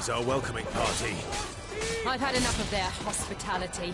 is our welcoming party. I've had enough of their hospitality.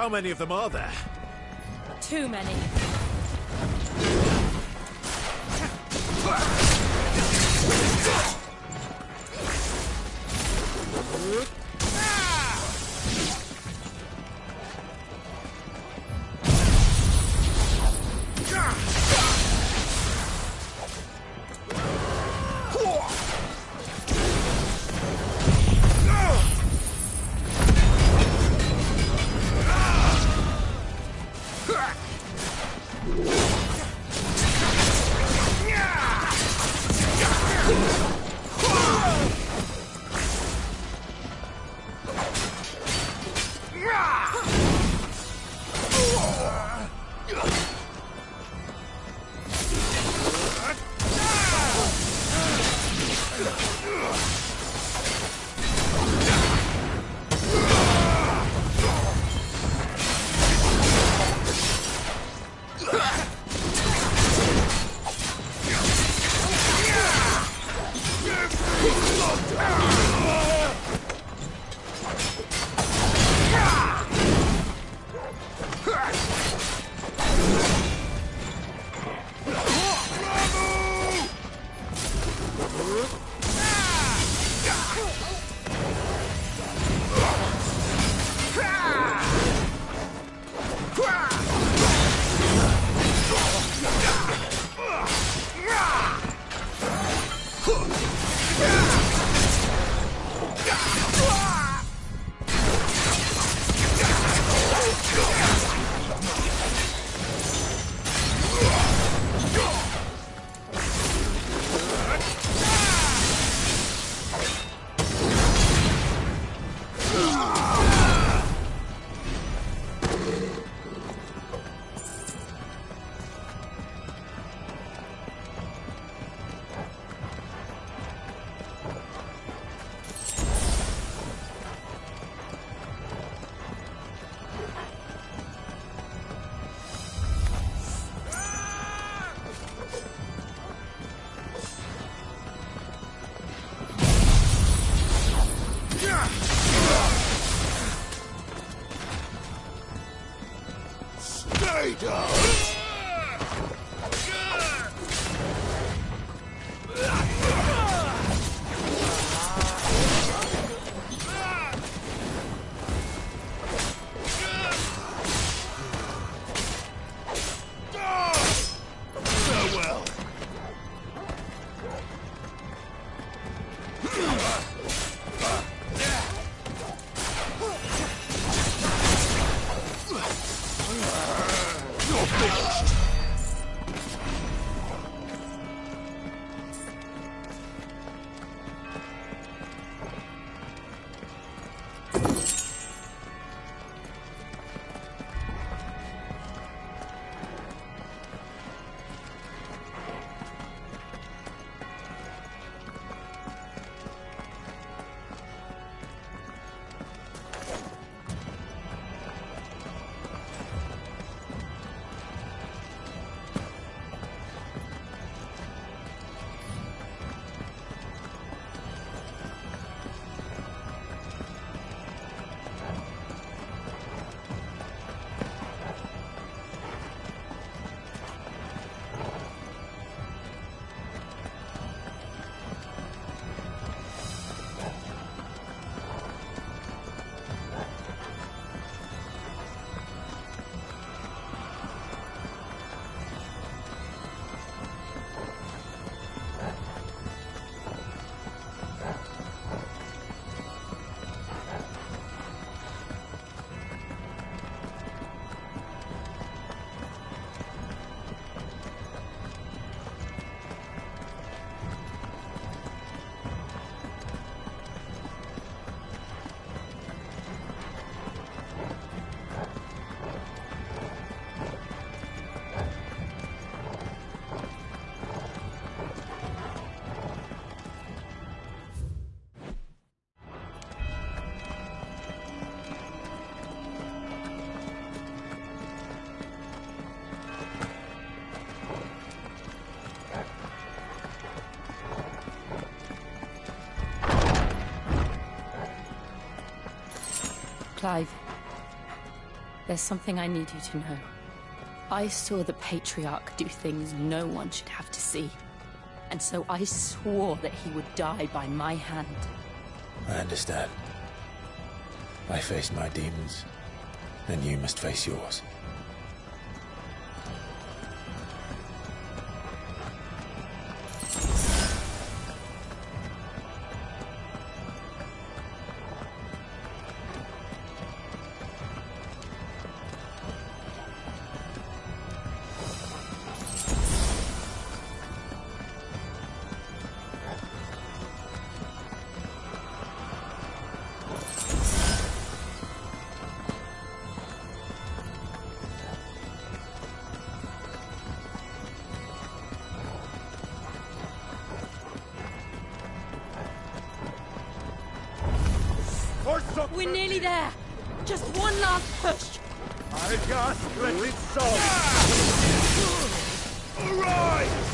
How many of them are there? Too many. Clive, there's something I need you to know. I saw the Patriarch do things no one should have to see. And so I swore that he would die by my hand. I understand. I face my demons, and you must face yours. We're nearly there. Just one last push. I gasp, let it soul. Arise!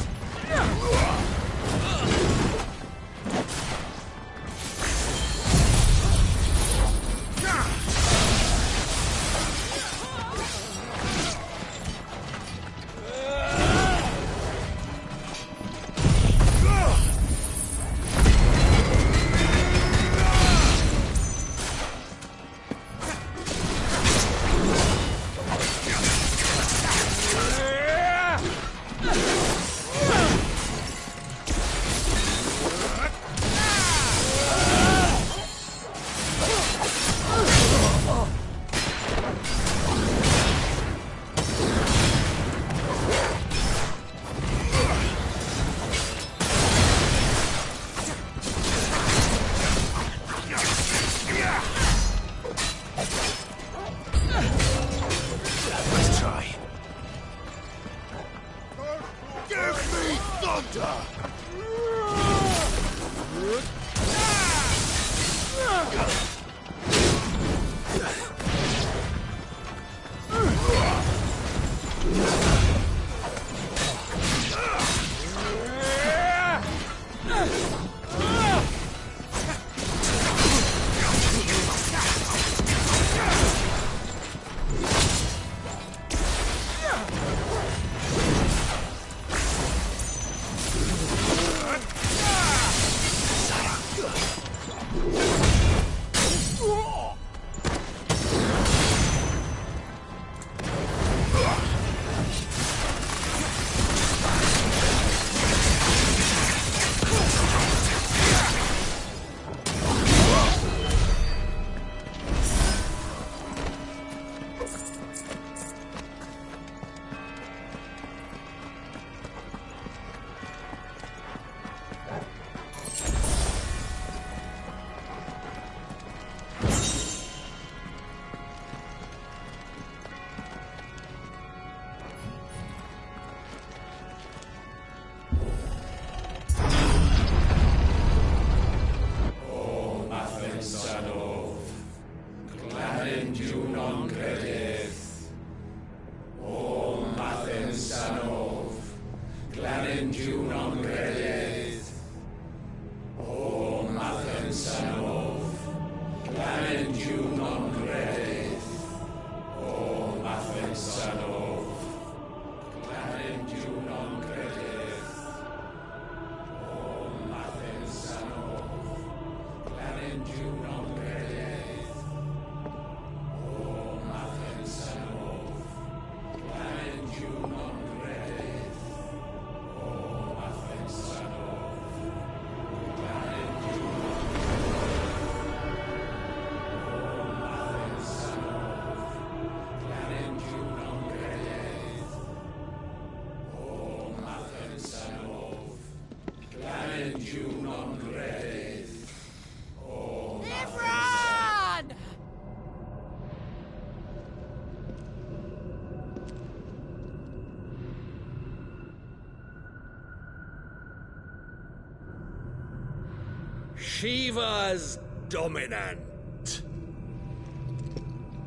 Shiva's dominant.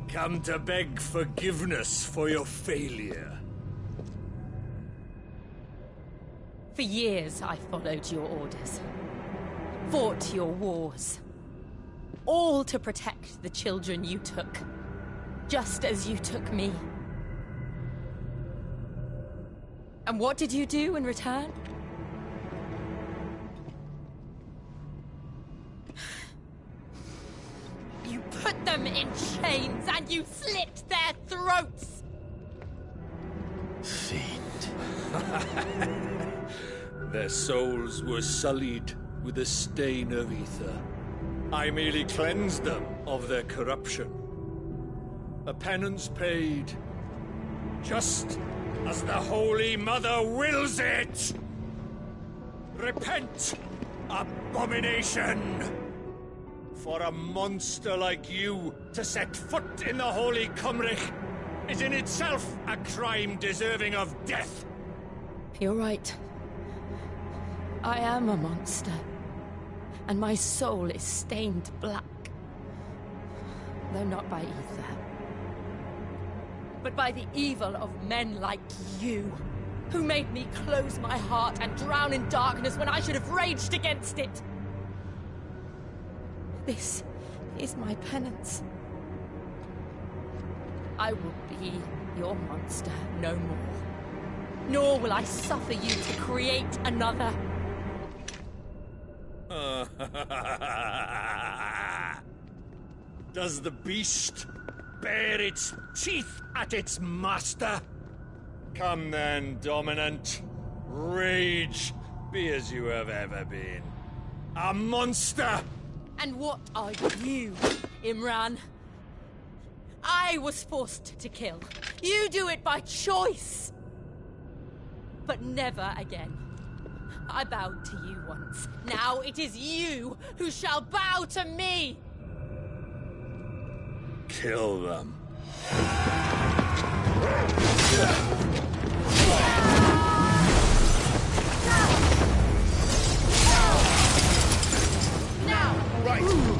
Come to beg forgiveness for your failure. For years, I followed your orders. Fought your wars. All to protect the children you took. Just as you took me. And what did you do in return? You put them in chains and you slit their throats! Fiend. Their souls were sullied with a stain of ether. I merely cleansed them of their corruption. A penance paid, just as the Holy Mother wills it! Repent, abomination! For a monster like you to set foot in the Holy Cymric is in itself a crime deserving of death. You're right. I am a monster. And my soul is stained black. Though not by ether. But by the evil of men like you, who made me close my heart and drown in darkness when I should have raged against it. This is my penance. I will be your monster no more. Nor will I suffer you to create another. Does the beast bare its teeth at its master? Come then, dominant. Rage, be as you have ever been. A monster! And what are you, Imran? I was forced to kill. You do it by choice. But never again. I bowed to you once. Now it is you who shall bow to me! Kill them. Now! Right!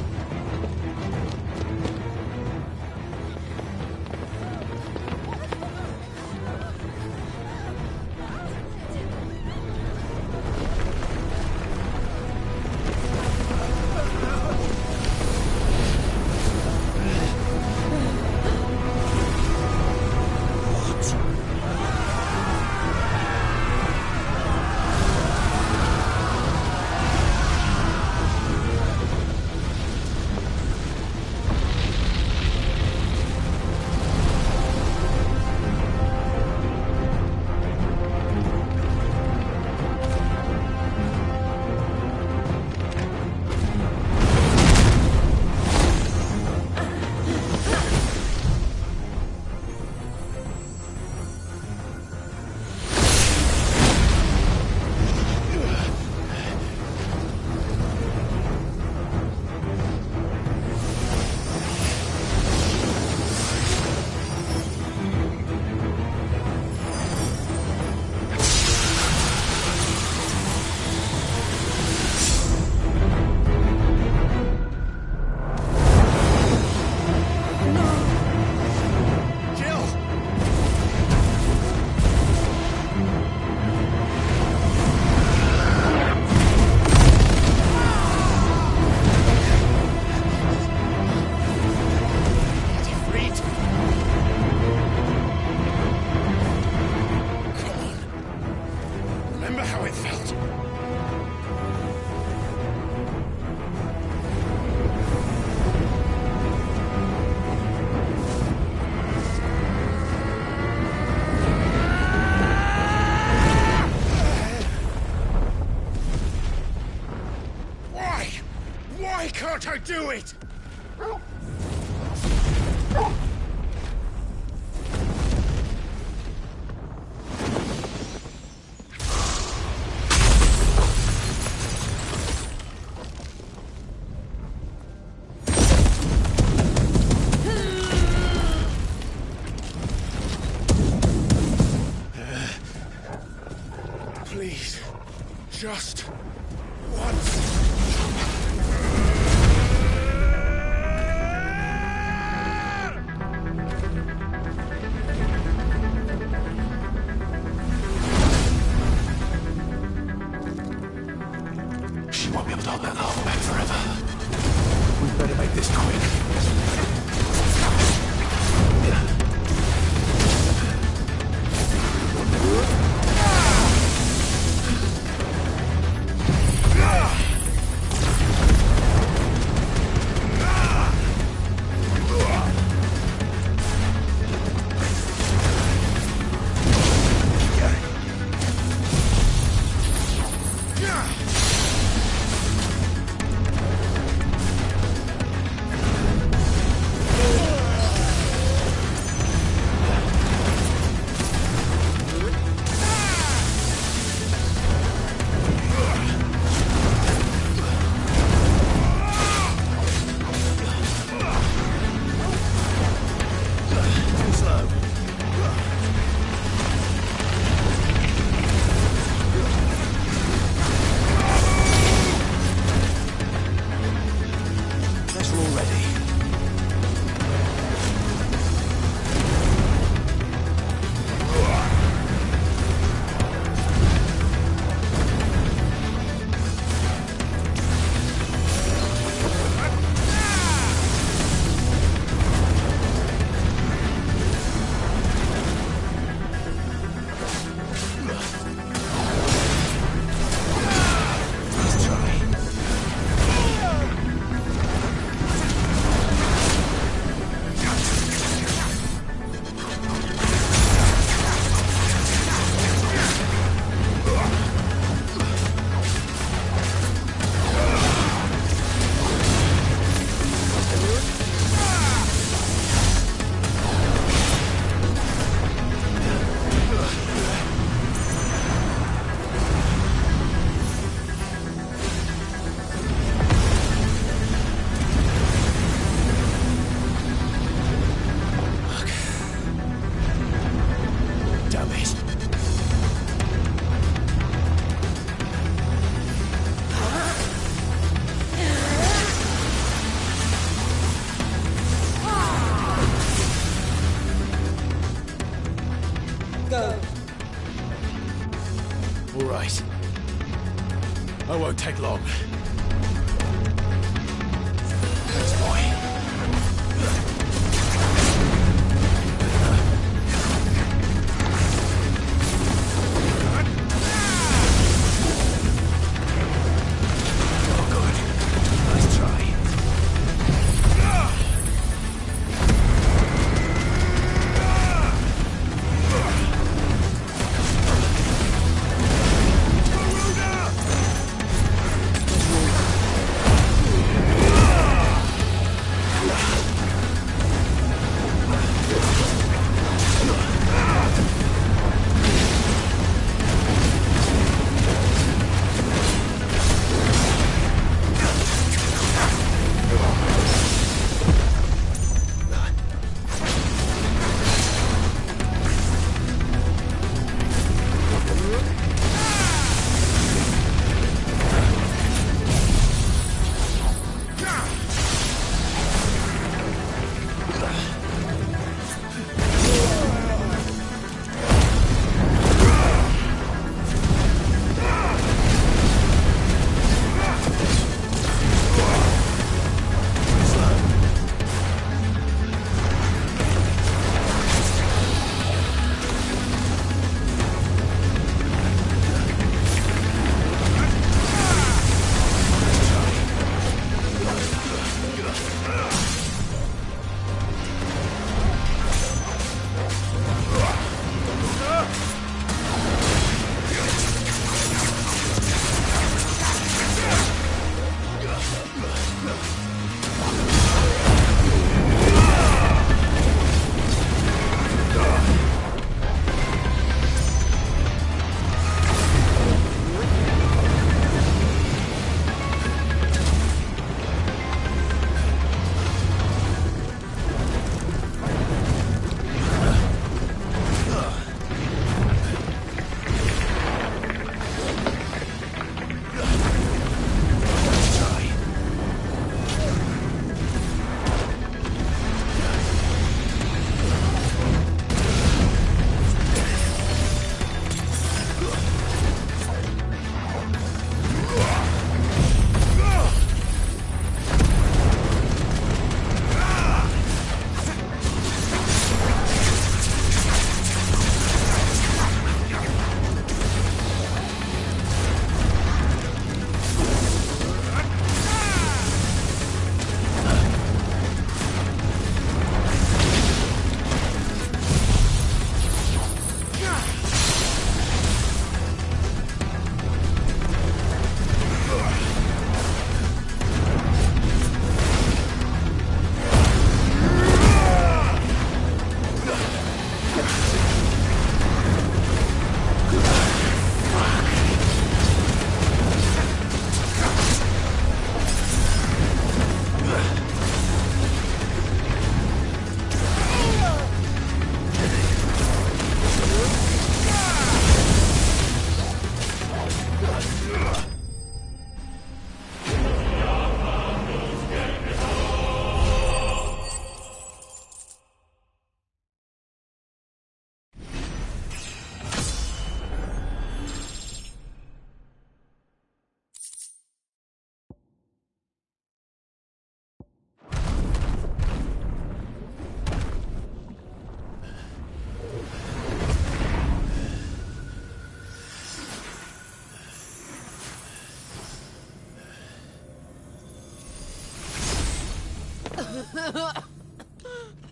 Why can't I do it? Please, just once. She won't be able to hold that lava back forever. We better make this quick. All right. I won't take long. Thanks, boy.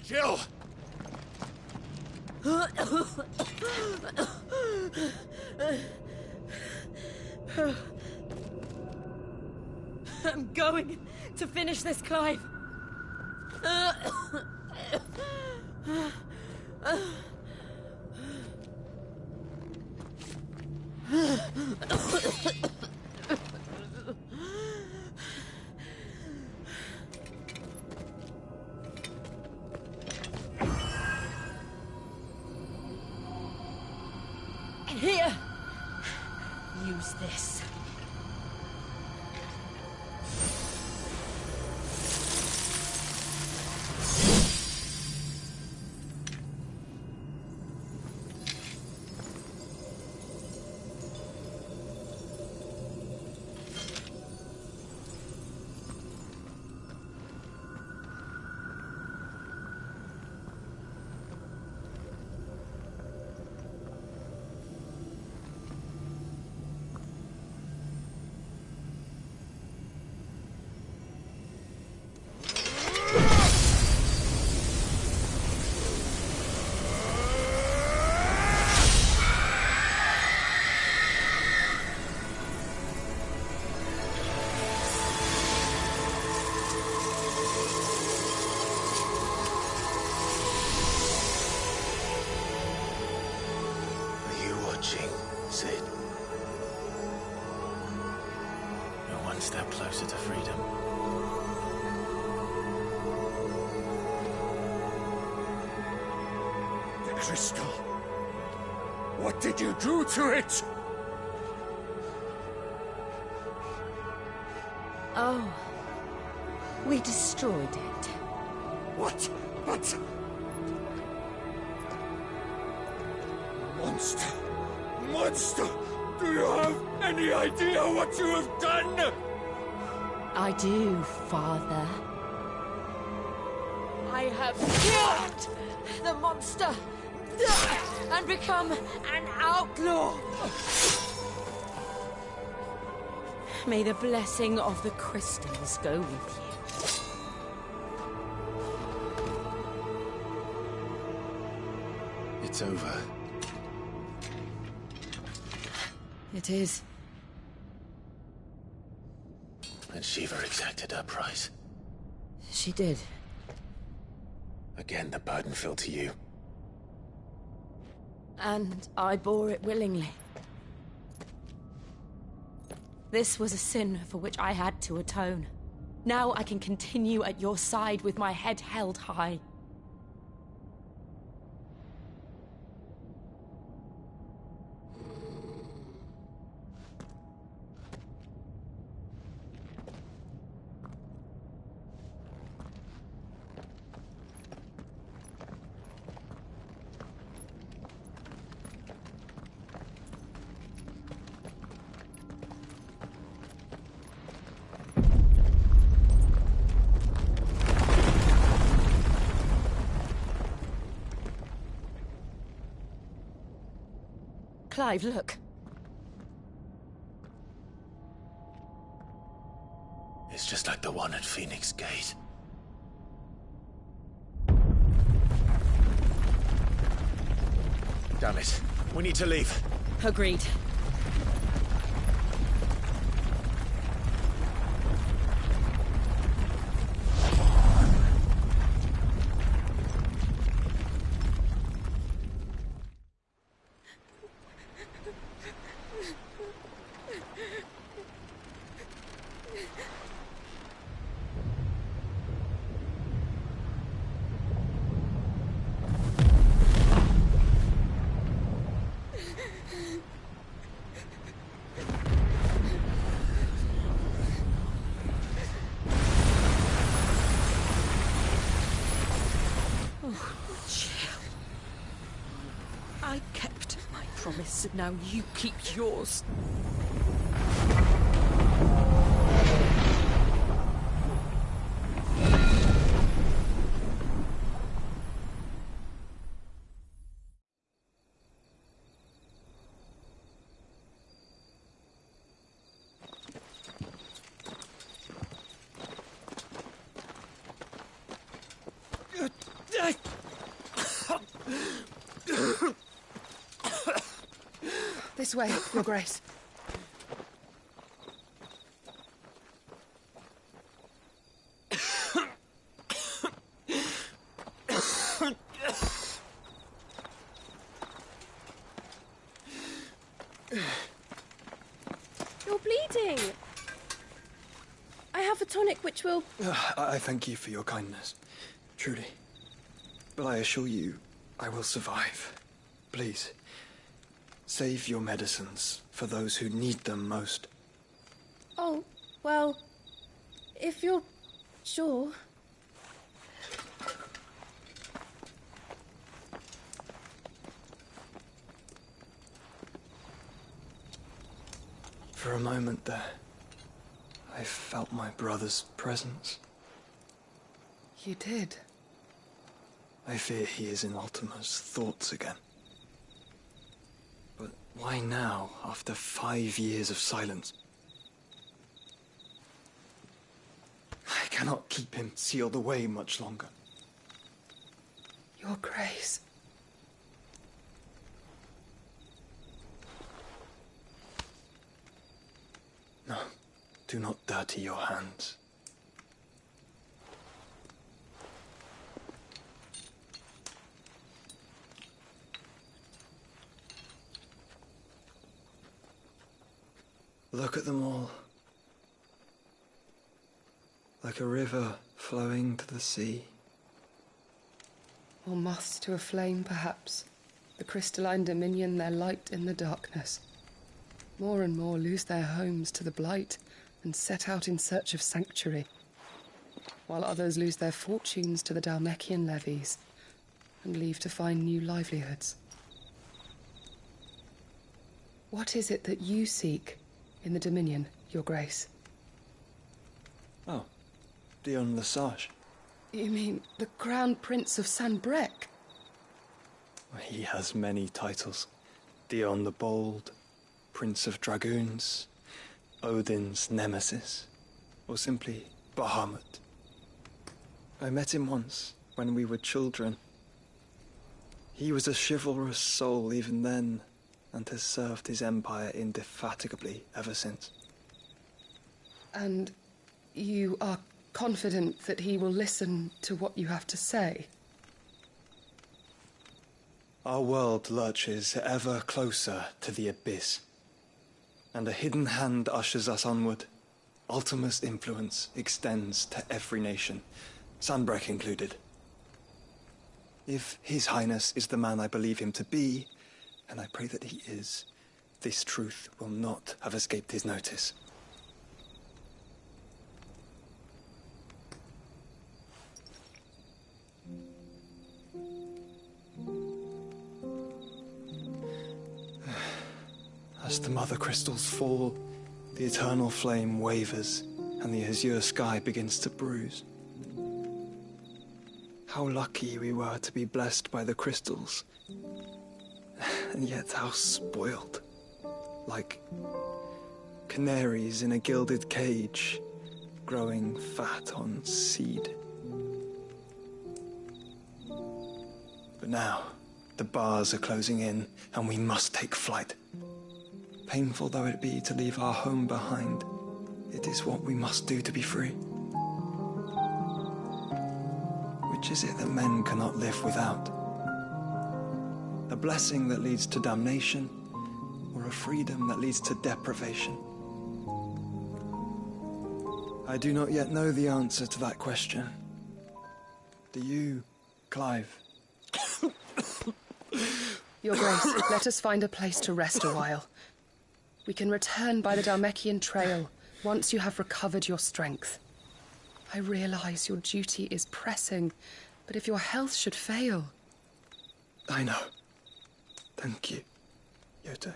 Jill! I'm going to finish this, Clive. Here. Use this. Sid. You're one step closer to freedom. The crystal. What did you do to it? Oh. We destroyed it. What? But... Monster! Monster! Do you have any idea what you have done? I do, Father. I have killed the monster and become an outlaw. May the blessing of the crystals go with you. It's over. It is. And Shiva exacted her price. She did. Again, the burden fell to you. And I bore it willingly. This was a sin for which I had to atone. Now I can continue at your side with my head held high. Clive, look. It's just like the one at Phoenix Gate. Damn it. We need to leave. Agreed. I kept my promise, and now you keep yours. This way, Your Grace. You're bleeding. I have a tonic which will... I thank you for your kindness, truly. But I assure you, I will survive. Please, save your medicines for those who need them most. Oh, well, if you're sure... For a moment there, I felt my brother's presence. You did? I fear he is in Ultima's thoughts again. But why now, after 5 years of silence? I cannot keep him sealed away much longer. Your Grace. No, do not dirty your hands. Look at them all. Like a river flowing to the sea. Or moths to a flame, perhaps. The crystalline dominion their light in the darkness. More and more lose their homes to the blight and set out in search of sanctuary, while others lose their fortunes to the Dhalmekian levies and leave to find new livelihoods. What is it that you seek in the Dominion, Your Grace? Oh, Dion Lesage. You mean the Crown Prince of Sanbreque? He has many titles. Dion the Bold, Prince of Dragoons, Odin's Nemesis, or simply Bahamut. I met him once, when we were children. He was a chivalrous soul even then, and has served his empire indefatigably ever since. And you are confident that he will listen to what you have to say? Our world lurches ever closer to the abyss, and a hidden hand ushers us onward. Ultima's influence extends to every nation, Sanbreque included. If His Highness is the man I believe him to be, and I pray that he is, this truth will not have escaped his notice. As the mother crystals fall, the eternal flame wavers, and the azure sky begins to bruise. How lucky we were to be blessed by the crystals, and yet how spoiled. Like canaries in a gilded cage, growing fat on seed. But now, the bars are closing in, and we must take flight. Painful though it be to leave our home behind, it is what we must do to be free. Which is it that men cannot live without? A blessing that leads to damnation, or a freedom that leads to deprivation? I do not yet know the answer to that question. Do you, Clive? Your Grace, let us find a place to rest a while. We can return by the Dhalmekian trail once you have recovered your strength. I realize your duty is pressing, but if your health should fail... I know. Thank you, Yote.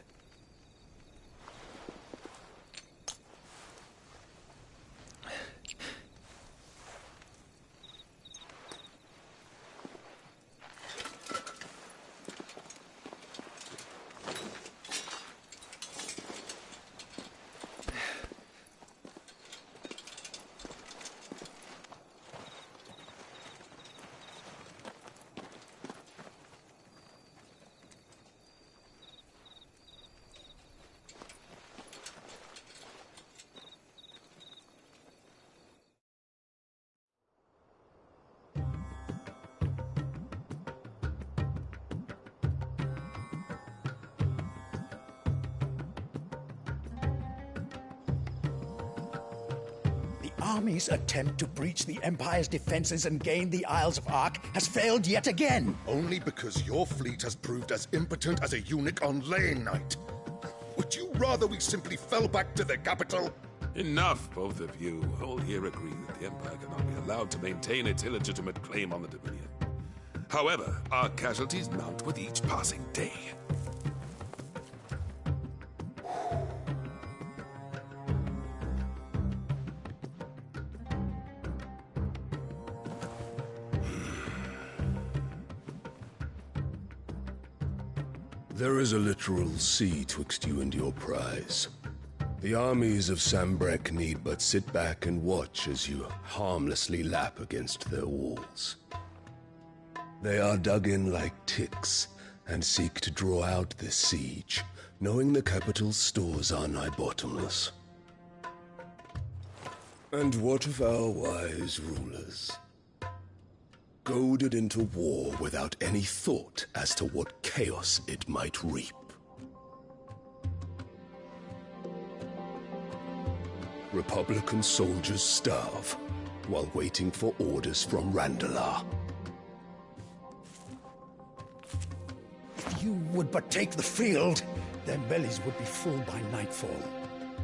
army's attempt to breach the Empire's defenses and gain the Isles of Ark has failed yet again. Only because your fleet has proved as impotent as a eunuch on laying night. Would you rather we simply fell back to the capital? Enough, both of you. All here agree that the Empire cannot be allowed to maintain its illegitimate claim on the Dominion. However, our casualties mount with each passing day. There is a literal sea twixt you and your prize. The armies of Sambrek need but sit back and watch as you harmlessly lap against their walls. They are dug in like ticks and seek to draw out this siege, knowing the capital's stores are nigh bottomless. And what of our wise rulers? Goaded into war without any thought as to what chaos it might reap. Republican soldiers starve while waiting for orders from Randalar. If you would but take the field, their bellies would be full by nightfall.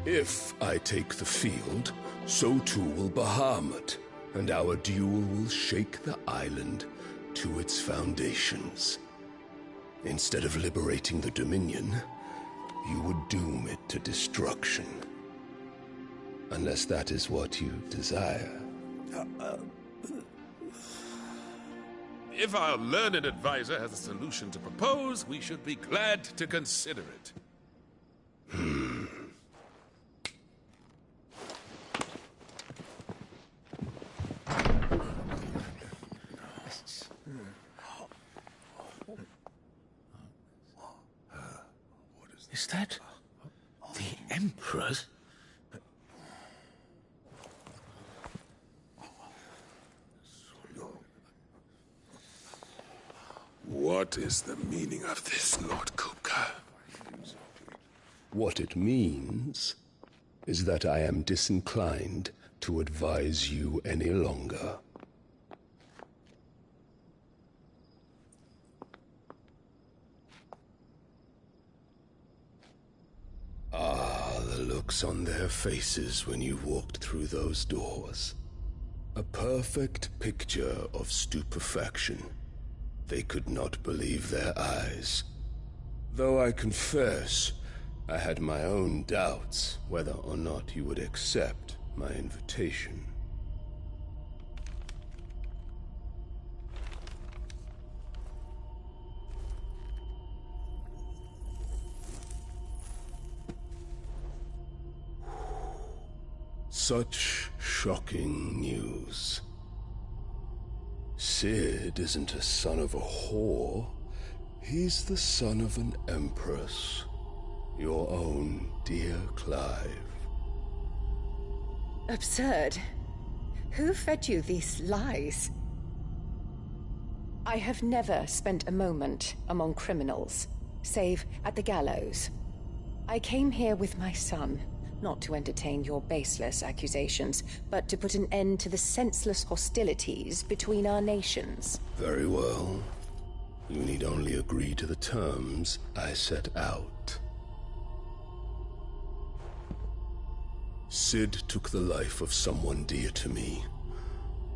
If I take the field, so too will Bahamut, and our duel will shake the island to its foundations. Instead of liberating the Dominion, you would doom it to destruction. Unless that is what you desire. If our learned advisor has a solution to propose, we should be glad to consider it. Is that the Emperor's? What is the meaning of this, Lord Kupka? What it means is that I am disinclined to advise you any longer. Ah, the looks on their faces when you walked through those doors. A perfect picture of stupefaction. They could not believe their eyes. Though I confess, I had my own doubts whether or not you would accept my invitation. Such shocking news. Sid isn't a son of a whore. He's the son of an empress. Your own dear Clive. Absurd. Who fed you these lies? I have never spent a moment among criminals, save at the gallows. I came here with my son, not to entertain your baseless accusations, but to put an end to the senseless hostilities between our nations. Very well. You need only agree to the terms I set out. Sid took the life of someone dear to me,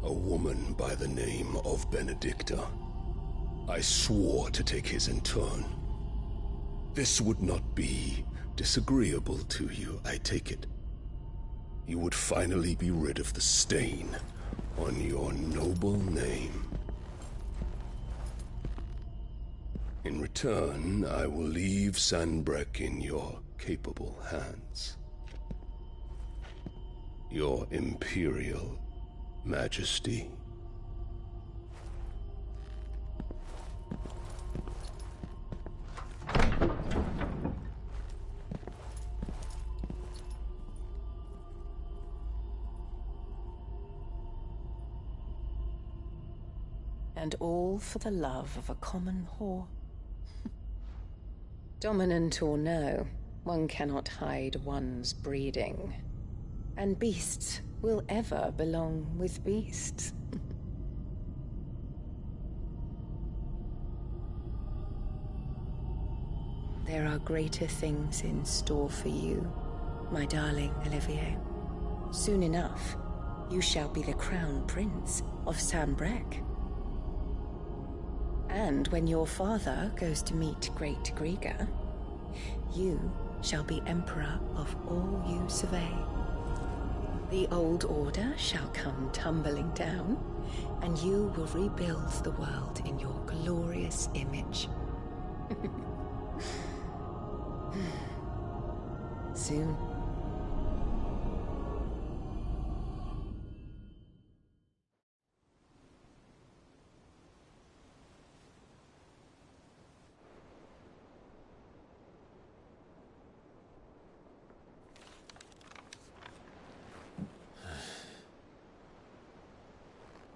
a woman by the name of Benedicta. I swore to take his in turn. This would not be disagreeable to you, I take it. You would finally be rid of the stain on your noble name. In return, I will leave Sanbrek in your capable hands. Your Imperial Majesty. And all for the love of a common whore. Dominant or no, one cannot hide one's breeding. And beasts will ever belong with beasts. There are greater things in store for you, my darling Olivier. Soon enough, you shall be the crown prince of Sambrec. And when your father goes to meet Great Grieger, you shall be emperor of all you survey. The old order shall come tumbling down, and you will rebuild the world in your glorious image. Soon.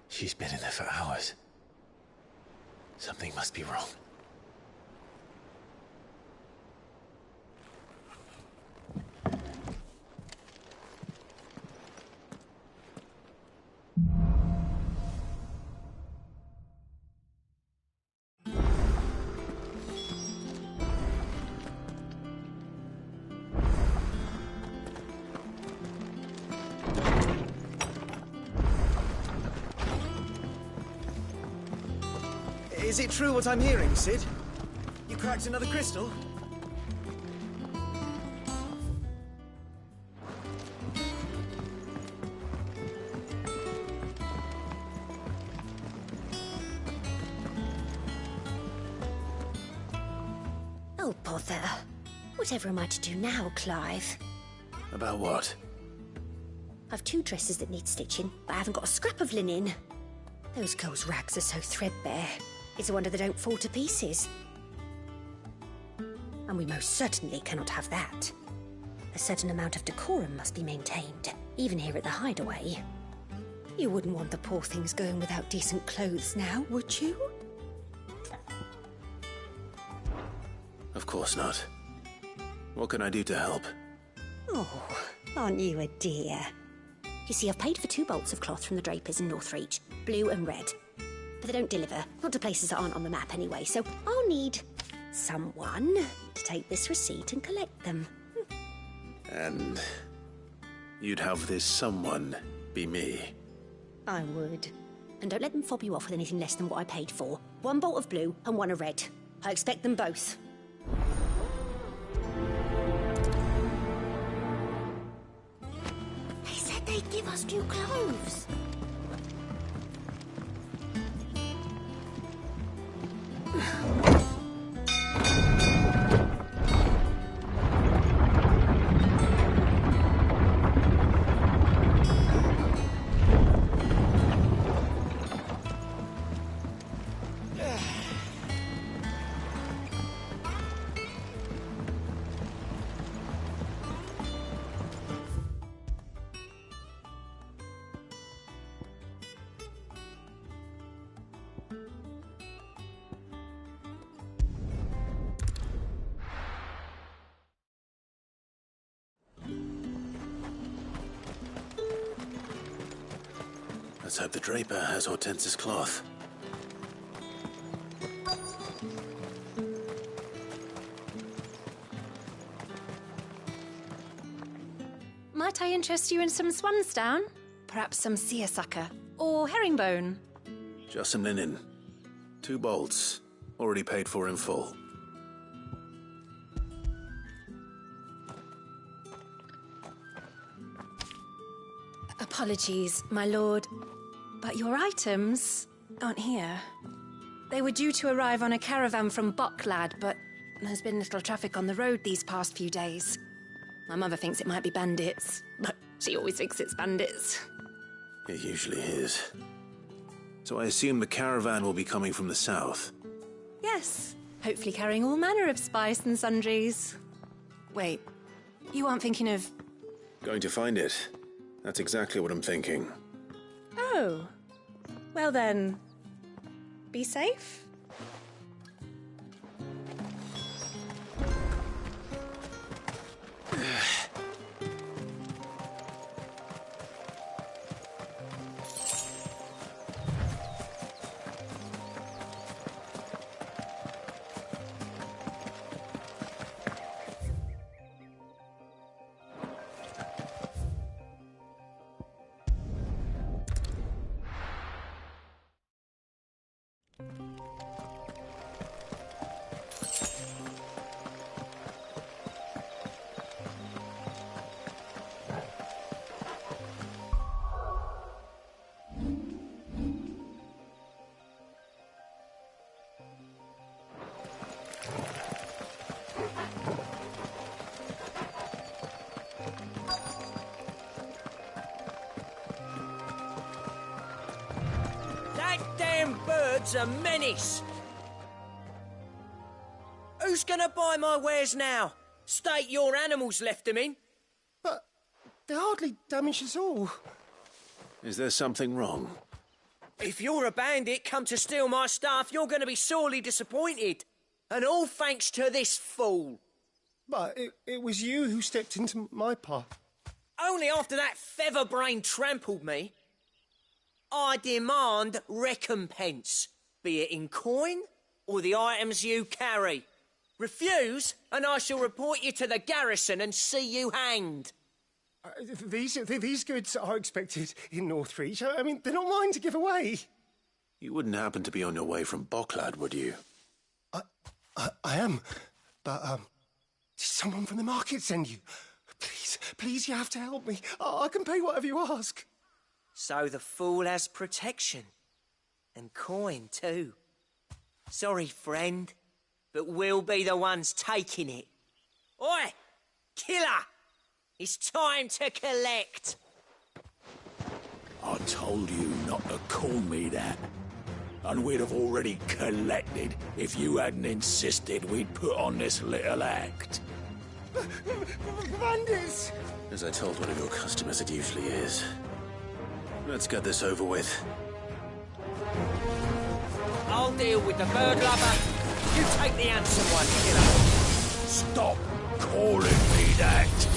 She's been in there for hours. Something must be wrong. Is it true what I'm hearing, Cid? You cracked another crystal? Oh, bother. Whatever am I to do now, Clive? About what? I've 2 dresses that need stitching, but I haven't got a scrap of linen. Those girls' rags are so threadbare. It's a wonder they don't fall to pieces. And we most certainly cannot have that. A certain amount of decorum must be maintained, even here at the Hideaway. You wouldn't want the poor things going without decent clothes now, would you? Of course not. What can I do to help? Oh, aren't you a dear? You see, I've paid for 2 bolts of cloth from the drapers in Northreach, blue and red. But they don't deliver, not to places that aren't on the map anyway, so I'll need someone to take this receipt and collect them. And you'd have this someone be me? I would. And don't let them fob you off with anything less than what I paid for. 1 bolt of blue and 1 of red. I expect them both. They said they'd give us new clothes. Let's hope the draper has Hortense's cloth. Might I interest you in some swansdown? Perhaps some seersucker or herringbone? Just some linen. 2 bolts. Already paid for in full. Apologies, my lord, but your items aren't here. They were due to arrive on a caravan from Bocklad, but there's been little traffic on the road these past few days. My mother thinks it might be bandits, but she always thinks it's bandits. It usually is. So I assume the caravan will be coming from the south? Yes, hopefully carrying all manner of spice and sundries. Wait, you aren't thinking of... Going to find it. That's exactly what I'm thinking. Oh. Well then, be safe. That damn bird's a menace! Who's gonna buy my wares now? State your animals left them in. But they're hardly damaged at all. Is there something wrong? If you're a bandit come to steal my stuff, you're gonna be sorely disappointed. And all thanks to this fool. But it was you who stepped into my path. Only after that feather-brain trampled me. I demand recompense, be it in coin or the items you carry. Refuse, and I shall report you to the garrison and see you hanged. These goods are expected in Northreach. I mean, they're not mine to give away. You wouldn't happen to be on your way from Bocklad, would you? I am, but did someone from the market send you? Please, you have to help me. I can pay whatever you ask. So the fool has protection. And coin, too. Sorry, friend, but we'll be the ones taking it. Oi! Killer! It's time to collect! I told you not to call me that. And we'd have already collected if you hadn't insisted we'd put on this little act. Bandits! As I told one of your customers, it usually is. Let's get this over with. I'll deal with the bird lover. You take the handsome one, killer. Stop calling me that.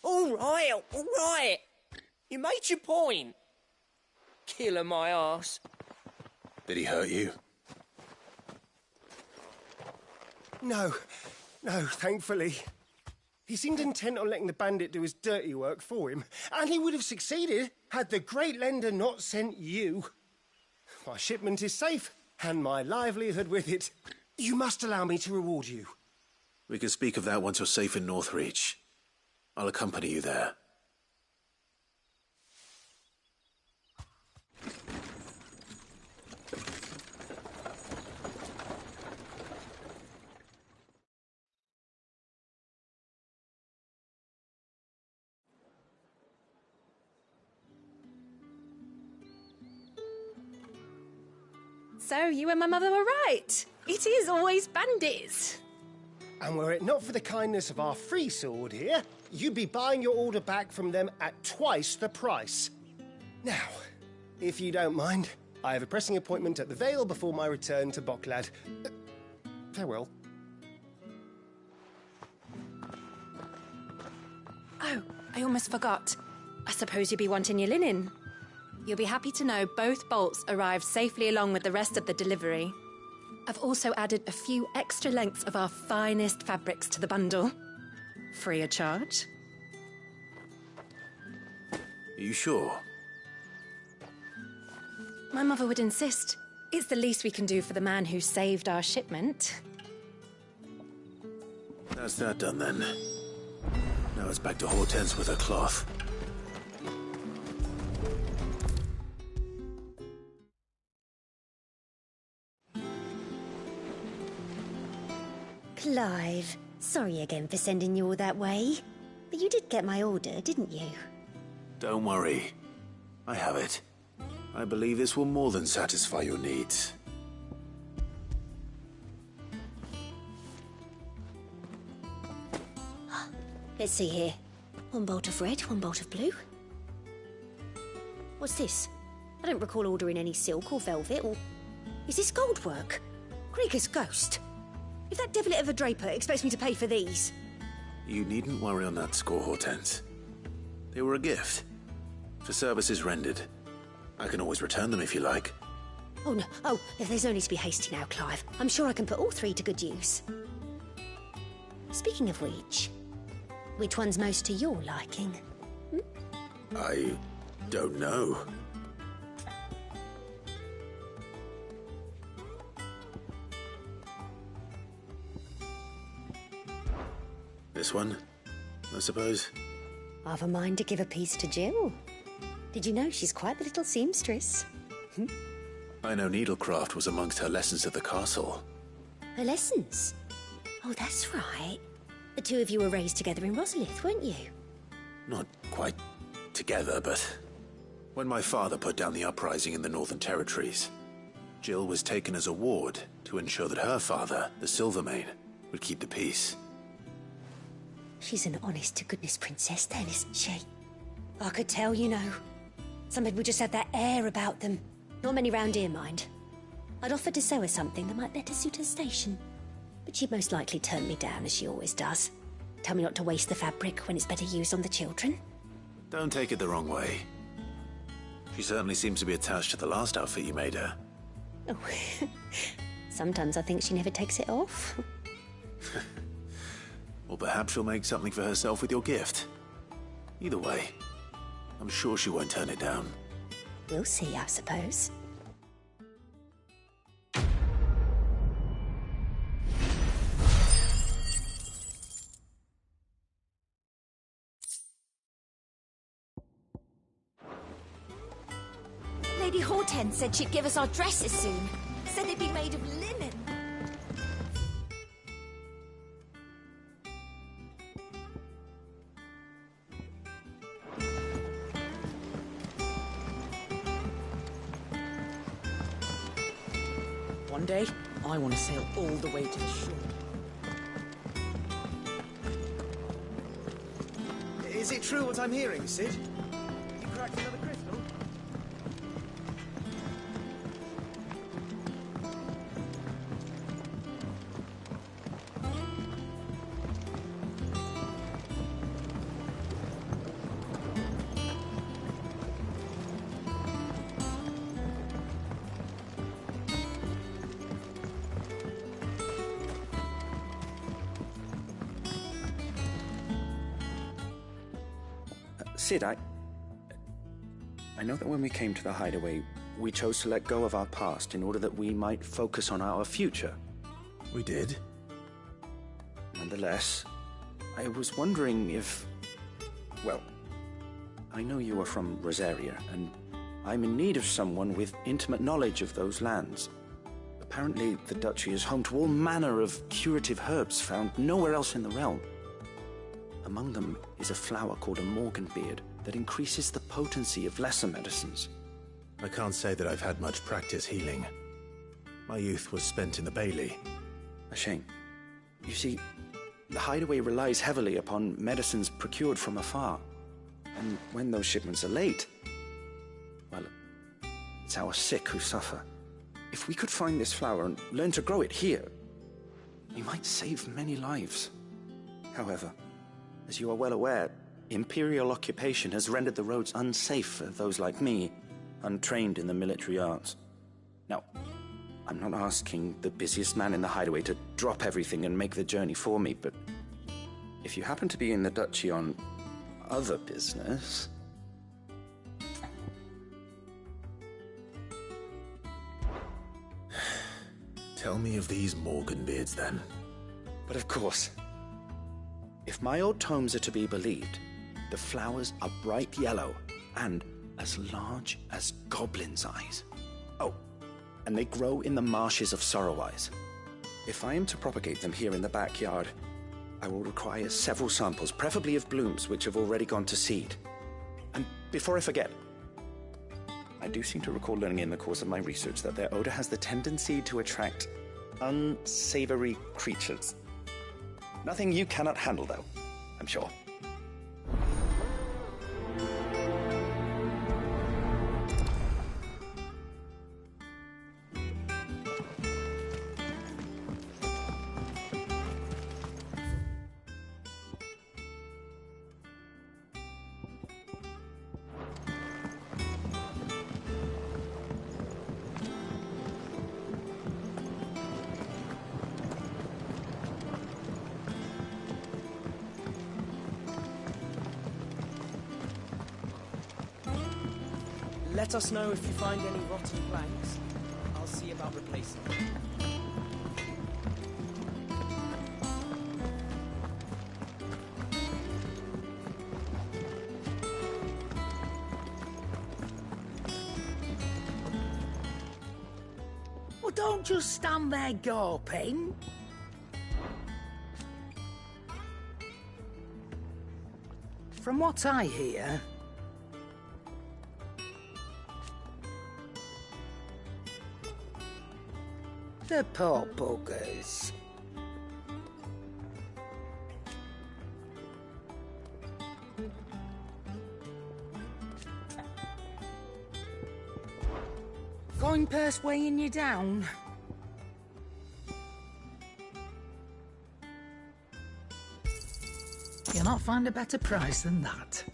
All right. You made your point. Killer my arse. Did he hurt you? No, thankfully. He seemed intent on letting the bandit do his dirty work for him, and he would have succeeded had the great lender not sent you. My shipment is safe, and my livelihood with it. You must allow me to reward you. We can speak of that once you're safe in Northreach. I'll accompany you there. So you and my mother were right. It is always bandits. And were it not for the kindness of our free sword here, you'd be buying your order back from them at twice the price. Now, if you don't mind, I have a pressing appointment at the Vale before my return to Bocklad. Farewell. Oh, I almost forgot. I suppose you'll be wanting your linen. You'll be happy to know both bolts arrived safely along with the rest of the delivery. I've also added a few extra lengths of our finest fabrics to the bundle. Free of charge. Are you sure? My mother would insist. It's the least we can do for the man who saved our shipment. That's that done then. Now it's back to Hortense with her cloth. Clive, sorry again for sending you all that way. But you did get my order, didn't you? Don't worry. I have it. I believe this will more than satisfy your needs. Let's see here. One bolt of red, one bolt of blue. What's this? I don't recall ordering any silk or velvet or... Is this gold work? Krieger's ghost. If that devilit of a draper expects me to pay for these... You needn't worry on that score, Hortense. They were a gift. For services rendered. I can always return them if you like. Oh no, oh, there's no need to be hasty now, Clive. I'm sure I can put all three to good use. Speaking of which one's most to your liking? I don't know. This one, I suppose. I've a mind to give a piece to Jill. Did you know she's quite the little seamstress? I know needlecraft was amongst her lessons at the castle. Her lessons? Oh, that's right. The two of you were raised together in Rosalith, weren't you? Not quite together, but... When my father put down the uprising in the Northern Territories, Jill was taken as a ward to ensure that her father, the Silvermane, would keep the peace. She's an honest-to-goodness princess then, isn't she? I could tell, you know. Some people just have that air about them. Not many round here, mind. I'd offered to sew her something that might better suit her station. But she'd most likely turn me down, as she always does. Tell me not to waste the fabric when it's better used on the children. Don't take it the wrong way. She certainly seems to be attached to the last outfit you made her. Oh, sometimes I think she never takes it off. Or perhaps she'll make something for herself with your gift. Either way, I'm sure she won't turn it down. We'll see, I suppose. Lady Hortense said she'd give us our dresses soon. Said they'd be made of linen. One day, I want to sail all the way to the shore. Is it true what I'm hearing, Sid? You cracked another crystal? Sid, I know that when we came to the hideaway, we chose to let go of our past in order that we might focus on our future. We did. Nonetheless, I was wondering if... Well, I know you are from Rosaria, and I'm in need of someone with intimate knowledge of those lands. Apparently, the duchy is home to all manner of curative herbs found nowhere else in the realm. Among them is a flower called a morganbeard that increases the potency of lesser medicines. I can't say that I've had much practice healing. My youth was spent in the Bailey. A shame. You see, the hideaway relies heavily upon medicines procured from afar. And when those shipments are late, well, it's our sick who suffer. If we could find this flower and learn to grow it here, we might save many lives. However, as you are well aware, imperial occupation has rendered the roads unsafe for those like me, untrained in the military arts. Now, I'm not asking the busiest man in the hideaway to drop everything and make the journey for me, but if you happen to be in the duchy on other business... Tell me of these Morganbeards, then. But of course. If my old tomes are to be believed, the flowers are bright yellow and as large as goblins' eyes. Oh, and they grow in the marshes of Sorrowise. If I am to propagate them here in the backyard, I will require several samples, preferably of blooms which have already gone to seed. And before I forget, I do seem to recall learning in the course of my research that their odor has the tendency to attract unsavory creatures. Nothing you cannot handle, though, I'm sure. Let us know if you find any rotten planks. I'll see about replacing them. Well, don't just stand there gawping. From what I hear, the poor buggers. Coin purse weighing you down? You'll not find a better price than that.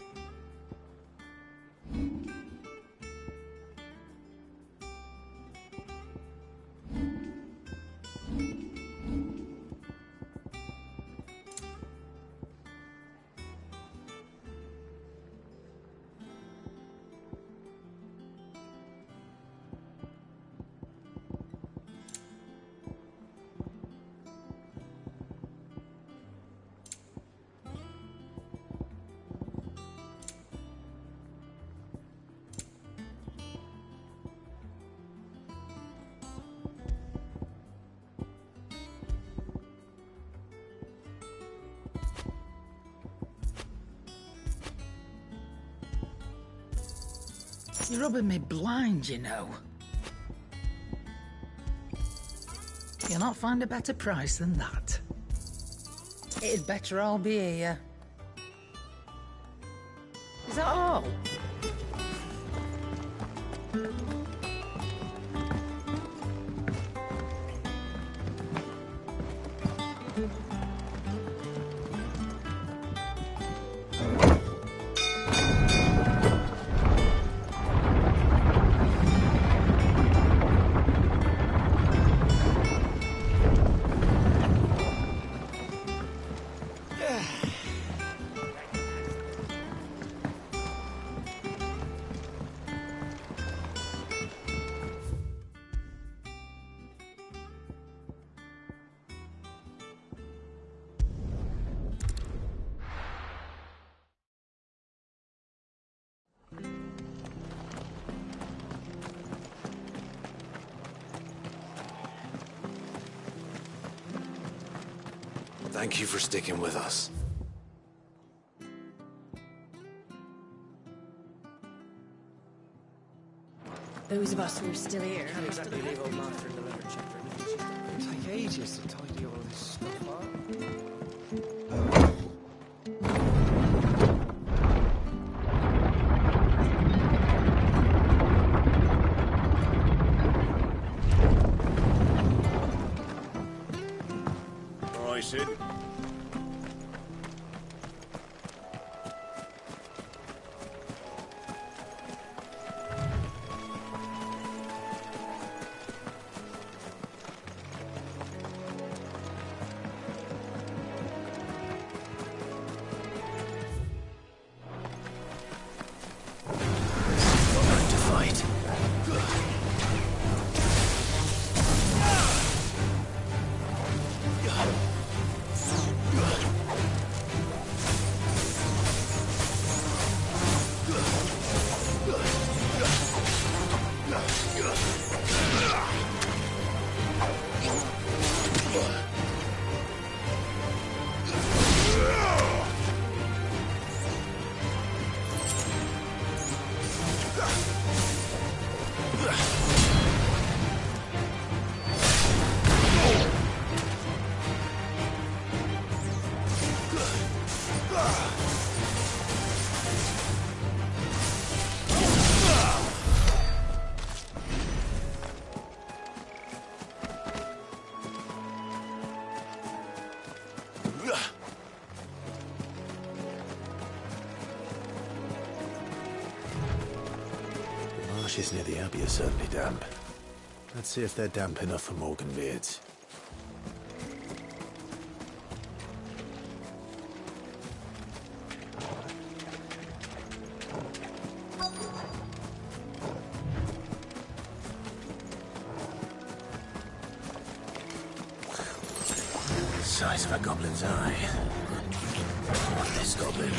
You're rubbing me blind, you know. You'll not find a better price than that. It'd better all be here. Is that all? Thank you for sticking with us. Those of us who are still here. Can't exactly leave old Martha in the leather chapter. It'll take ages to tidy all this stuff up. Sid. Marshes near the Abbey are certainly damp. Let's see if they're damp enough for Morgan beards. Size of a goblin's eye. Not this goblin.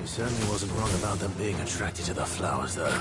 He certainly wasn't wrong about them being attracted to the flowers, though.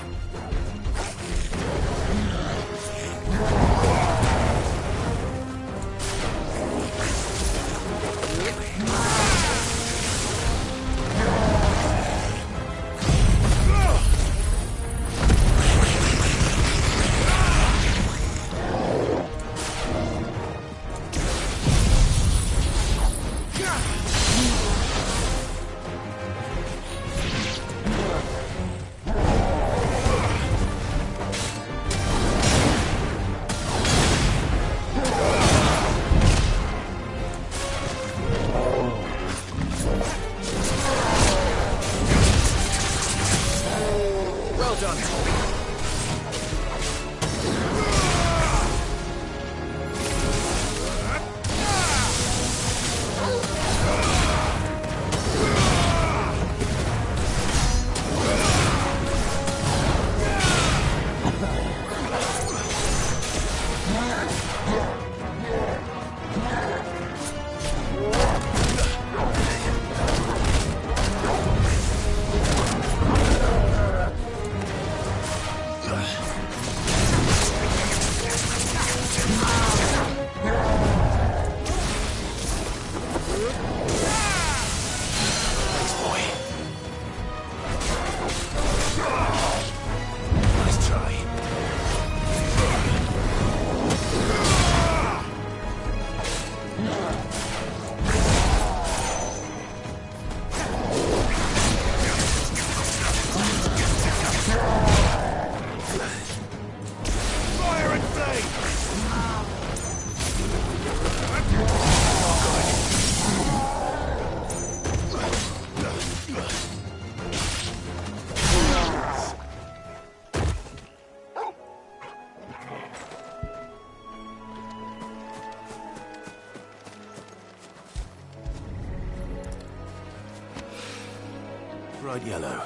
Bright yellow.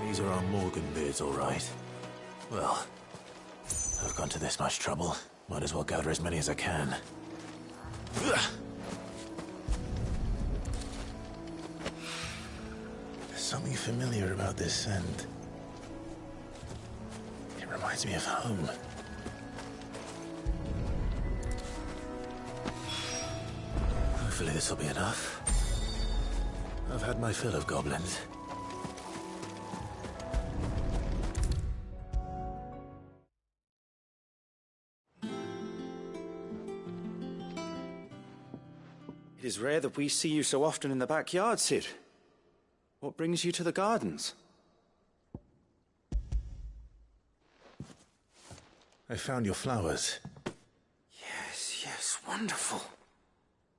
These are our Morgan beards, all right. Well, I've gone to this much trouble. Might as well gather as many as I can. There's something familiar about this scent. It reminds me of home. Hopefully this will be enough. I've had my fill of goblins. It is rare that we see you so often in the backyard, Cid. What brings you to the gardens? I found your flowers. Yes, wonderful.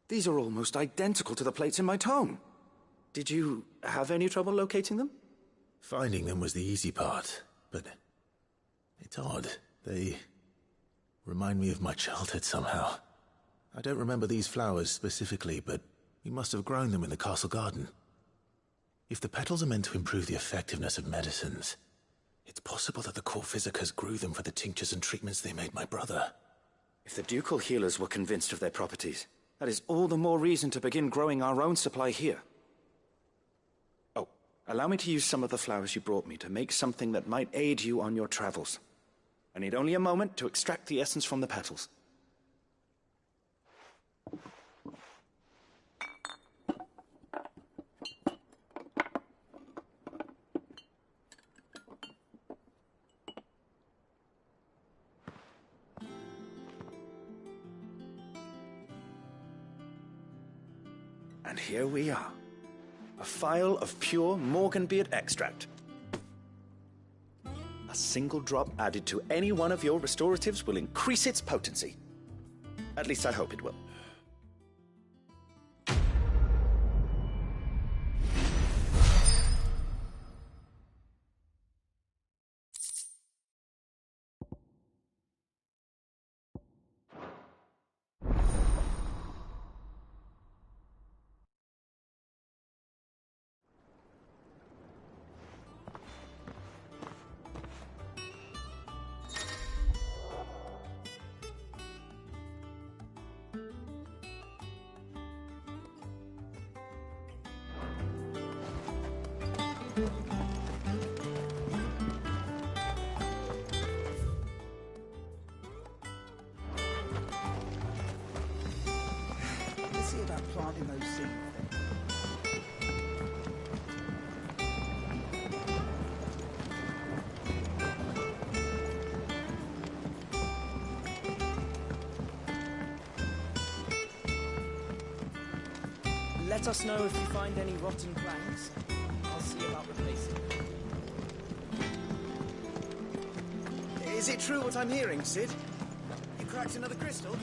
These are almost identical to the plates in my tome. Did you have any trouble locating them? Finding them was the easy part, but it's odd. They remind me of my childhood somehow. I don't remember these flowers specifically, but we must have grown them in the castle garden. If the petals are meant to improve the effectiveness of medicines, it's possible that the court physicers grew them for the tinctures and treatments they made my brother. If the ducal healers were convinced of their properties, that is all the more reason to begin growing our own supply here. Oh, allow me to use some of the flowers you brought me to make something that might aid you on your travels. I need only a moment to extract the essence from the petals. And here we are. A phial of pure Morganbeard extract. A single drop added to any one of your restoratives will increase its potency. At least I hope it will. Let's see about planting those seeds. Let us know if you find any rotten planks. I'll see about replacing them. Is it true what I'm hearing, Sid? You cracked another crystal?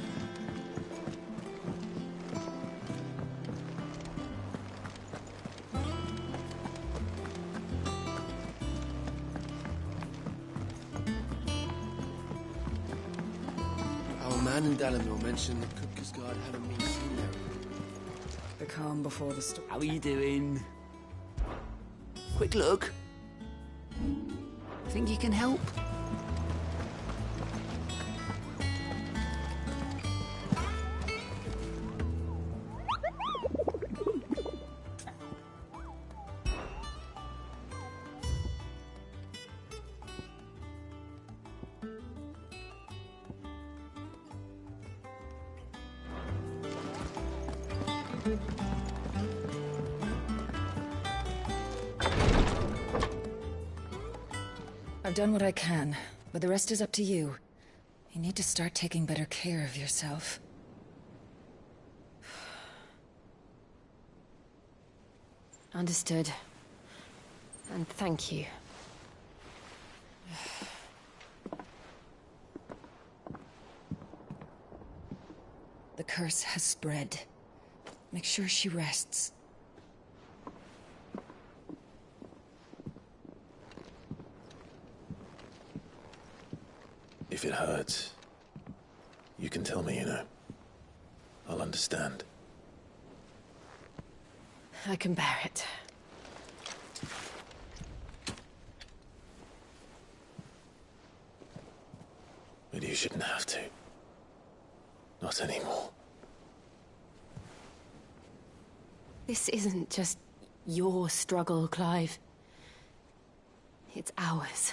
Our man in Dalamil mentioned that Kupka's guard hadn't been seen there. The calm before the storm. How are you doing? Quick look. Think you can help? I've done what I can, but the rest is up to you. You need to start taking better care of yourself. Understood. And thank you. The curse has spread. Make sure she rests. If it hurts, you can tell me, you know. I'll understand. I can bear it. But you shouldn't have to. Not anymore. This isn't just your struggle, Clive. It's ours.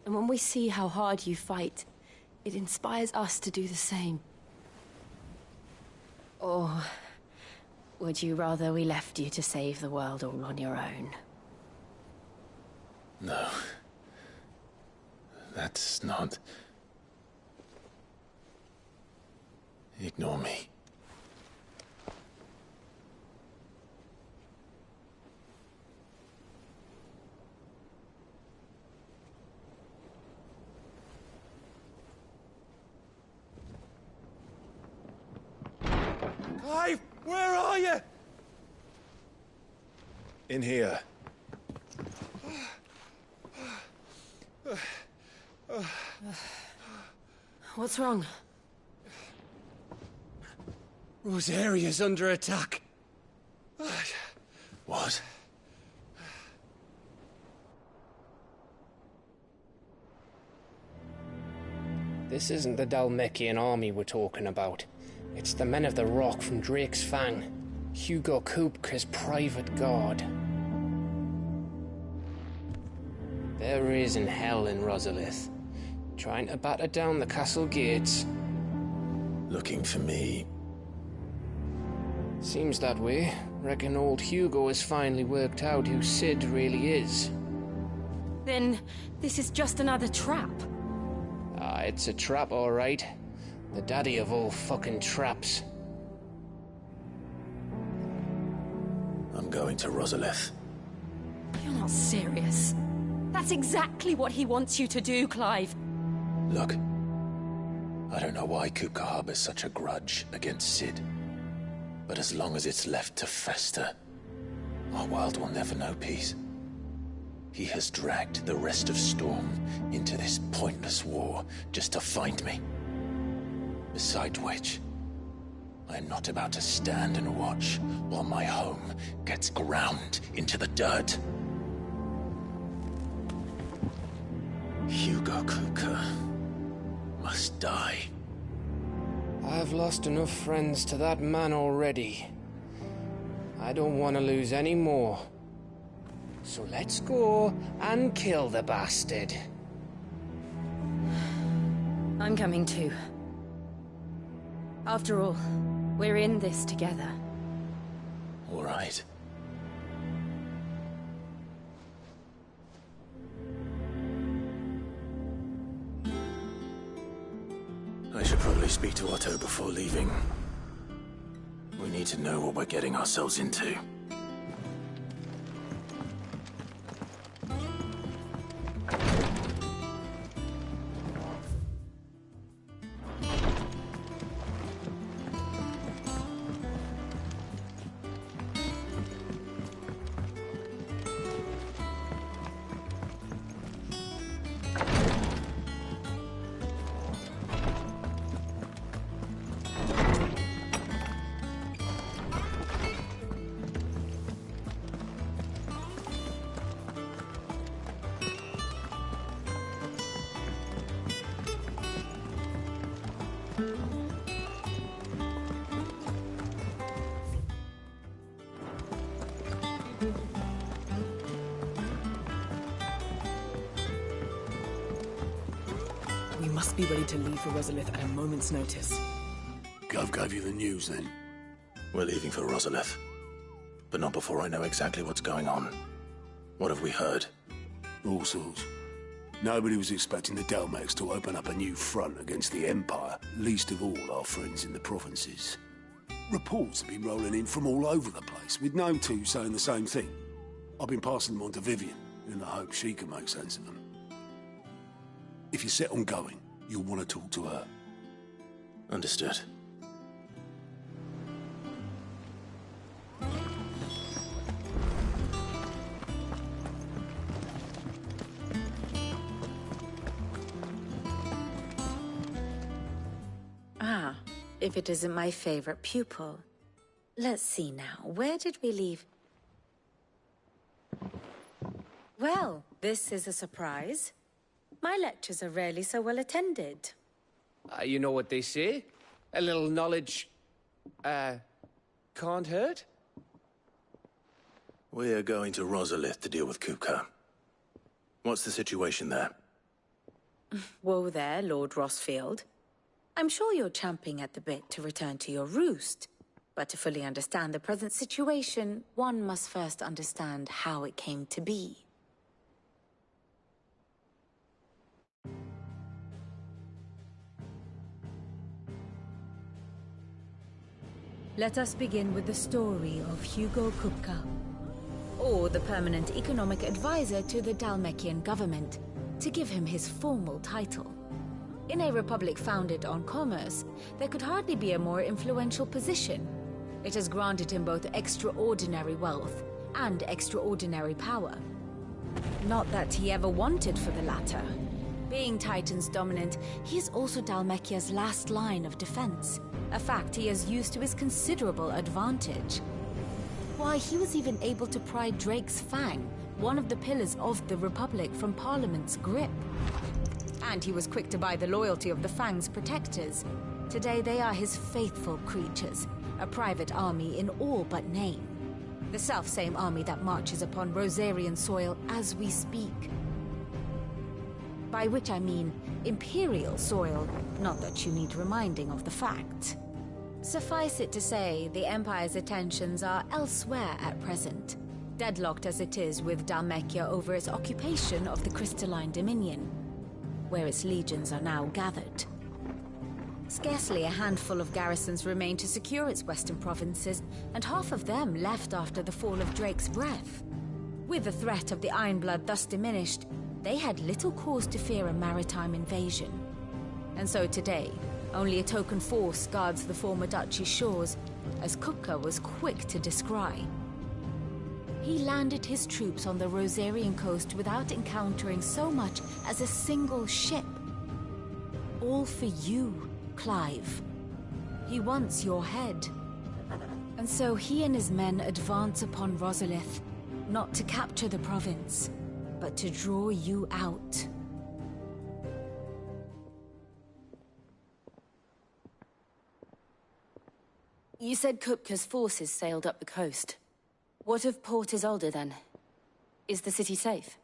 And when we see how hard you fight, it inspires us to do the same. Or would you rather we left you to save the world all on your own? No. That's not... Ignore me. Clive, where are you? In here. What's wrong? Rosaria's under attack. What? This isn't the Dalmekian army we're talking about. It's the men of the Rock from Drake's Fang. Hugo Kupka's private guard. There is in hell in Rosalith, trying to batter down the castle gates. Looking for me? Seems that way. Reckon old Hugo has finally worked out who Sid really is. Then this is just another trap. Ah, it's a trap, all right. The daddy of all fucking traps. I'm going to Rosalith. You're not serious. That's exactly what he wants you to do, Clive. Look, I don't know why Kupka harbors such a grudge against Cid. But as long as it's left to fester, our world will never know peace. He has dragged the rest of Storm into this pointless war just to find me. Besides which, I am not about to stand and watch while my home gets ground into the dirt. Hugo Kupka must die. I've lost enough friends to that man already. I don't want to lose any more. So let's go and kill the bastard. I'm coming too. After all, we're in this together. All right. I should probably speak to Otto before leaving. We need to know what we're getting ourselves into. We must be ready to leave for Rosalith at a moment's notice. Gov gave you the news, then? We're leaving for Rosalith. But not before I know exactly what's going on. What have we heard? All sorts. Nobody was expecting the Delmex to open up a new front against the Empire, least of all our friends in the provinces. Reports have been rolling in from all over the place, with Gnome 2 saying the same thing. I've been passing them on to Vivian, in the hope she can make sense of them. If you're set on going, you'll want to talk to her. Understood. Ah, if it isn't my favorite pupil. Let's see now, where did we leave? Well, this is a surprise. My lectures are rarely so well attended. You know what they say? A little knowledge, can't hurt? We're going to Rosalith to deal with Kupka. What's the situation there? Whoa there, Lord Rossfield. I'm sure you're champing at the bit to return to your roost. But to fully understand the present situation, one must first understand how it came to be. Let us begin with the story of Hugo Kupka, or the permanent economic advisor to the Dalmekian government, to give him his formal title. In a republic founded on commerce, there could hardly be a more influential position. It has granted him both extraordinary wealth and extraordinary power. Not that he ever wanted for the latter. Being Titan's dominant, he is also Dalmekia's last line of defense, a fact he has used to his considerable advantage. Why, he was even able to pry Drake's Fang, one of the pillars of the Republic, from Parliament's grip. And he was quick to buy the loyalty of the Fang's protectors. Today they are his faithful creatures, a private army in all but name. The self-same army that marches upon Rosarian soil as we speak. By which I mean Imperial soil, not that you need reminding of the fact. Suffice it to say, the Empire's attentions are elsewhere at present, deadlocked as it is with Dalmekia over its occupation of the Crystalline Dominion, where its legions are now gathered. Scarcely a handful of garrisons remained to secure its western provinces, and half of them left after the fall of Drake's breath. With the threat of the Ironblood thus diminished, they had little cause to fear a maritime invasion. And so today, only a token force guards the former duchy's shores, as Kupka was quick to descry. He landed his troops on the Rosarian coast without encountering so much as a single ship. All for you, Clive. He wants your head. And so he and his men advance upon Rosalith, not to capture the province, but to draw you out. You said Kupka's forces sailed up the coast. What of Port Isolde, then? Is the city safe?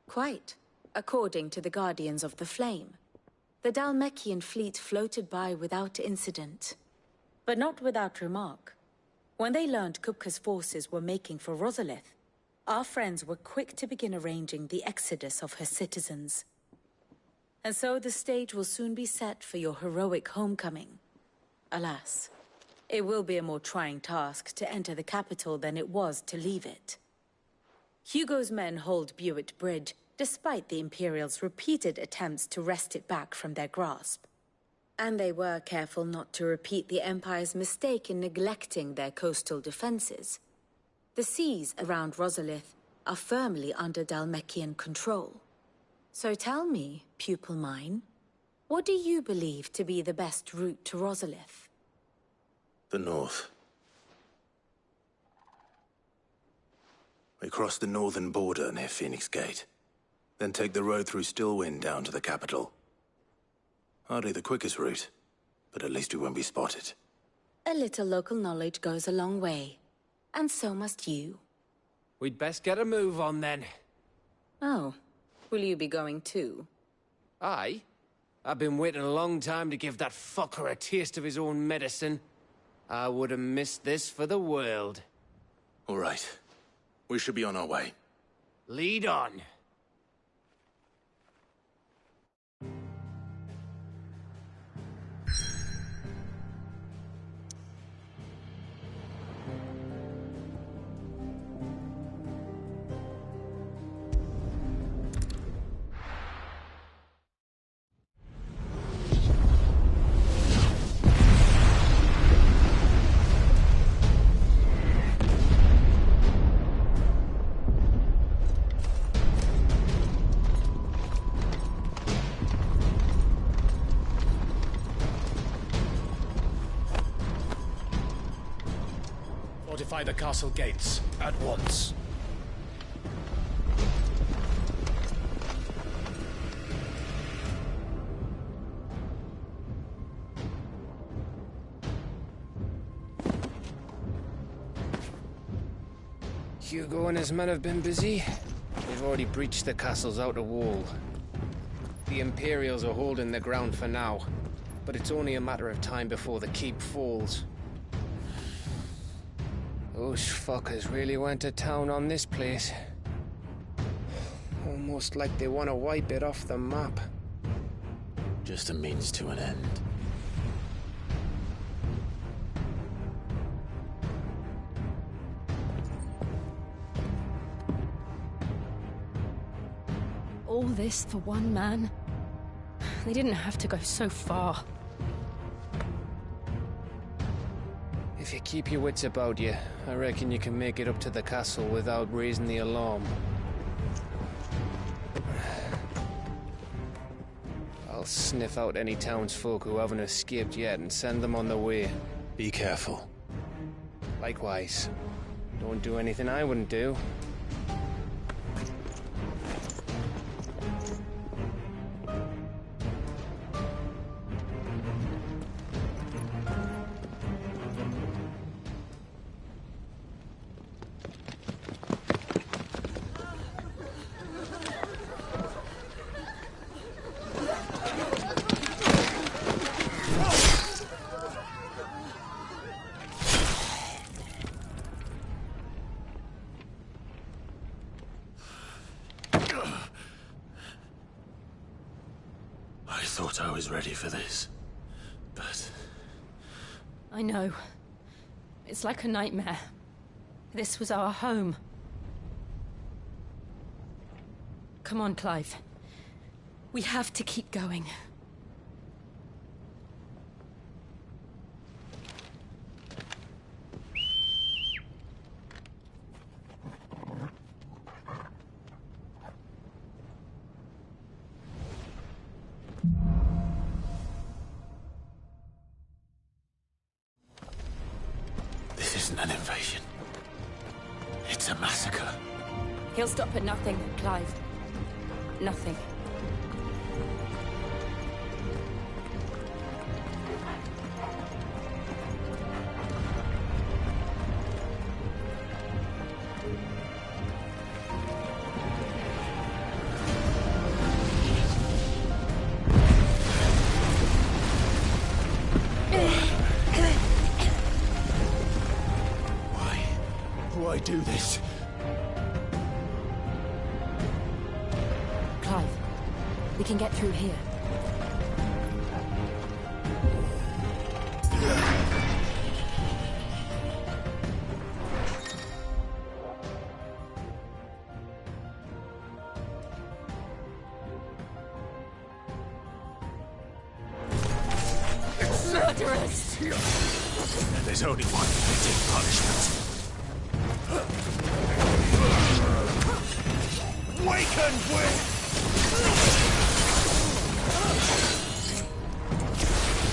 Quite, according to the Guardians of the Flame. The Dhalmekian fleet floated by without incident. But not without remark. When they learned Kupka's forces were making for Rosalith, our friends were quick to begin arranging the exodus of her citizens. And so the stage will soon be set for your heroic homecoming. Alas, it will be a more trying task to enter the capital than it was to leave it. Hugo's men hold Buet Bridge, despite the Imperials' repeated attempts to wrest it back from their grasp. And they were careful not to repeat the Empire's mistake in neglecting their coastal defenses. The seas around Rosalith are firmly under Dhalmekian control. So tell me, pupil mine, what do you believe to be the best route to Rosalith? The north. We cross the northern border near Phoenix Gate. Then take the road through Stillwind down to the capital. Hardly the quickest route, but at least we won't be spotted. A little local knowledge goes a long way. And so must you. We'd best get a move on then. Oh, will you be going too? Aye. I've been waiting a long time to give that fucker a taste of his own medicine. I would have missed this for the world. All right. We should be on our way. Lead on. Fortify the castle gates, at once. Hugo and his men have been busy. They've already breached the castle's outer wall. The Imperials are holding the ground for now, but it's only a matter of time before the keep falls. Those fuckers really went to town on this place. Almost like they want to wipe it off the map. Just a means to an end. All this for one man? They didn't have to go so far. If you keep your wits about you, I reckon you can make it up to the castle without raising the alarm. I'll sniff out any townsfolk who haven't escaped yet and send them on their way. Be careful. Likewise. Don't do anything I wouldn't do. I thought I was ready for this. But... I know. It's like a nightmare. This was our home. Come on, Clive. We have to keep going. This isn't an invasion. It's a massacre. He'll stop at nothing, Clive. Nothing. Why do this? Clive, we can get through here. Murderers! There's only one fitting punishment. Waken with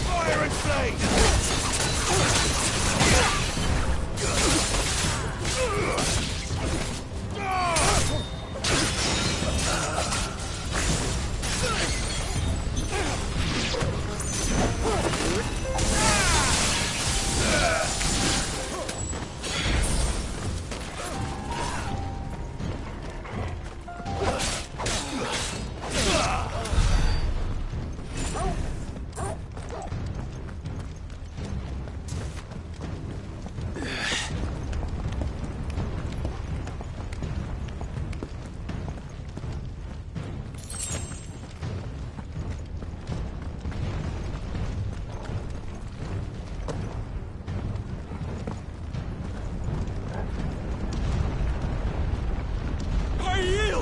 fire and flame!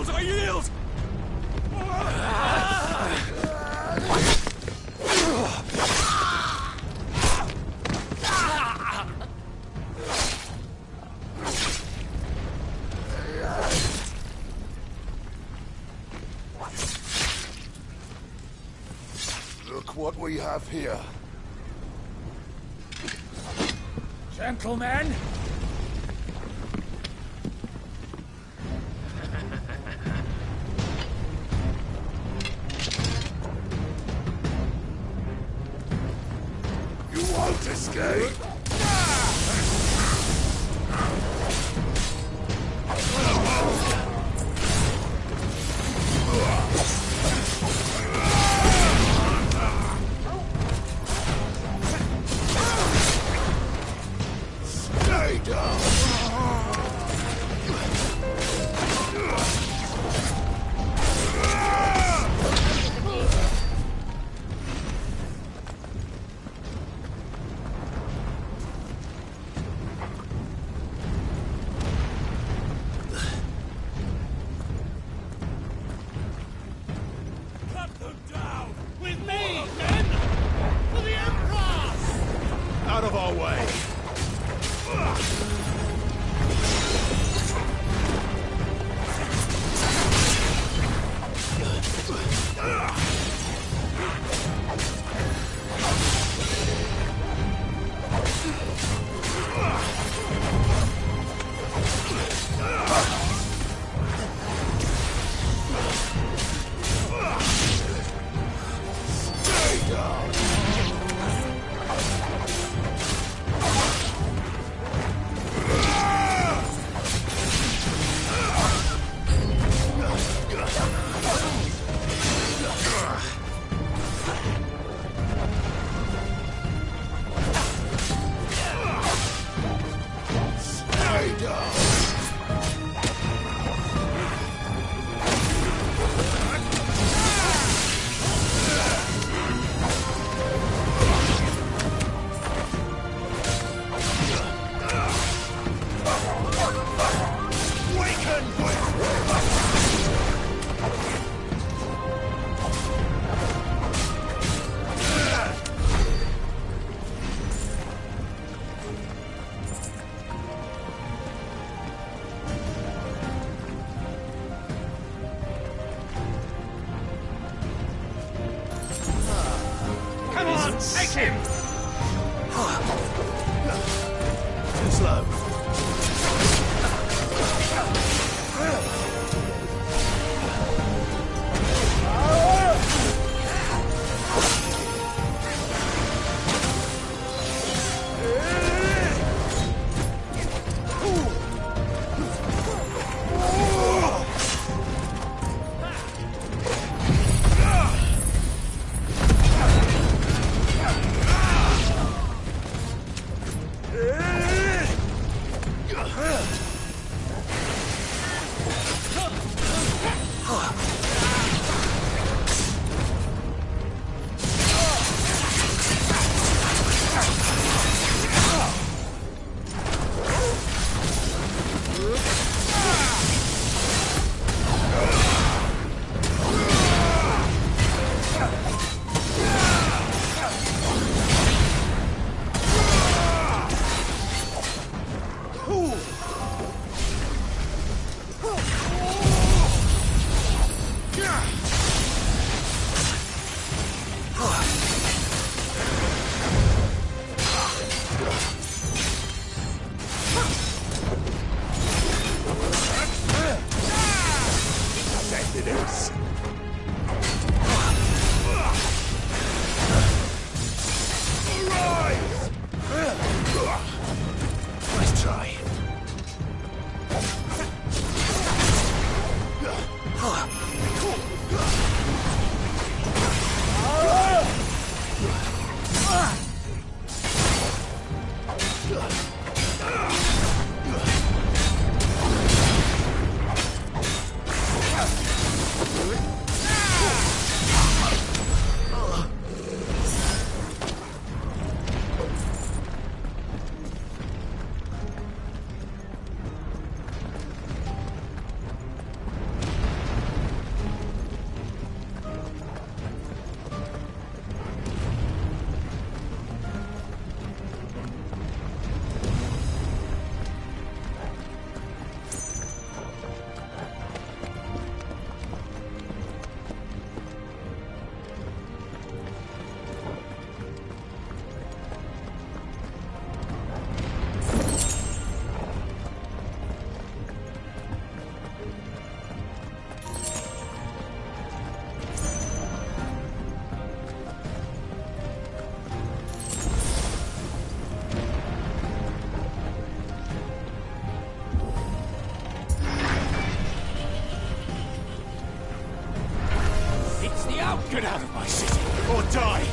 I yield! Look what we have here. Gentlemen! You won't escape! Stay down! Cut them down! With me, men! For the Emperor! Out of our way! Stay down! Take him! Too slow. Get out of my city, or die!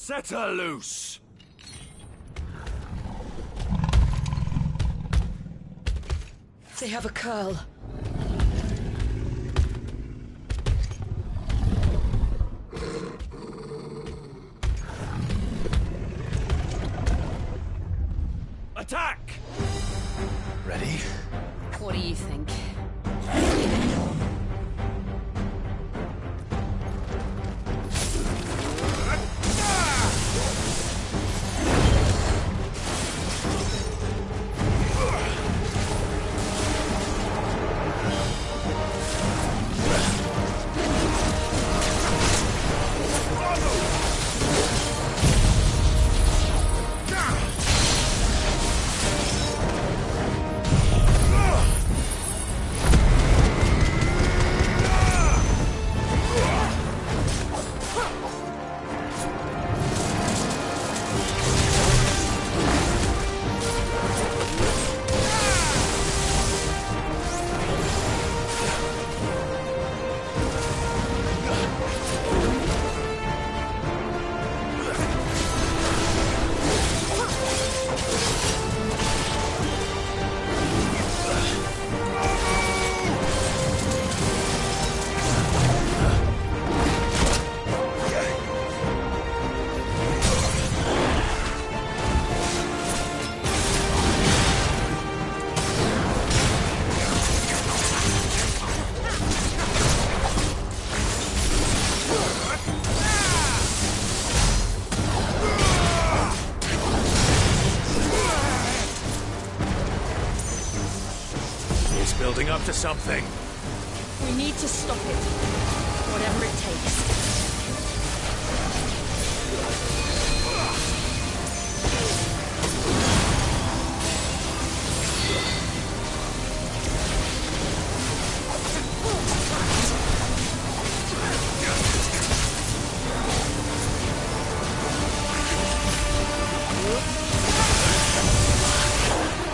Set her loose! They have a curl. Attack! Ready? What do you think? Building up to something. We need to stop it. Whatever it takes.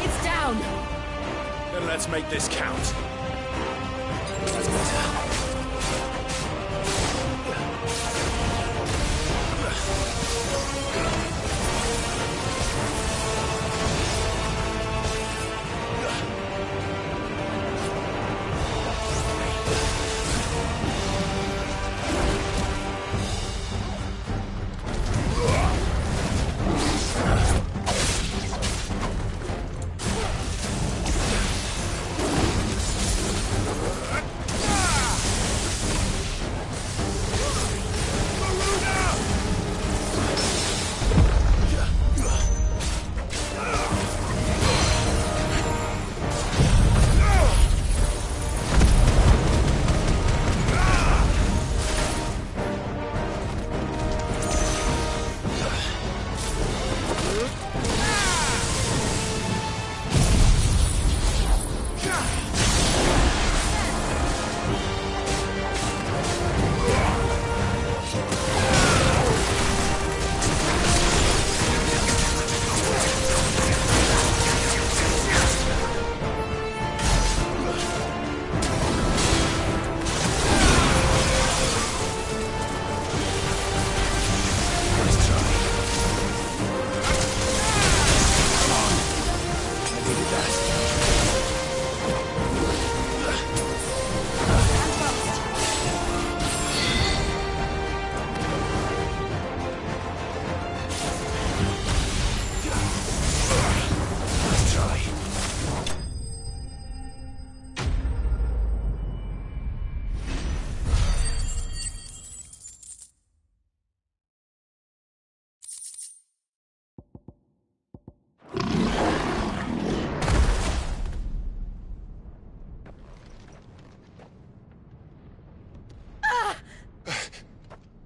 It's down! Then let's make this count.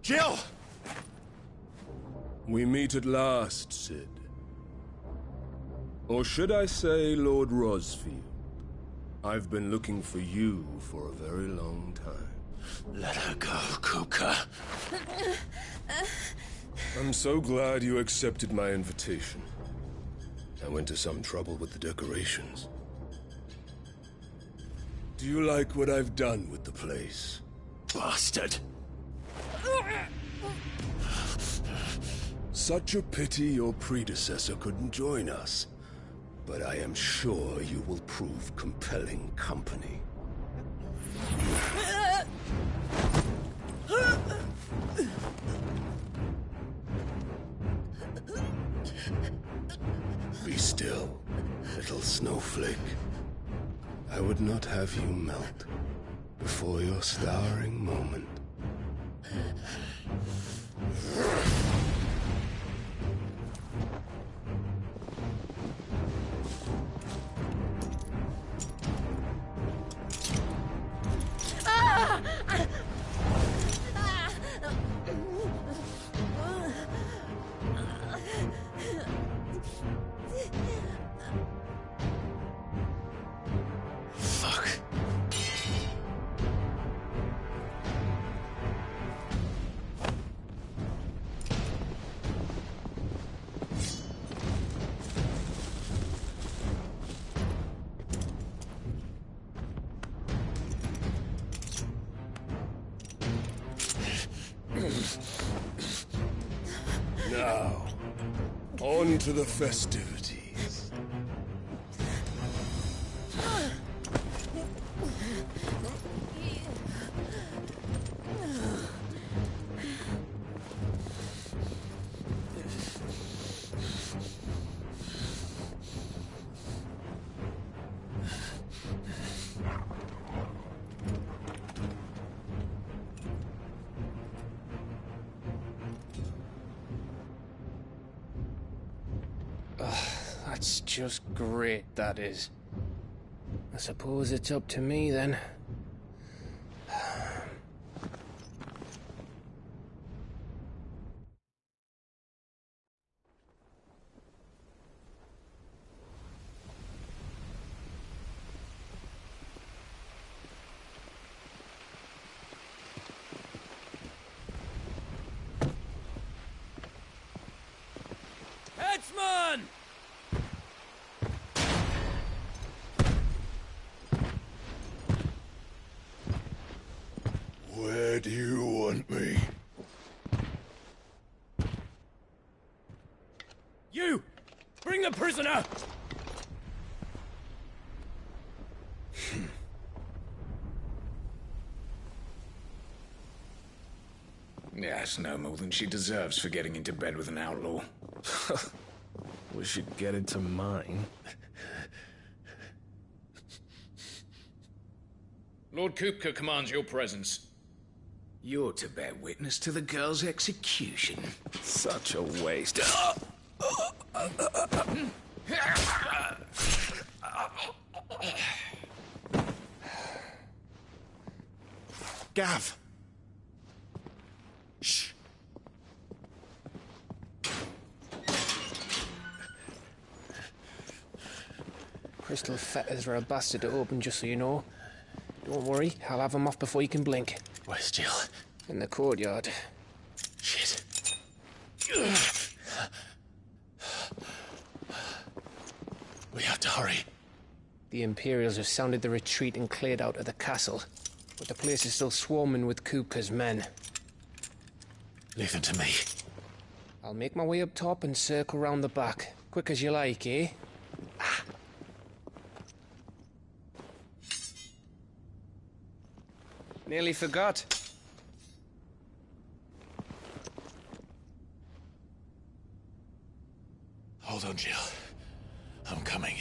Jill! We meet at last, Sid. Or should I say, Lord Rosfield? I've been looking for you for a very long time. Let her go, Kupka. I'm so glad you accepted my invitation. I went to some trouble with the decorations. Do you like what I've done with the place? Bastard! Such a pity your predecessor couldn't join us. But I am sure you will prove compelling company. Be still, little snowflake. I would not have you melt before your starring moment. Now, on to the festivities. That's just great, that is. I suppose it's up to me, then. Headsman! Where do you want me? You! Bring the prisoner! Yeah, it's no more than she deserves for getting into bed with an outlaw. We should get into mine. Lord Kupka commands your presence. You're to bear witness to the girl's execution. Such a waste. Gav! Shh! Crystal fetters are a bastard to open, just so you know. Don't worry, I'll have them off before you can blink. Where's Jill? In the courtyard. Shit. We have to hurry. The Imperials have sounded the retreat and cleared out of the castle, but the place is still swarming with Kupka's men. Leave them to me. I'll make my way up top and circle round the back. Quick as you like, eh? Nearly forgot. Hold on, Jill. I'm coming.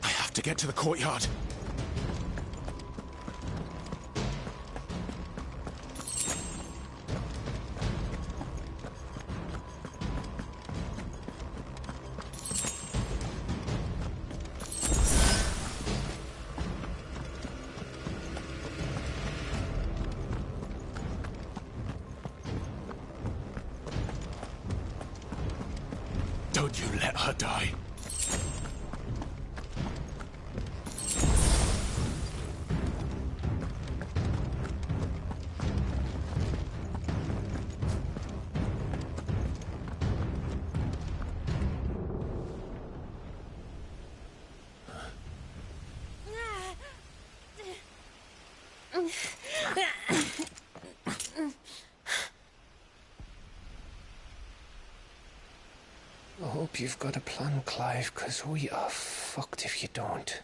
I have to get to the courtyard. could you let her die? I hope you've got a plan, Clive, because we are fucked if you don't.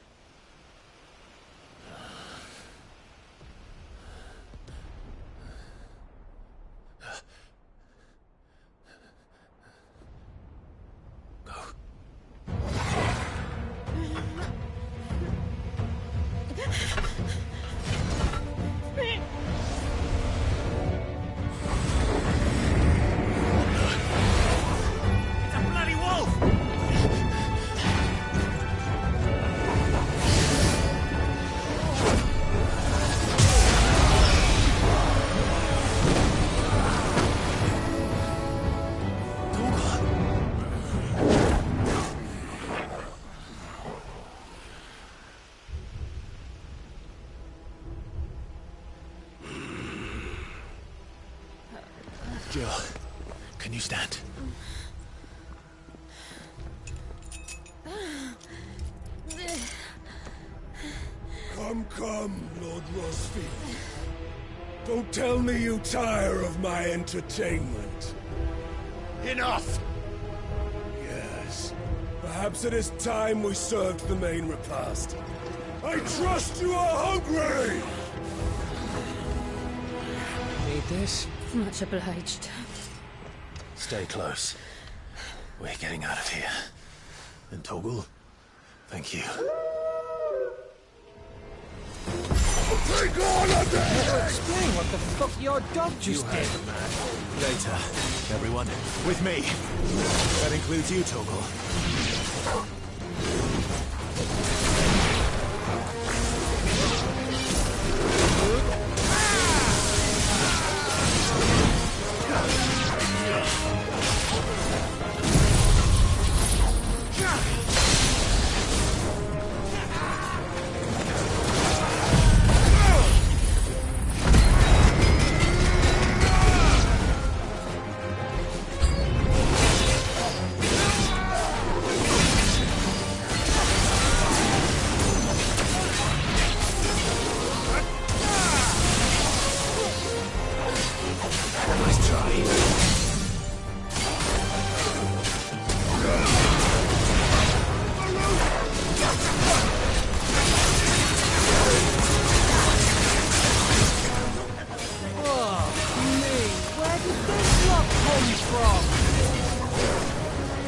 Jill, can you stand? Come, Lord Rosfield. Don't tell me you tire of my entertainment. Enough! Yes. Perhaps it is time we served the main repast. I trust you are hungry! Need this? Much obliged. Stay close. We're getting out of here. And Toggle, thank you. Take on a day! Explain what the fuck your dog just did. Later, everyone. With me. That includes you, Toggle.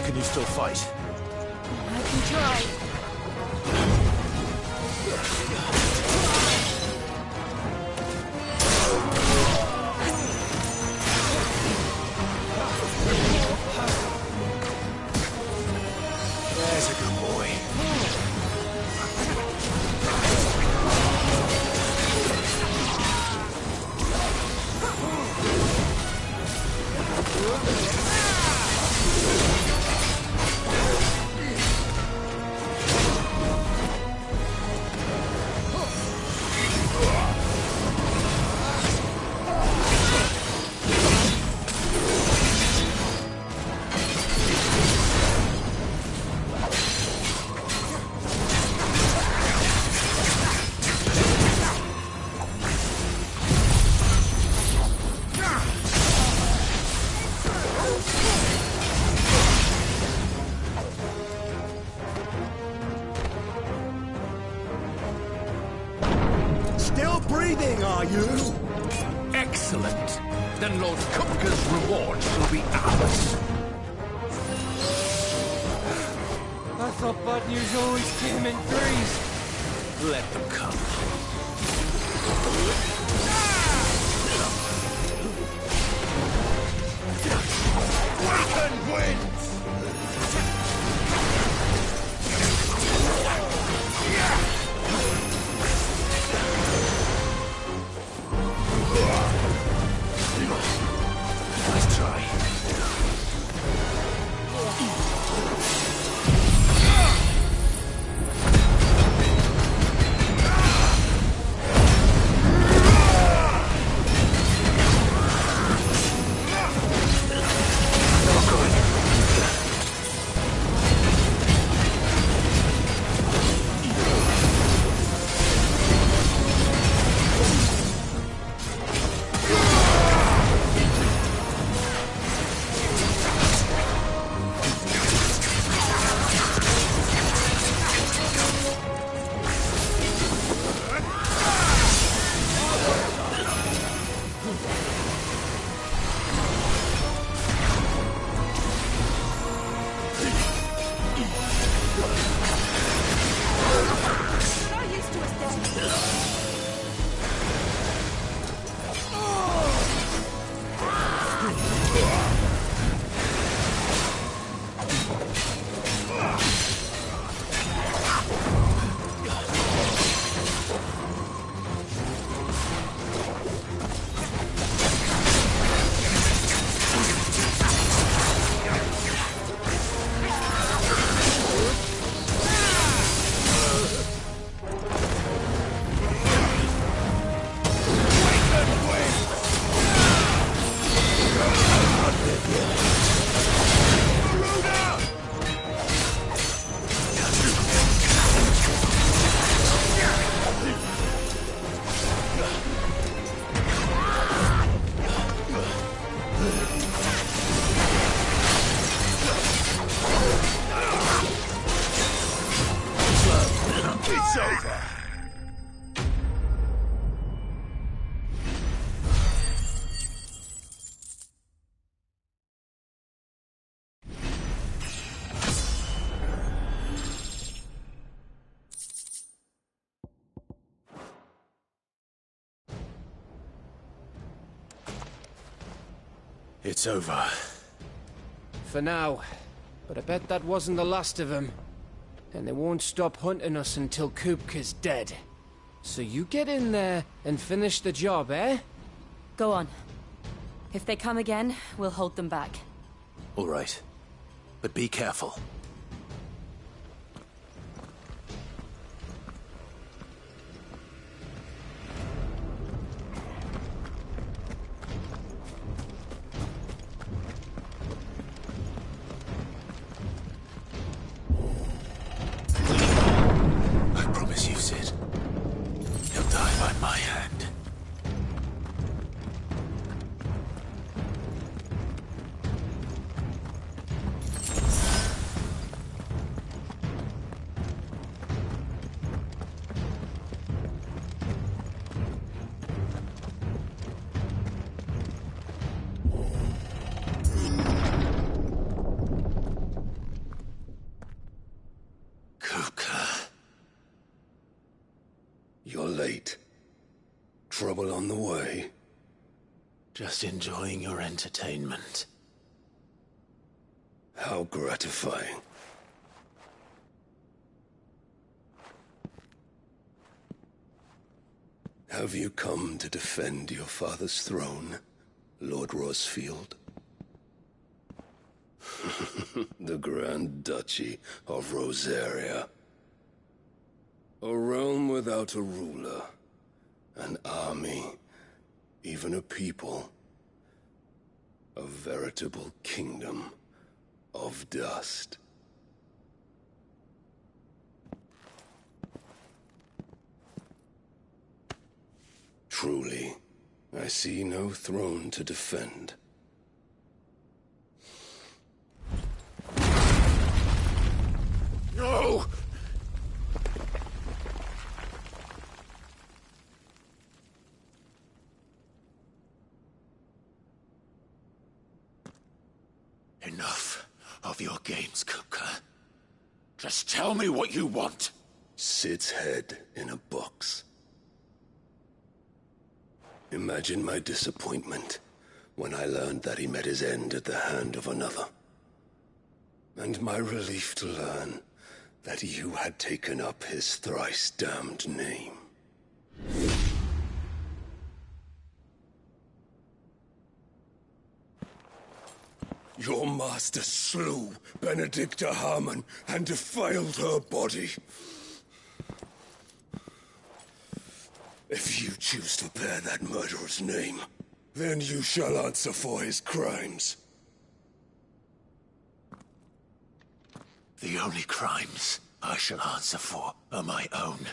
Can you still fight? I can try. There's a good boy. Still breathing, are you? Excellent. Then Lord Kupka's rewards will be ours. I thought bad news always came in threes. Let them come. Weekend wins! Nice try. It's over. It's over. For now. But I bet that wasn't the last of them. And they won't stop hunting us until Kupka's dead. So you get in there and finish the job, eh? Go on. If they come again, we'll hold them back. All right. But be careful. You're late. Trouble on the way? Just enjoying your entertainment. How gratifying. Have you come to defend your father's throne, Lord Rosfield? The Grand Duchy of Rosaria. A realm without a ruler, an army, even a people. A veritable kingdom of dust. Truly, I see no throne to defend. No! Enough of your games, Kupka. Just tell me what you want. Sid's head in a box. Imagine my disappointment when I learned that he met his end at the hand of another. And my relief to learn that you had taken up his thrice-damned name. Your master slew Benedicta Harmon and defiled her body. If you choose to bear that murderer's name, then you shall answer for his crimes. The only crimes I shall answer for are my own.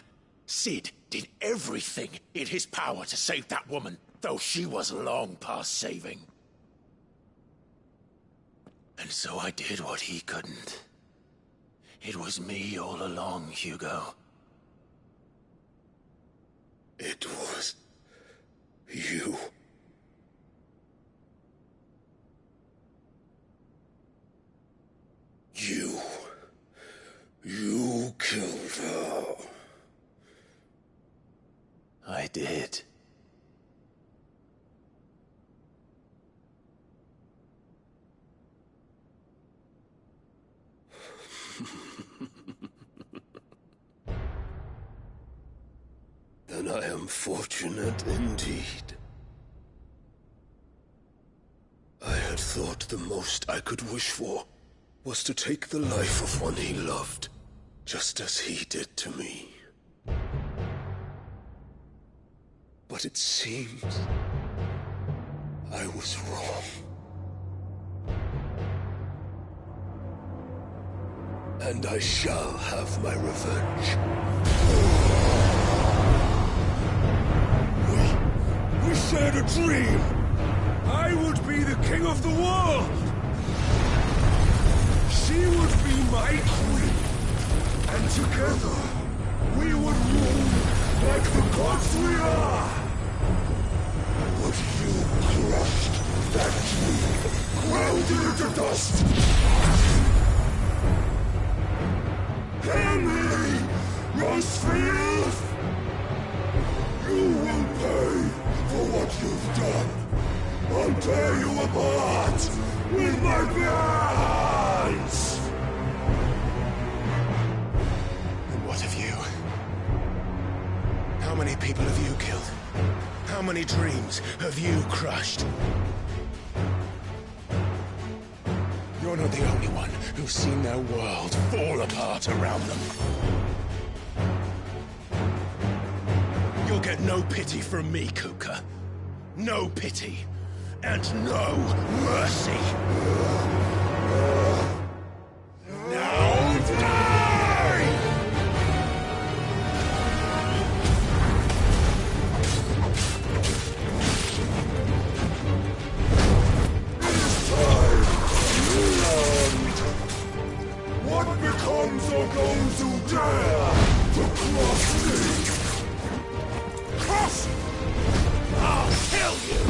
Sid did everything in his power to save that woman, though she was long past saving. And so I did what he couldn't. It was me all along, Hugo. It was you. You killed her. I did. Then I am fortunate indeed. I had thought the most I could wish for was to take the life of one he loved, just as he did to me. But it seems I was wrong. And I shall have my revenge. We shared a dream! I would be the king of the world! She would be my queen! And together, we would rule like the gods we are! But you crushed that dream, ground it into dust! Hear me, Rosefield! You will pay for what you've done! I'll tear you apart with my bare hands! And what of you? How many people have you killed? How many dreams have you crushed? You're not the only one who's seen their world fall apart around them. You'll get no pity from me, Kupka. No pity. And no mercy. Now die! It's time to land. What becomes of those who dare to cross me? Cross! I'll kill you!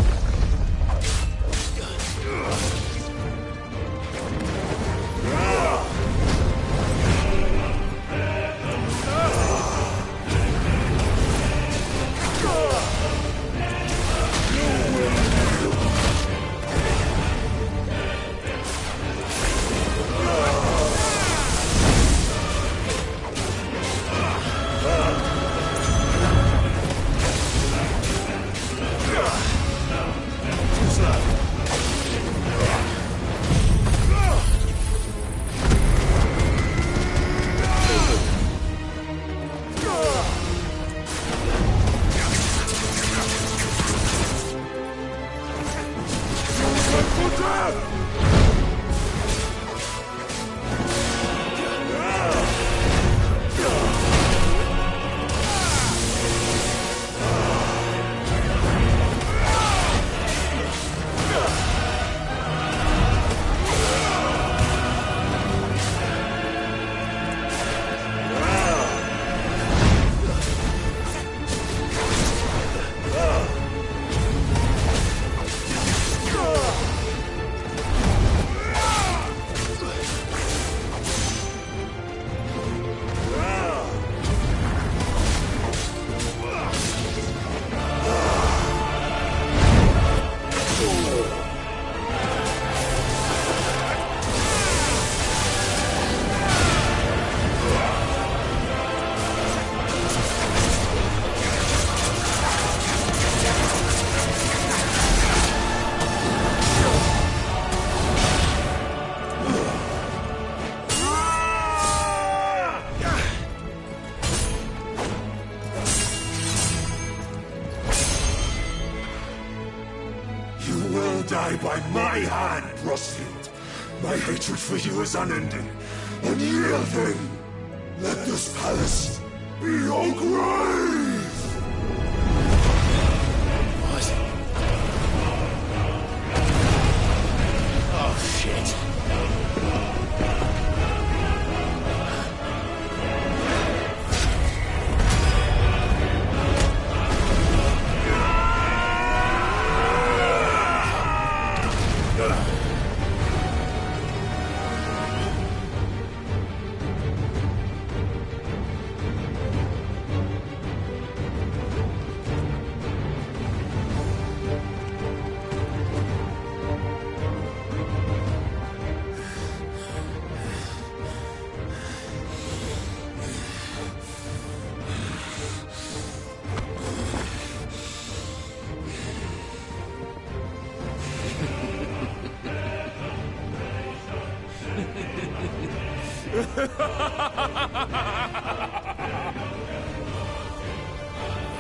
By my hand, Rosefield. My hatred for you is unending, unyielding. Let this palace be your grave! What? Oh, shit.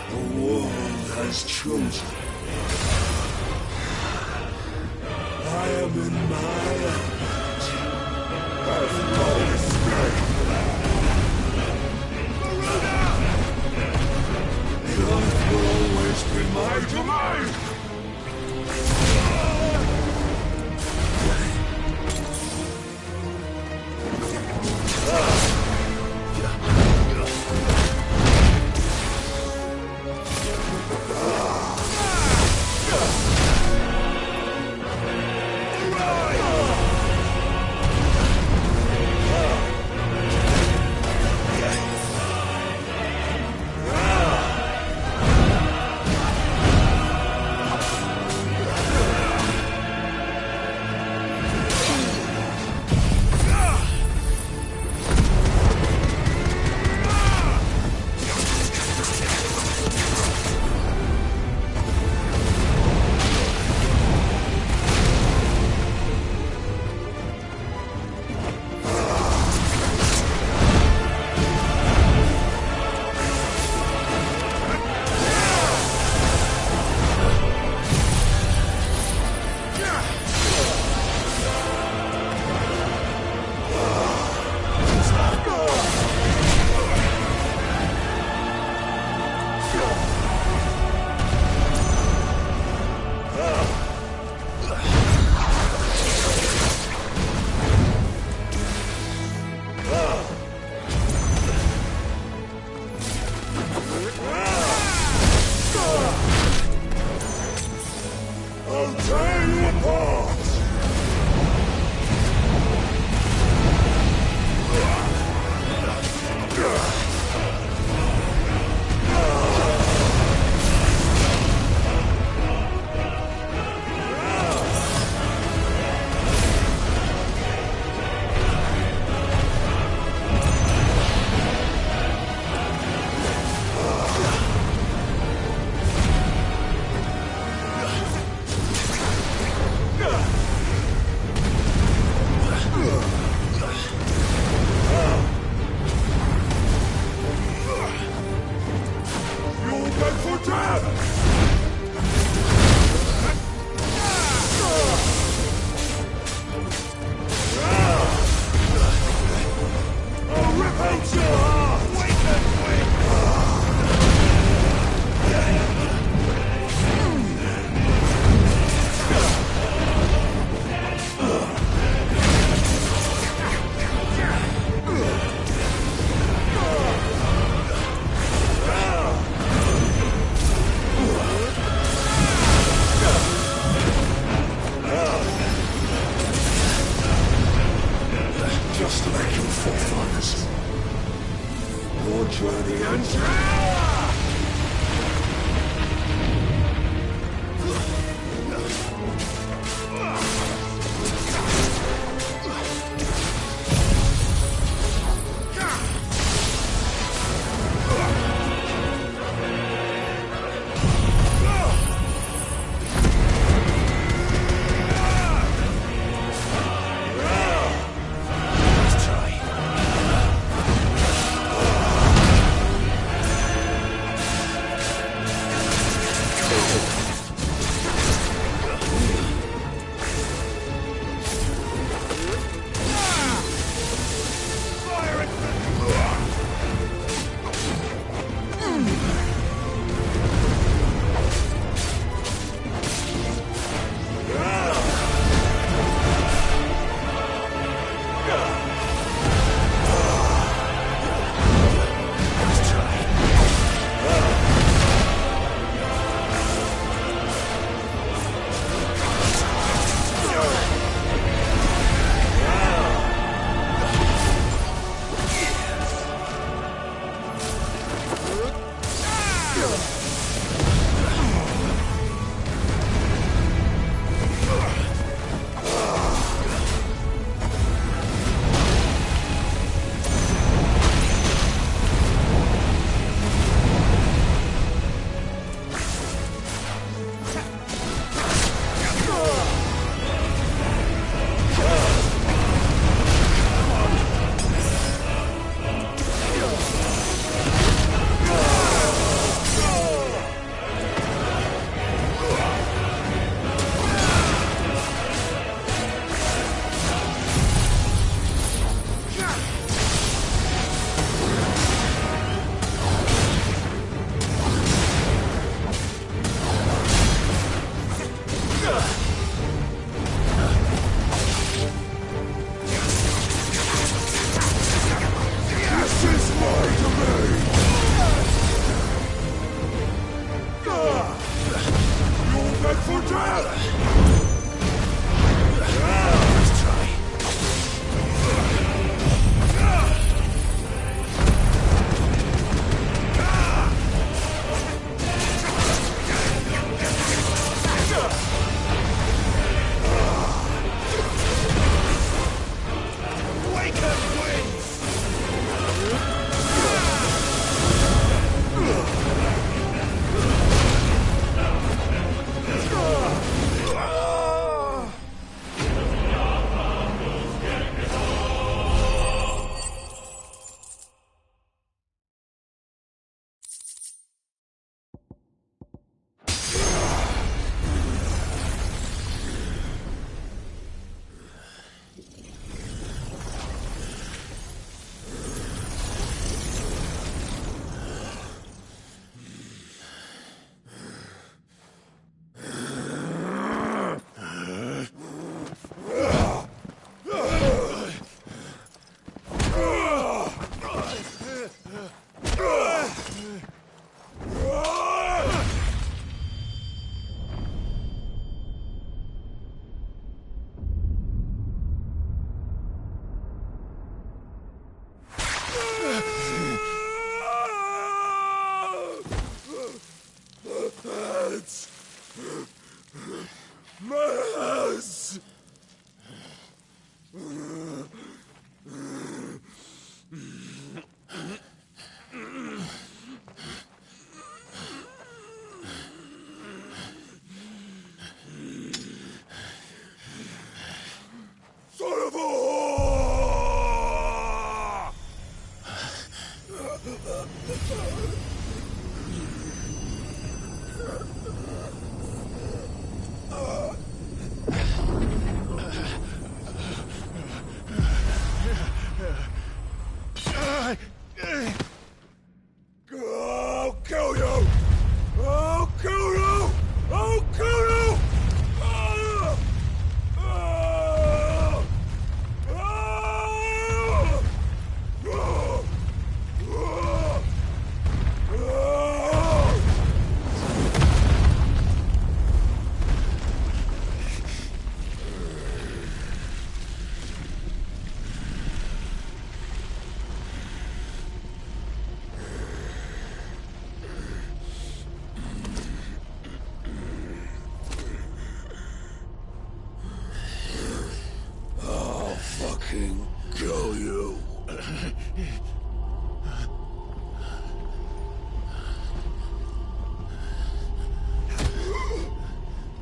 The world has chosen. I am in my element. There's no escape. The earth will always be my domain. trustworthy and power!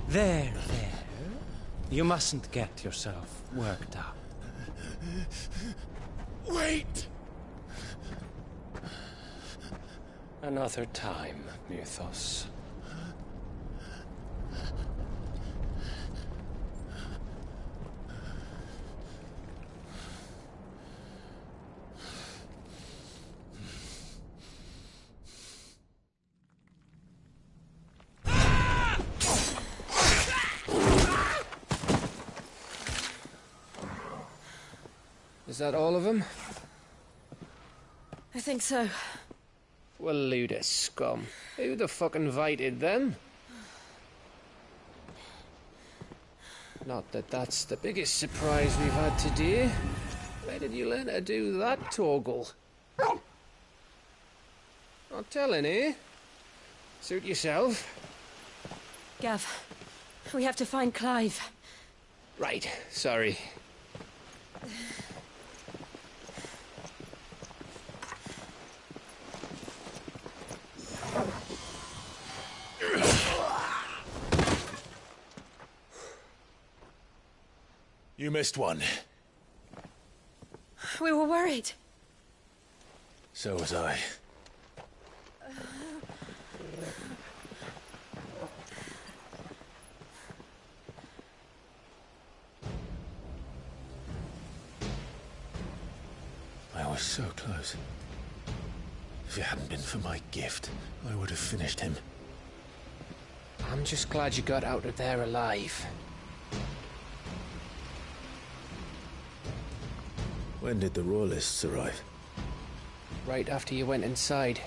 There. You mustn't get yourself worked up. Wait! Another time, Mythos. Is that all of them? I think so. Well, load of scum. Who the fuck invited them? Not that that's the biggest surprise we've had today. Where did you learn to do that, Torgal? Not telling, eh? Suit yourself. Gav, we have to find Clive. Right, sorry. You missed one. We were worried. So was I. I was so close. If it hadn't been for my gift, I would have finished him. I'm just glad you got out of there alive. When did the Royalists arrive? Right after you went inside.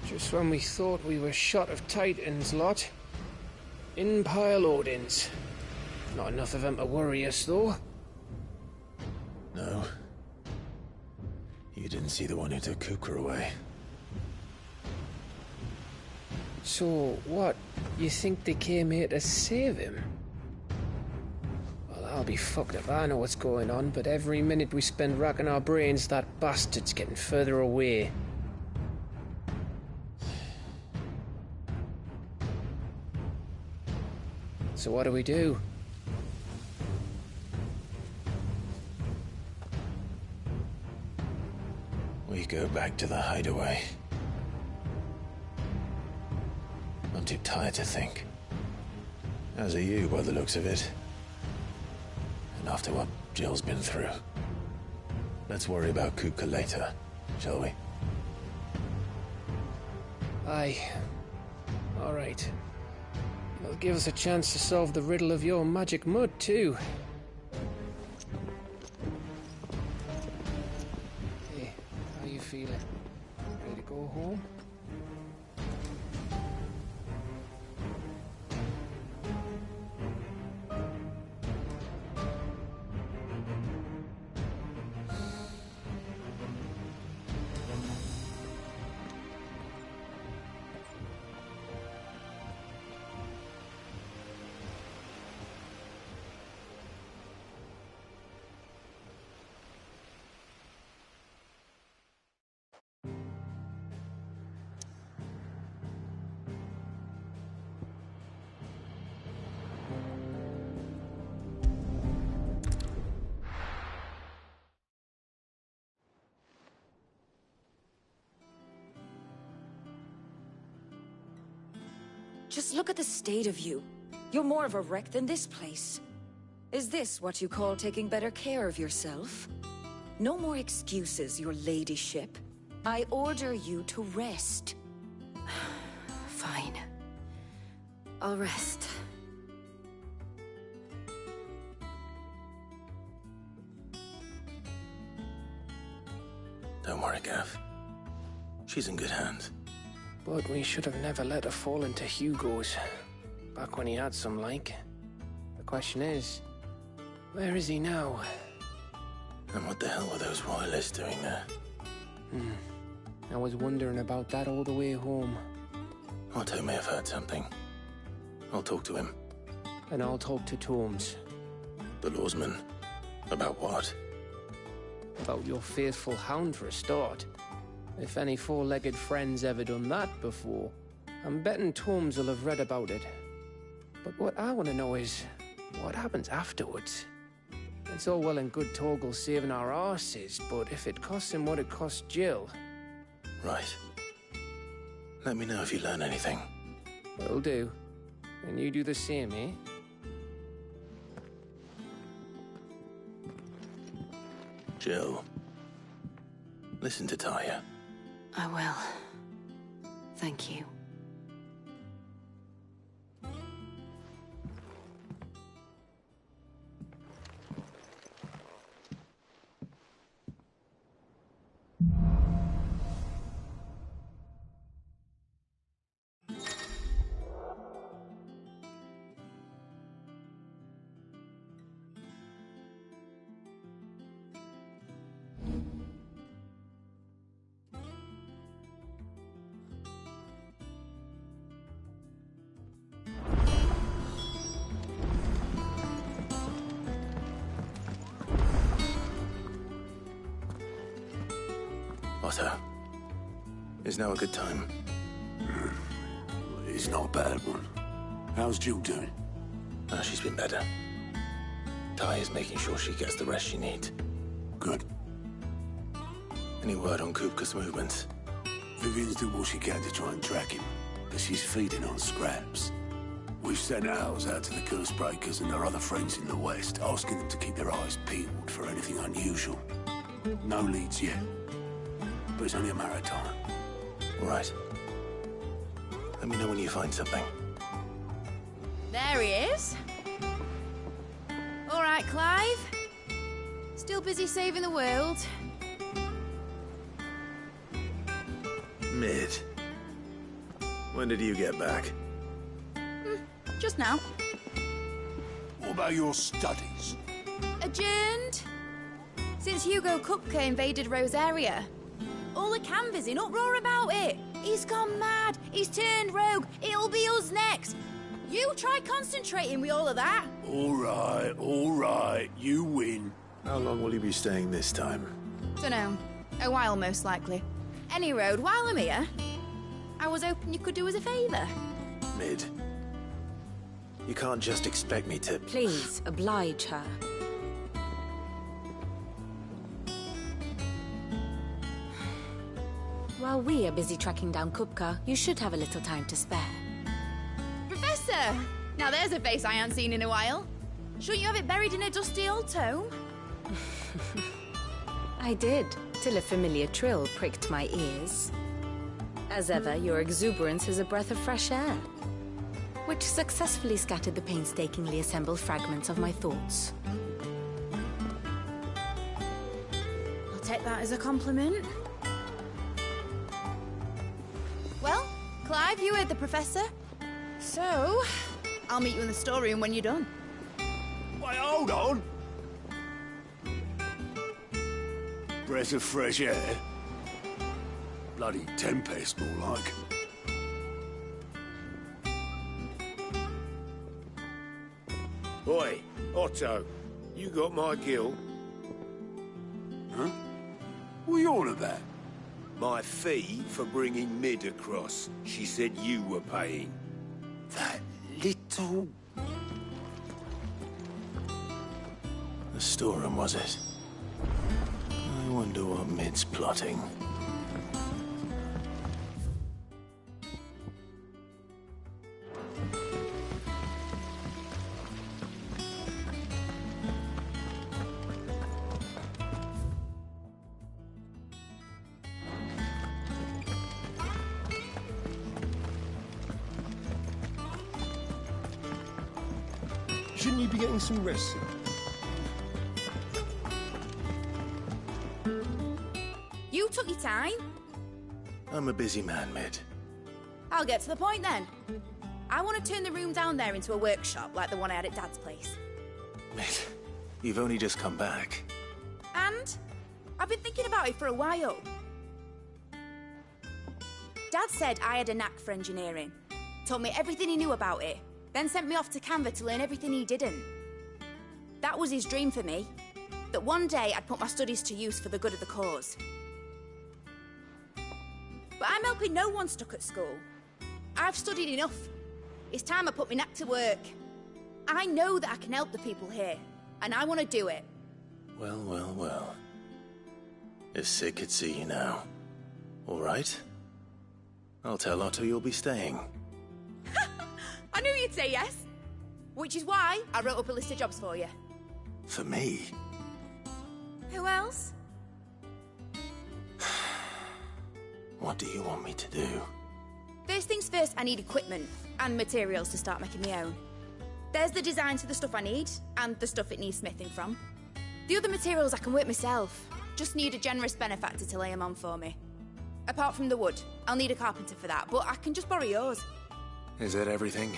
Just when we thought we were shot of Titans, lot. In pile Odins. Not enough of them to worry us, though. No. You didn't see the one who took Kupka away. So, what? You think they came here to save him? Well, I'll be fucked if I know what's going on, but every minute we spend racking our brains, that bastard's getting further away. So what do we do? We go back to the hideaway. I'm too tired to think. As are you, by the looks of it. And after what Jill's been through. Let's worry about Kupka later, shall we? Aye. All right. It'll give us a chance to solve the riddle of your magic mud, too. Hey, how you feeling? Ready to go home? Just look at the state of you. You're more of a wreck than this place. Is this what you call taking better care of yourself? No more excuses, your ladyship. I order you to rest. Fine. I'll rest. Don't worry, Gav. She's in good hands. But we should have never let her fall into Hugo's. Back when he had some like. The question is, where is he now? And what the hell were those royalists doing there? I was wondering about that all the way home. Otto may have heard something. I'll talk to him. And I'll talk to Tomes. The lawsman? About what? About your faithful hound for a start. If any four-legged friend's ever done that before, I'm betting Tomes will have read about it. But what I want to know is, what happens afterwards? It's all well and good Torgal saving our arses, but if it costs him what it cost Jill... Right. Let me know if you learn anything. Will do. And you do the same, eh? Jill, listen to Taya. I will. Thank you. Otto, is now a good time? It's not a bad one. How's Jill doing? Oh, she's been better. Taya's making sure she gets the rest she needs. Good. Any word on Kupka's movements? Vivian's doing what she can to try and track him, but she's feeding on scraps. We've sent ours out to the Cursebreakers and their other friends in the West, asking them to keep their eyes peeled for anything unusual. No leads yet, but it's only a matter of time. All right. Let me know when you find something. There he is. All right, Clive. Still busy saving the world. Mid. When did you get back? Just now. What about your studies? Adjourned. Since Hugo Kupka invaded Rosaria. All the canvass in uproar about it. He's gone mad. He's turned rogue. It'll be us next. You try concentrating with all of that. All right. You win. How long will you be staying this time? Dunno. A while, most likely. Any road, while I'm here, I was hoping you could do us a favour. Mid. You can't just expect me to... Please, oblige her. While we are busy tracking down Kupka, you should have a little time to spare. Professor! Now there's a face I haven't seen in a while. Shouldn't you have it buried in a dusty old tome? I did, till a familiar trill pricked my ears. As ever, your exuberance is a breath of fresh air, which successfully scattered the painstakingly assembled fragments of my thoughts. I'll take that as a compliment. Well, Clive, you heard the professor. So, I'll meet you in the storeroom when you're done. Wait, hold on! Breath of fresh air? Bloody tempest, more like. Oi, Otto, you got my gill? Huh? What are you on about? My fee for bringing Mid across. She said you were paying. That little... The storeroom, was it? I wonder what Mid's plotting. Shouldn't you be getting some rest? You took your time. I'm a busy man, Mid. I'll get to the point then. I want to turn the room down there into a workshop like the one I had at Dad's place. Mid, you've only just come back. And I've been thinking about it for a while. Dad said I had a knack for engineering. Told me everything he knew about it. Then sent me off to Canva to learn everything he didn't. That was his dream for me. That one day I'd put my studies to use for the good of the cause. But I'm helping no one stuck at school. I've studied enough. It's time I put my knack to work. I know that I can help the people here, and I want to do it. Well, well, well. If Sid could see you now. All right. I'll tell Otto you'll be staying. I knew you'd say yes. Which is why I wrote up a list of jobs for you. For me? Who else? What do you want me to do? First things first, I need equipment and materials to start making my own. There's the designs for the stuff I need, and the stuff it needs smithing from. The other materials I can work myself. Just need a generous benefactor to lay them on for me. Apart from the wood, I'll need a carpenter for that, but I can just borrow yours. Is that everything?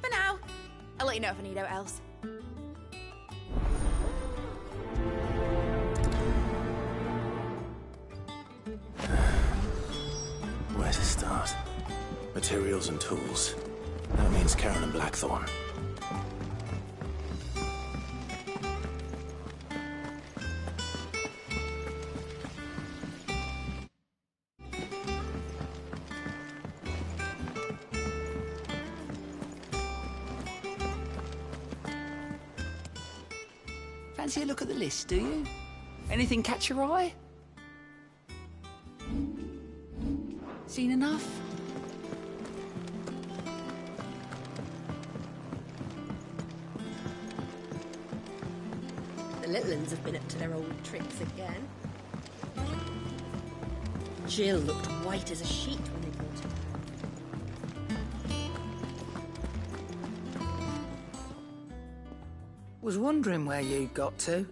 For now. I'll let you know if I need out else. Where to start? Materials and tools. That means Karen and Blackthorn. Fancy a look at the list, do you? Anything catch your eye? Seen enough? The little uns have been up to their old tricks again. Jill looked white as a sheet when they brought her. Was wondering where you got to.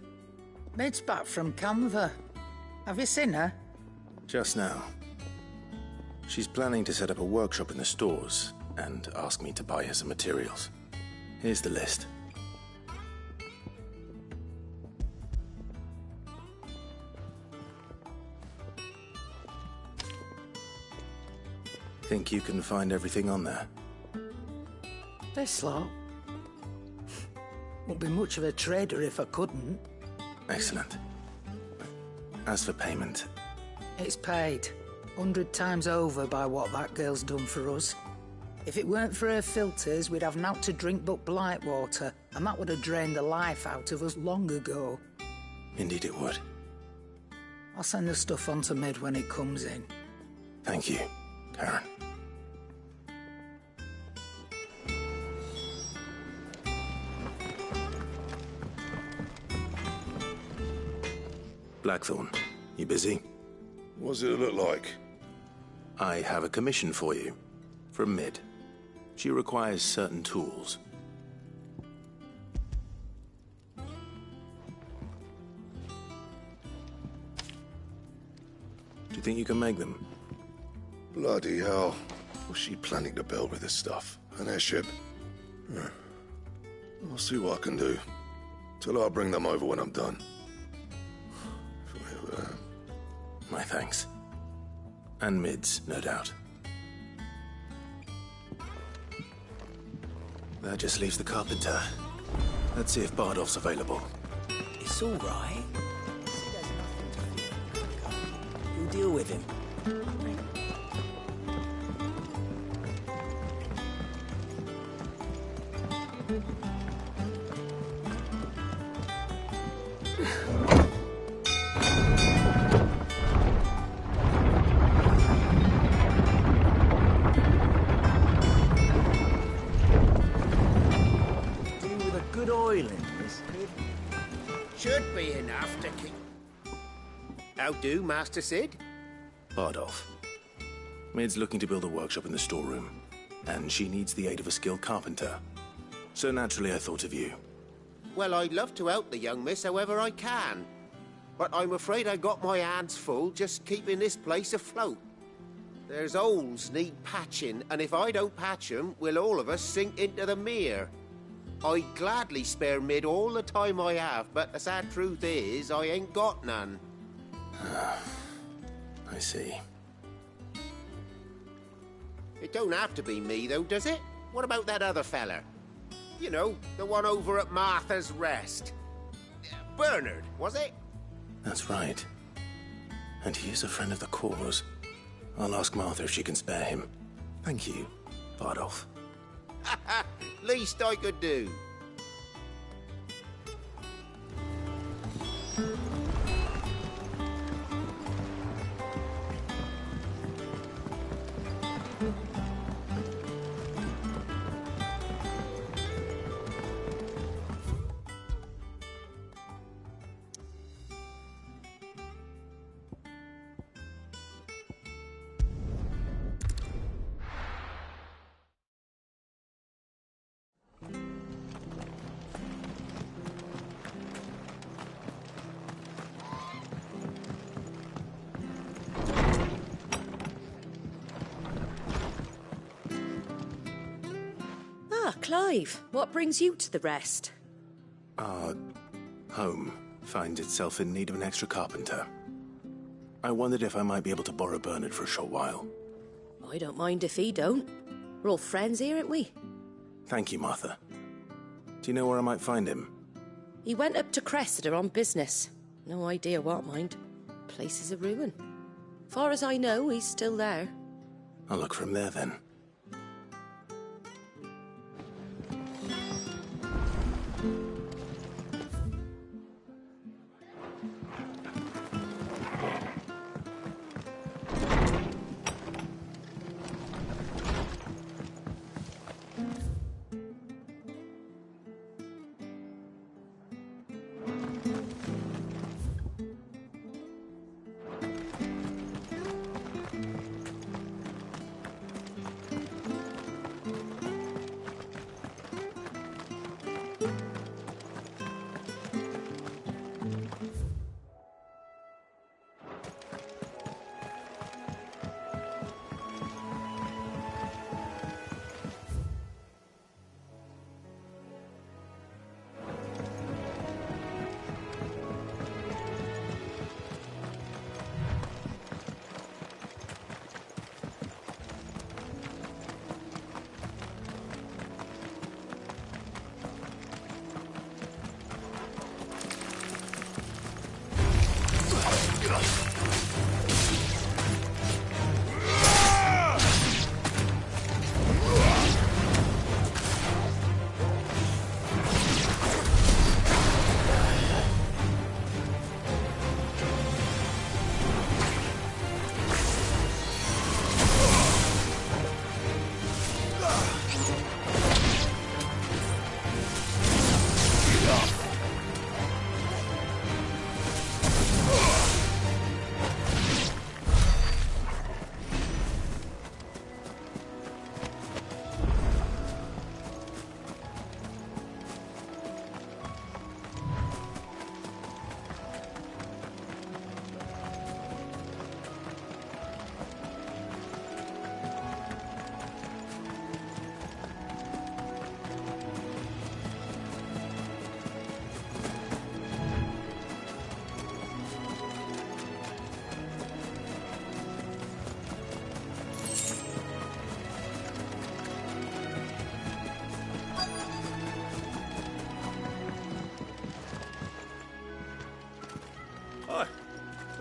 Mid's back from Canva. Have you seen her? Just now. She's planning to set up a workshop in the stores and ask me to buy her some materials. Here's the list. Think you can find everything on there? This lot. Wouldn't be much of a trader if I couldn't. Excellent. As for payment... It's paid. 100 times over by what that girl's done for us. If it weren't for her filters, we'd have naught to drink but blight water, and that would have drained the life out of us long ago. Indeed it would. I'll send the stuff on to Mid when it comes in. Thank you, Karen. Blackthorn, you busy? What's it look like? I have a commission for you. From Mid. She requires certain tools. Do you think you can make them? Bloody hell. What's she planning to build with this stuff? An airship? I'll see what I can do. Tell her I'll bring them over when I'm done. My thanks. And Mid's, no doubt. That just leaves the carpenter. Let's see if Bardolph's available. It's all right. See, there's nothing to fear. You'll deal with him. Should be enough to keep... How do, Master Sid? Bardolph. Mid's looking to build a workshop in the storeroom, and she needs the aid of a skilled carpenter. So naturally I thought of you. Well, I'd love to help the young miss however I can. But I'm afraid I got my hands full just keeping this place afloat. There's holes need patching, and if I don't patch them, we'll all of us sink into the mere. I'd gladly spare Mid all the time I have, but the sad truth is, I ain't got none. I see. It don't have to be me, though, does it? What about that other fella? You know, the one over at Martha's Rest. Bernard, was it? That's right. And he is a friend of the cause. I'll ask Martha if she can spare him. Thank you, Bardolph. Least I could do. Clive, what brings you to the rest? Our home finds itself in need of an extra carpenter. I wondered if I might be able to borrow Bernard for a short while. I don't mind if he don't. We're all friends here, aren't we? Thank you, Martha. Do you know where I might find him? He went up to Cressida on business. No idea what, mind. Place is a ruin. Far as I know, he's still there. I'll look for him there, then.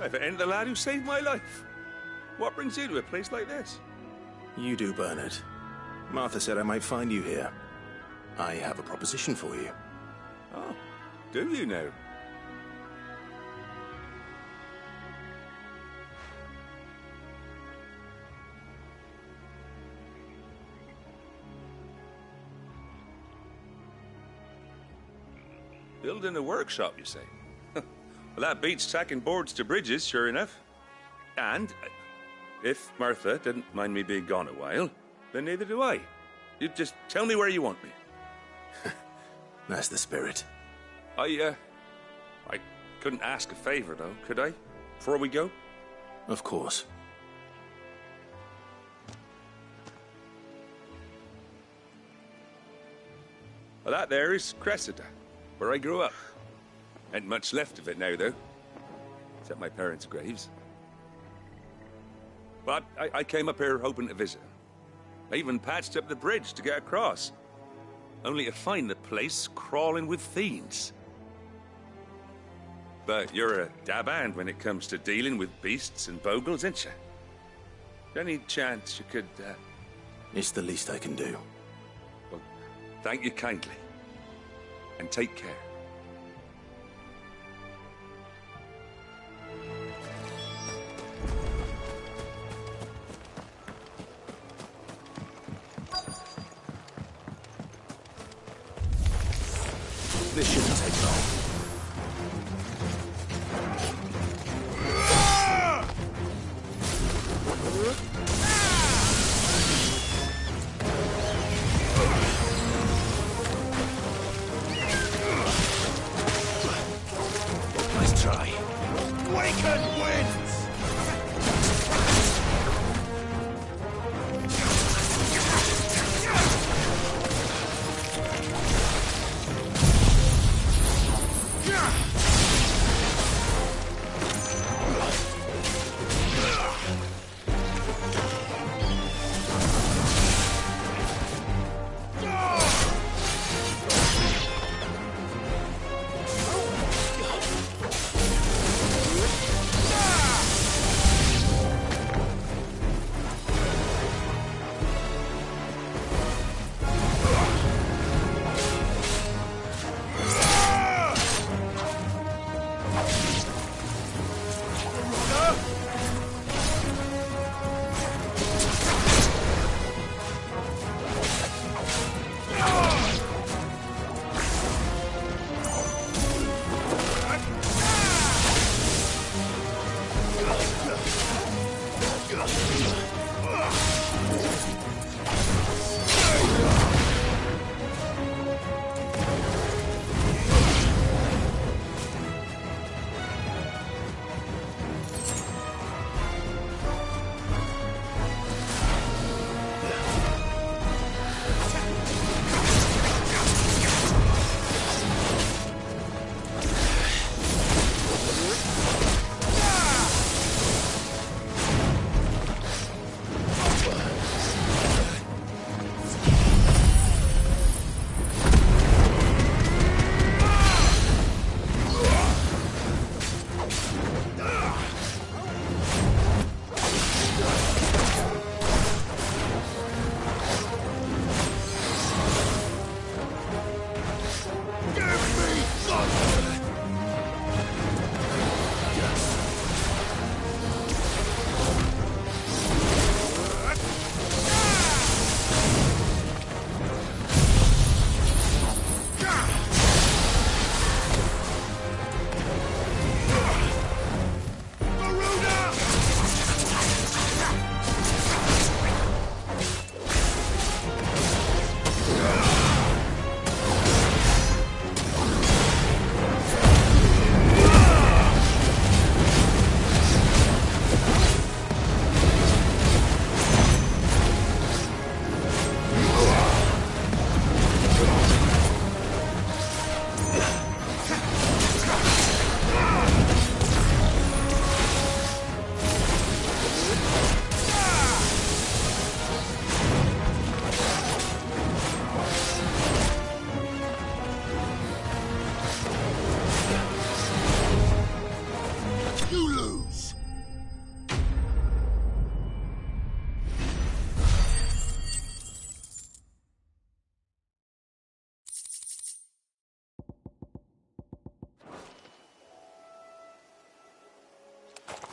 I've the lad who saved my life. What brings you to a place like this? You do, Bernard. Martha said I might find you here. I have a proposition for you. Oh, do you now? Building a workshop, you say? Well, that beats tacking boards to bridges, sure enough. And if Martha didn't mind me being gone a while, then neither do I. You just tell me where you want me. That's the spirit. I couldn't ask a favor, though, could I? Before we go? Of course. Well, that there is Cressida, where I grew up. Ain't much left of it now, though. Except my parents' graves. But I came up here hoping to visit. I even patched up the bridge to get across. Only to find the place crawling with fiends. But you're a dab hand when it comes to dealing with beasts and bogles, ain't you? Any chance you could, It's the least I can do. Well, Thank you kindly. And take care. This shouldn't take long. Nice try. Waken wins!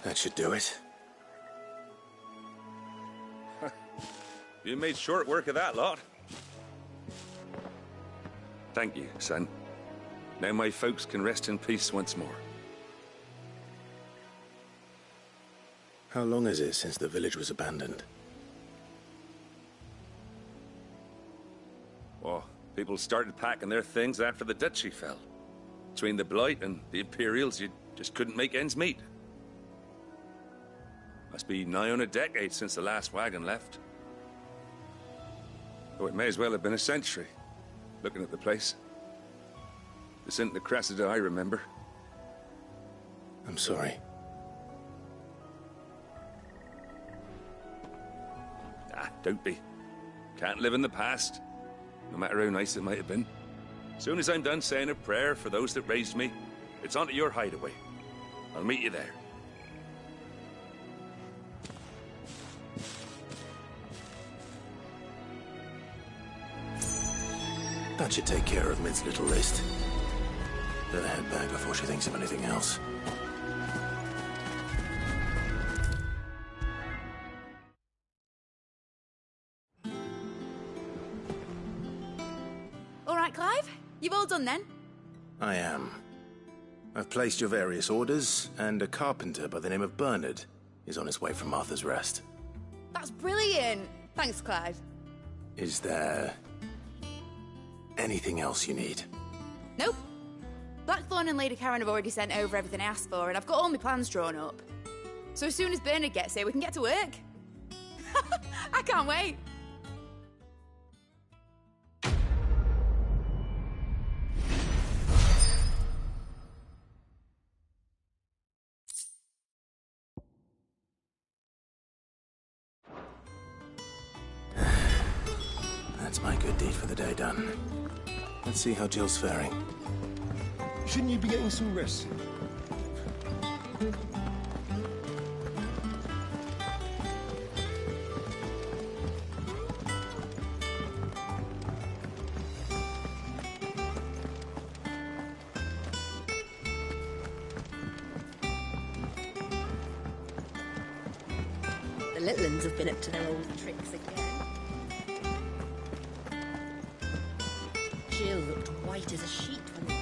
That should do it. You made short work of that lot. Thank you, son. Now my folks can rest in peace once more. How long is it since the village was abandoned? Oh, people started packing their things after the duchy fell. Between the Blight and the Imperials, you just couldn't make ends meet. Must be nigh on a decade since the last wagon left. Oh, it may as well have been a century, looking at the place. This isn't the Cressida I remember. I'm sorry. Ah, don't be. Can't live in the past, no matter how nice it might have been. Soon as I'm done saying a prayer for those that raised me, it's on to your hideaway. I'll meet you there. That should take care of Mid's little list. Better head back before she thinks of anything else. All right, Clive. You've all done then? I am. I've placed your various orders, and a carpenter by the name of Bernard is on his way from Arthur's Rest. That's brilliant. Thanks, Clive. Is there anything else you need? Nope. Blackthorn and Lady Karen have already sent over everything I asked for, and I've got all my plans drawn up. So as soon as Bernard gets here, we can get to work. I can't wait. That's my good deed for the day done. Let's see how Jill's faring. Shouldn't you be getting some rest? The little ones have been up to their old tricks again. Jill looked white as a sheet when they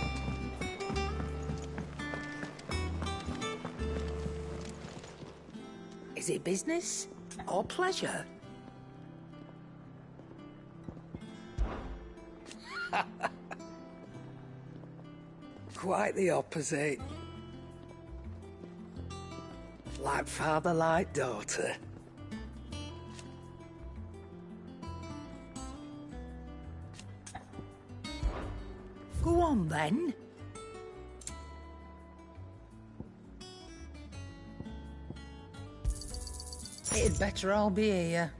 Is it business or pleasure? Quite the opposite. Like father, like daughter. Go on then. It'd better all be here.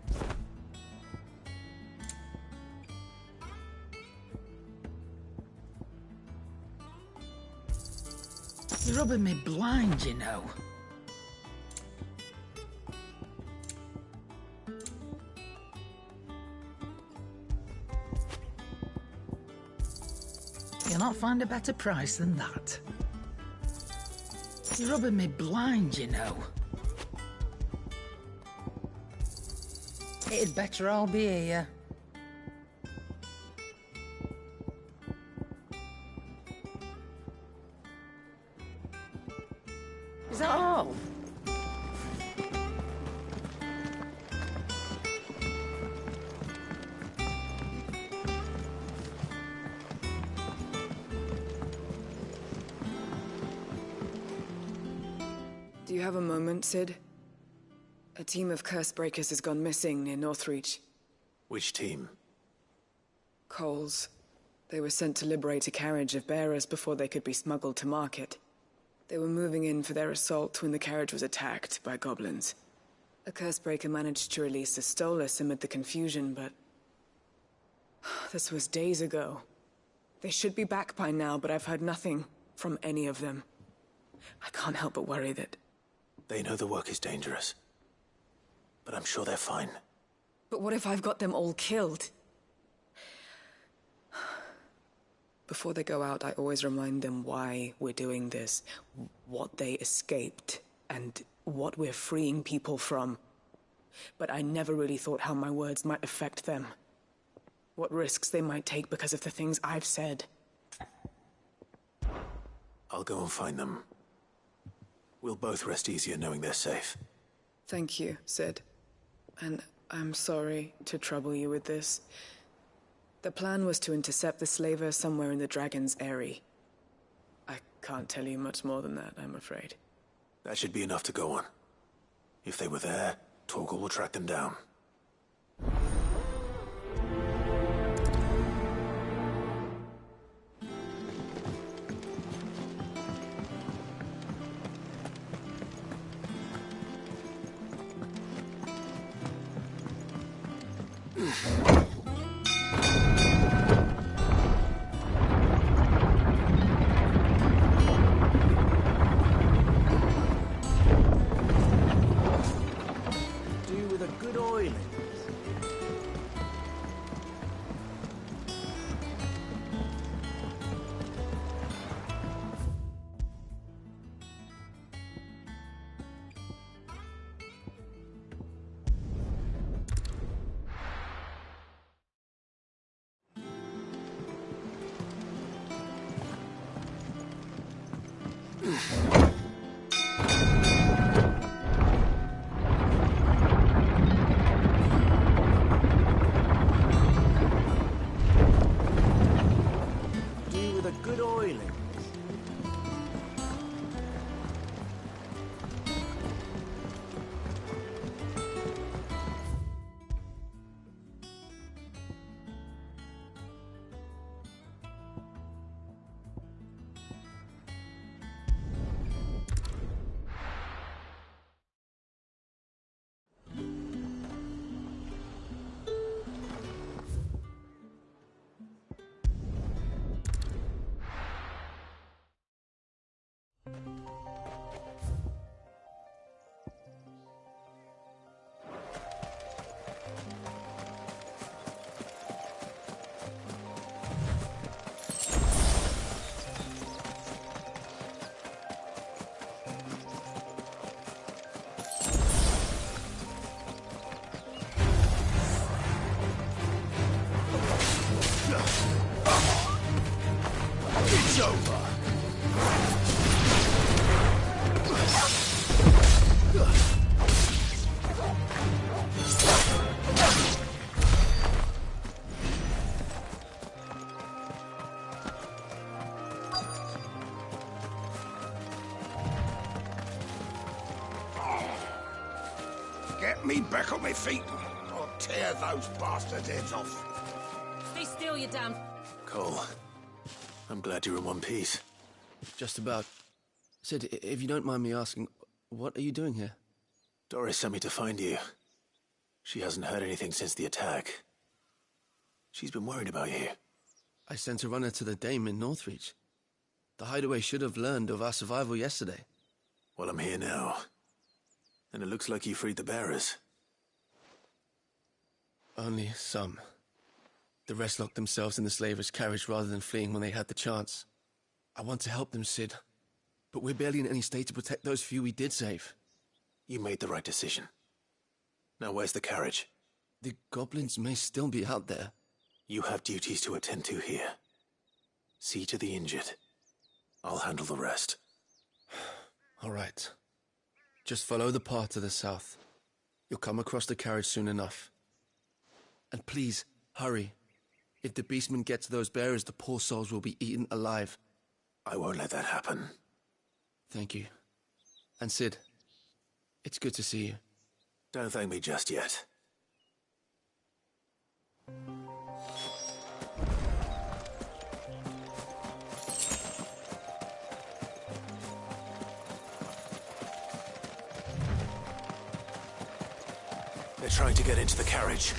You're rubbing me blind, you know. You'll not find a better price than that. You're rubbing me blind, you know. It'd better all be here. Is that all? Do you have a moment, Sid? A team of curse breakers has gone missing near Northreach. Which team? Coles. They were sent to liberate a carriage of bearers before they could be smuggled to market. They were moving in for their assault when the carriage was attacked by goblins. A curse breaker managed to release a Stolas amid the confusion, but... this was days ago. They should be back by now, but I've heard nothing from any of them. I can't help but worry that... They know the work is dangerous. But I'm sure they're fine. But what if I've got them all killed? Before they go out, I always remind them why we're doing this, what they escaped, and what we're freeing people from. But I never really thought how my words might affect them. What risks they might take because of the things I've said. I'll go and find them. We'll both rest easier knowing they're safe. Thank you, Sid. And I'm sorry to trouble you with this. The plan was to intercept the slaver somewhere in the Dragon's Eyrie. I can't tell you much more than that, I'm afraid. That should be enough to go on. If they were there, Torgal will track them down. Do with a good oiling. It's over. Get me back on my feet. I'll tear those bastards' heads off. Stay still, you damn... Cole, I'm glad you're in one piece. Just about. Sid, if you don't mind me asking, what are you doing here? Doris sent me to find you. She hasn't heard anything since the attack. She's been worried about you. I sent a runner to the Dame in Northreach. The hideaway should have learned of our survival yesterday. Well, I'm here now. And it looks like you freed the bearers. Only some. The rest locked themselves in the slavers' carriage rather than fleeing when they had the chance. I want to help them, Sid. But we're barely in any state to protect those few we did save. You made the right decision. Now where's the carriage? The goblins may still be out there. You have duties to attend to here. See to the injured. I'll handle the rest. All right. Just follow the path to the south. You'll come across the carriage soon enough. And please, hurry. If the beastmen get to those bearers, the poor souls will be eaten alive. I won't let that happen. Thank you. And Sid, it's good to see you. Don't thank me just yet. They're trying to get into the carriage.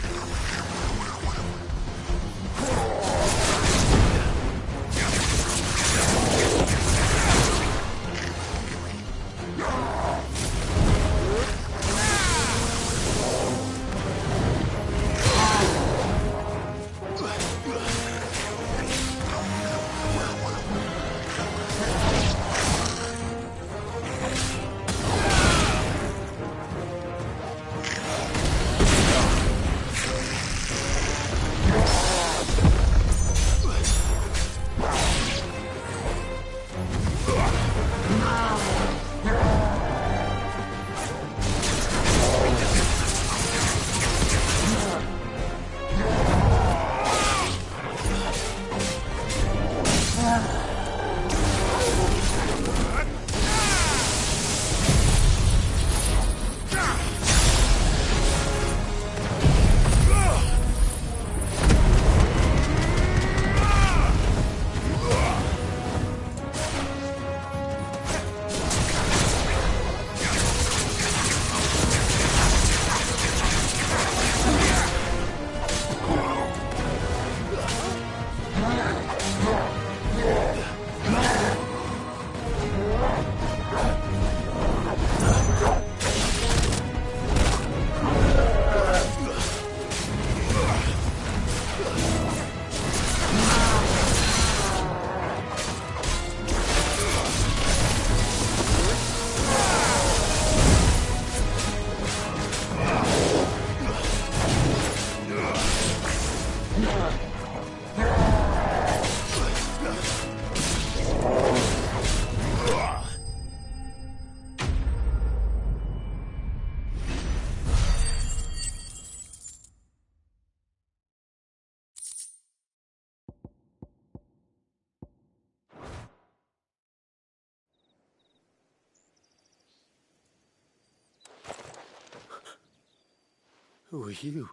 Who are you?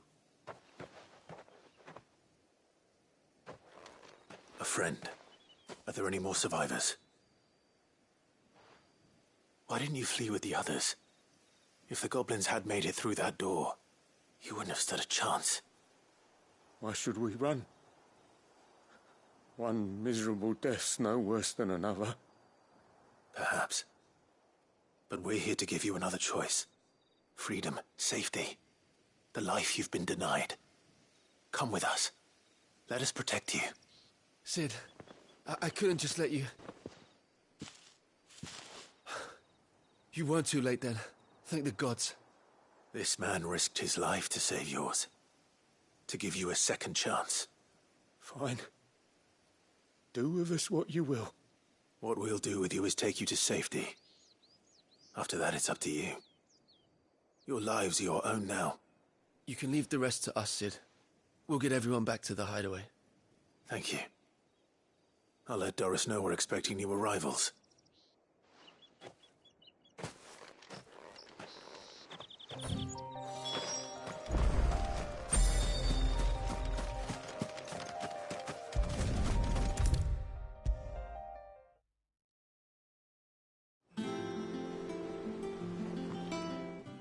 A friend. Are there any more survivors? Why didn't you flee with the others? If the goblins had made it through that door, you wouldn't have stood a chance. Why should we run? One miserable death's no worse than another. Perhaps. But we're here to give you another choice. Freedom, safety, the life you've been denied. Come with us. Let us protect you. Sid, I couldn't just let you... You weren't too late then. Thank the gods. This man risked his life to save yours. To give you a second chance. Fine. Do with us what you will. What we'll do with you is take you to safety. After that, it's up to you. Your lives are your own now. You can leave the rest to us, Sid. We'll get everyone back to the hideaway. Thank you. I'll let Doris know we're expecting new arrivals.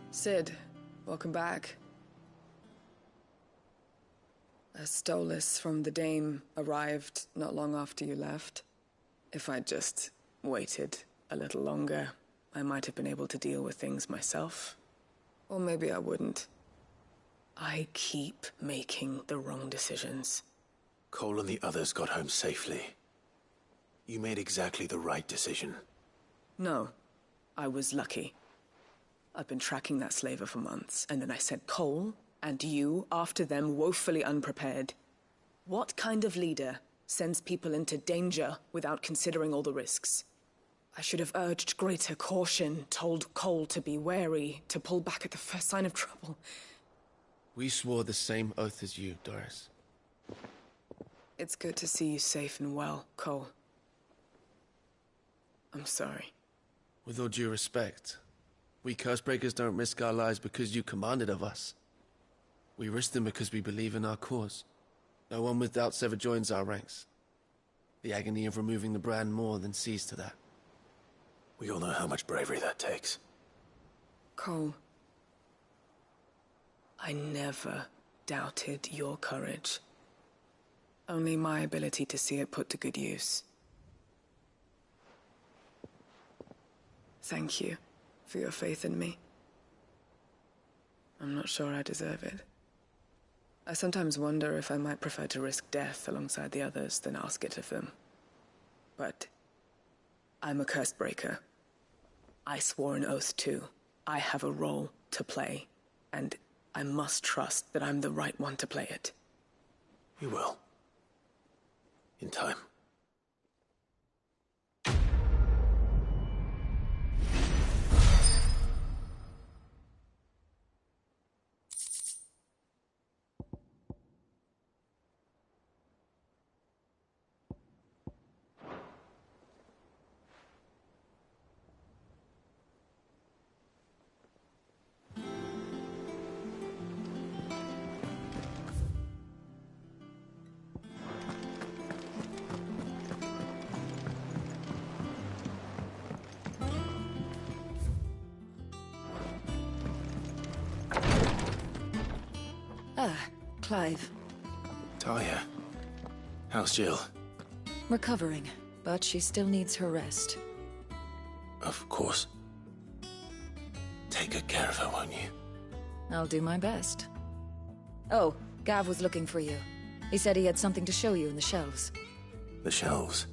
Sid, welcome back. A stolus from the Dame arrived not long after you left. If I'd just waited a little longer, I might have been able to deal with things myself. Or maybe I wouldn't. I keep making the wrong decisions. Cole and the others got home safely. You made exactly the right decision. No, I was lucky. I've been tracking that slaver for months, and then I sent Cole and you after them woefully unprepared. What kind of leader sends people into danger without considering all the risks? I should have urged greater caution, told Cole to be wary, to pull back at the first sign of trouble. We swore the same oath as you, Doris. It's good to see you safe and well, Cole. I'm sorry. With all due respect, we Cursebreakers don't risk our lives because you commanded of us. We risk them because we believe in our cause. No one with doubts ever joins our ranks. The agony of removing the brand more than sees to that. We all know how much bravery that takes. Cole, I never doubted your courage. Only my ability to see it put to good use. Thank you for your faith in me. I'm not sure I deserve it. I sometimes wonder if I might prefer to risk death alongside the others than ask it of them. But I'm a Cursebreaker. I swore an oath too. I have a role to play, and I must trust that I'm the right one to play it. You will. In time. Ah, Clive. Talia. How's Jill? Recovering, but she still needs her rest. Of course. Take good care of her, won't you? I'll do my best. Oh, Gav was looking for you. He said he had something to show you in the shelves. The shelves?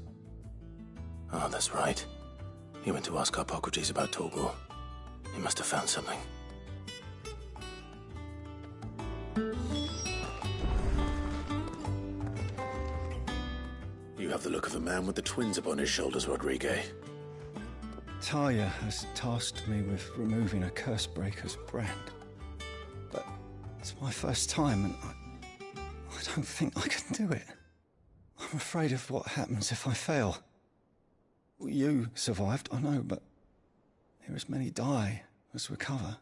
Oh, that's right. He went to ask Harpocrates about Torgor. He must have found something. You have the look of a man with the twins upon his shoulders, Rodrigue. Talia has tasked me with removing a Cursebreaker's brand. But it's my first time, and I don't think I can do it. I'm afraid of what happens if I fail. You survived, I know, but here as many die as recover.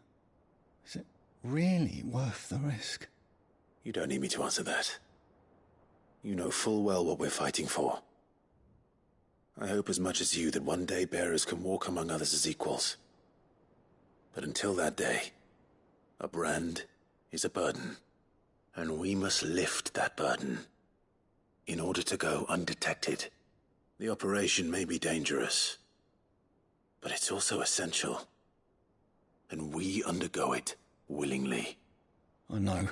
Is it really worth the risk? You don't need me to answer that. You know full well what we're fighting for. I hope as much as you that one day bearers can walk among others as equals. But until that day, a brand is a burden, and we must lift that burden in order to go undetected. The operation may be dangerous, but it's also essential, and we undergo it willingly. I know.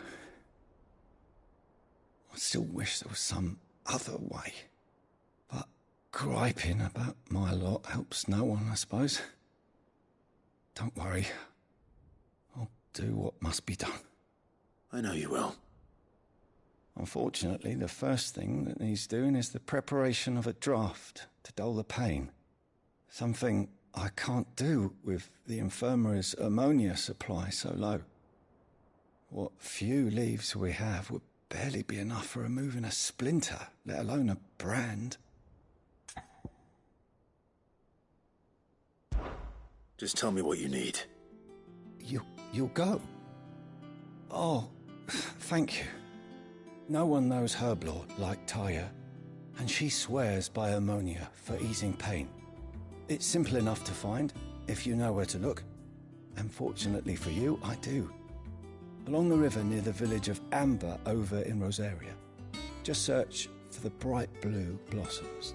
I still wish there was some other way. But griping about my lot helps no one, I suppose. Don't worry. I'll do what must be done. I know you will. Unfortunately, the first thing that needs doing is the preparation of a draft to dull the pain. Something I can't do with the infirmary's ammonia supply so low. What few leaves we have would barely be enough for removing a splinter, let alone a brand. Just tell me what you need. You'll go? Oh, thank you. No one knows Herblore like Taya, and she swears by ammonia for easing pain. It's simple enough to find, if you know where to look. And fortunately for you, I do. Along the river near the village of Amber over in Rosaria. Just search for the bright blue blossoms.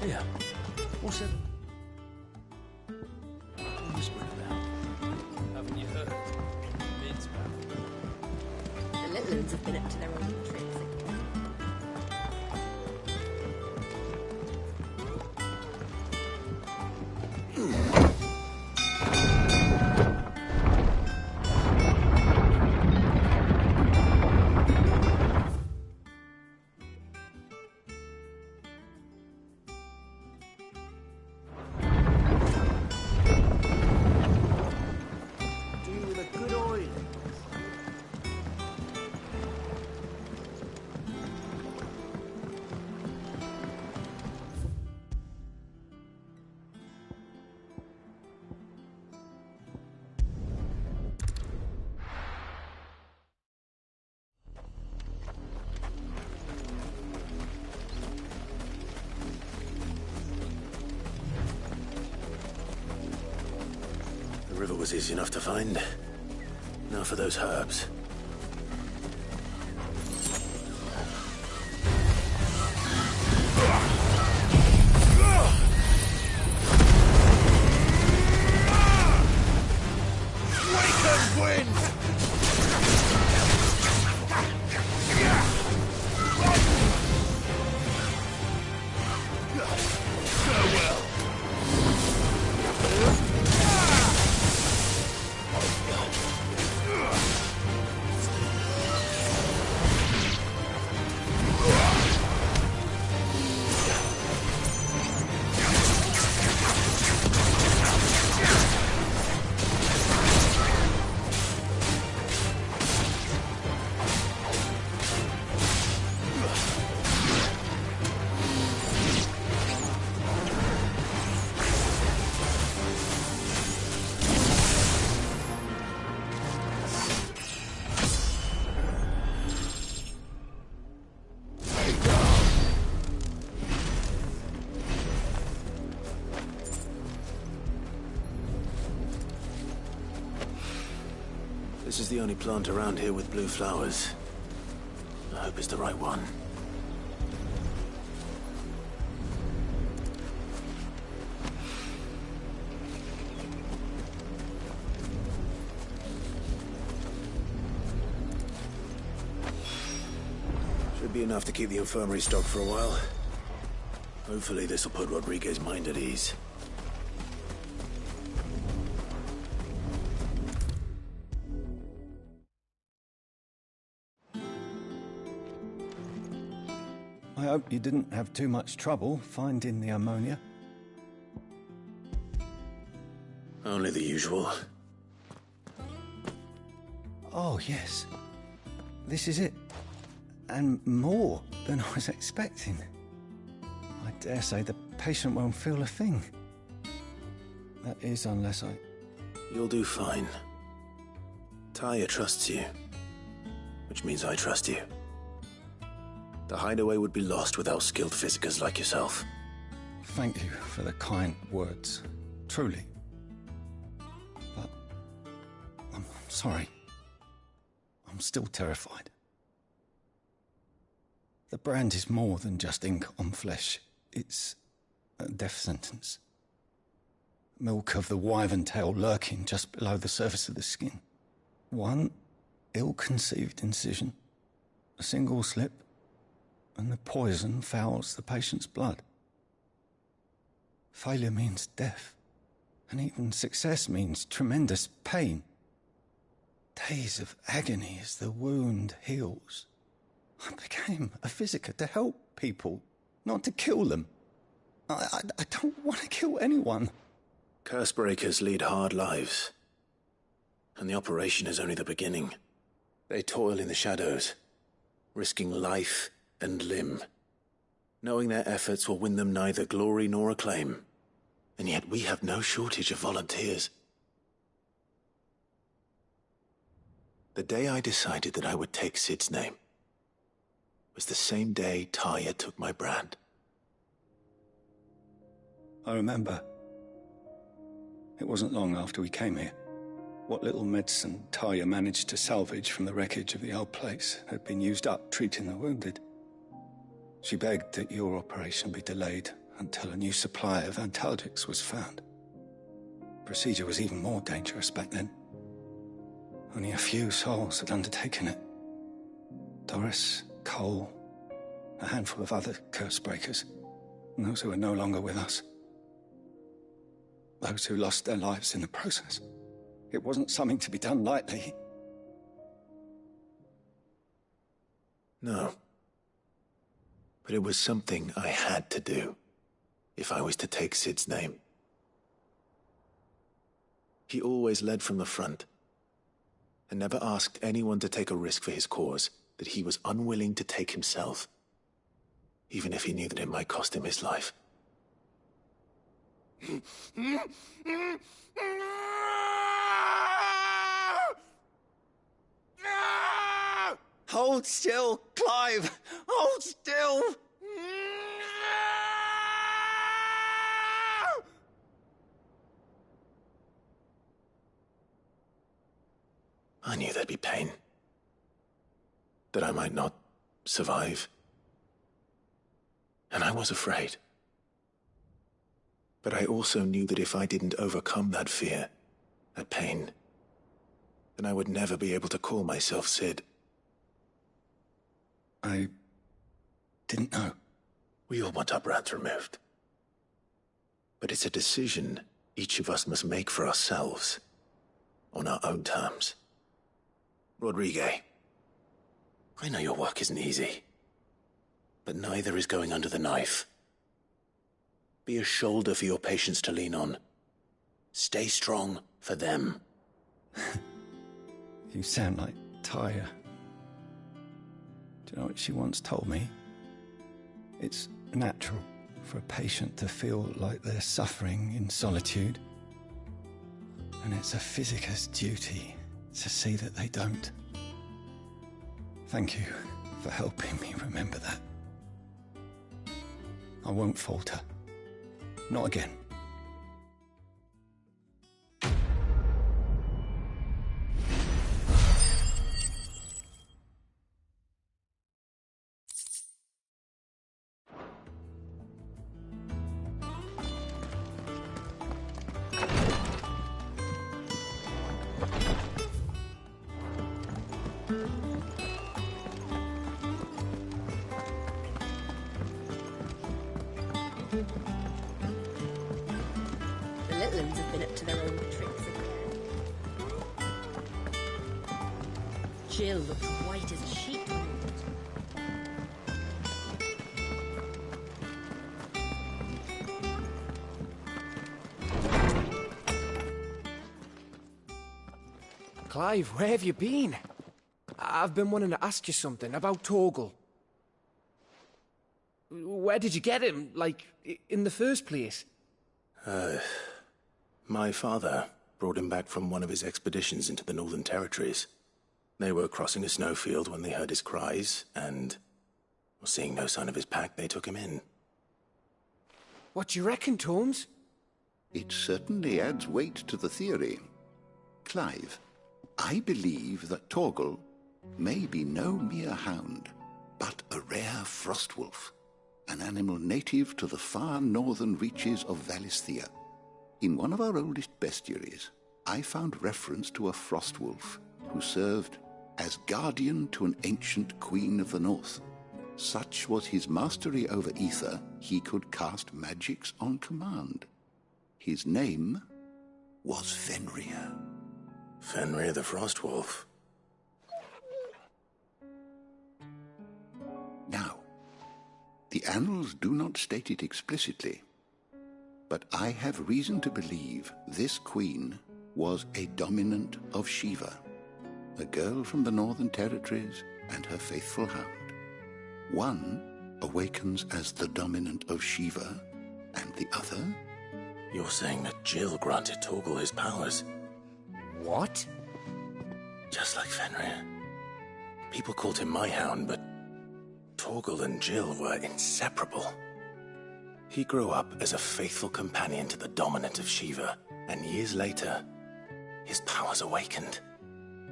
Here, what's that? Whispering about. Haven't you heard? Mid's back. The little ones have been up to their own tricks. The river was easy enough to find. Now for those herbs. This is the only plant around here with blue flowers. I hope it's the right one. Should be enough to keep the infirmary stocked for a while. Hopefully this will put Rodriguez's mind at ease. I hope you didn't have too much trouble finding the ammonia. Only the usual. Oh, yes. This is it. And more than I was expecting. I dare say the patient won't feel a thing. That is, unless I... You'll do fine. Taya trusts you, which means I trust you. The hideaway would be lost without skilled physicers like yourself. Thank you for the kind words. Truly. But... I'm sorry. I'm still terrified. The brand is more than just ink on flesh. It's a death sentence. Milk of the wyvern tail lurking just below the surface of the skin. One ill-conceived incision, a single slip, and the poison fouls the patient's blood. Failure means death, and even success means tremendous pain. Days of agony as the wound heals. I became a physiker to help people, not to kill them. I don't want to kill anyone. Cursebreakers lead hard lives, and the operation is only the beginning. They toil in the shadows, risking life and limb, knowing their efforts will win them neither glory nor acclaim. And yet we have no shortage of volunteers. The day I decided that I would take Sid's name was the same day Taya took my brand. I remember. It wasn't long after we came here. What little medicine Taya managed to salvage from the wreckage of the old place had been used up treating the wounded. She begged that your operation be delayed until a new supply of antalgics was found. Procedure was even more dangerous back then. Only a few souls had undertaken it. Doris, Cole, a handful of other Cursebreakers, and those who are no longer with us. Those who lost their lives in the process. It wasn't something to be done lightly. No. But it was something I had to do, if I was to take Sid's name. He always led from the front, and never asked anyone to take a risk for his cause that he was unwilling to take himself, even if he knew that it might cost him his life. Hold still, Clive! Hold still! I knew there'd be pain. That I might not survive. And I was afraid. But I also knew that if I didn't overcome that fear, that pain, then I would never be able to call myself Sid. I didn't know. We all want our brands removed. But it's a decision each of us must make for ourselves, on our own terms. Rodriguez, I know your work isn't easy, but neither is going under the knife. Be a shoulder for your patients to lean on. Stay strong for them. You sound like Taya. Do you know what she once told me? It's natural for a patient to feel like they're suffering in solitude. And it's a physiker's duty to see that they don't. Thank you for helping me remember that. I won't falter. Not again. The little ones have been up to their own tricks again. Jill looks white as a sheet. Clive, where have you been? I've been wanting to ask you something about Torgal. Where did you get him, like, in the first place? My father brought him back from one of his expeditions into the Northern Territories. They were crossing a snowfield when they heard his cries, and, seeing no sign of his pack, they took him in. What do you reckon, Torms? It certainly adds weight to the theory. Clive, I believe that Torgal may be no mere hound, but a rare frostwolf, an animal native to the far northern reaches of Valisthea. In one of our oldest bestiaries, I found reference to a frostwolf who served as guardian to an ancient queen of the north. Such was his mastery over ether, he could cast magics on command. His name was Fenrir. Fenrir the Frostwolf. Now, the annals do not state it explicitly, but I have reason to believe this queen was a dominant of Shiva, a girl from the Northern Territories and her faithful hound. One awakens as the dominant of Shiva, and the other... You're saying that Jill granted Torgal his powers? What? Just like Fenrir. People called him my hound, but Torgal and Jill were inseparable. He grew up as a faithful companion to the dominant of Shiva, and years later, his powers awakened,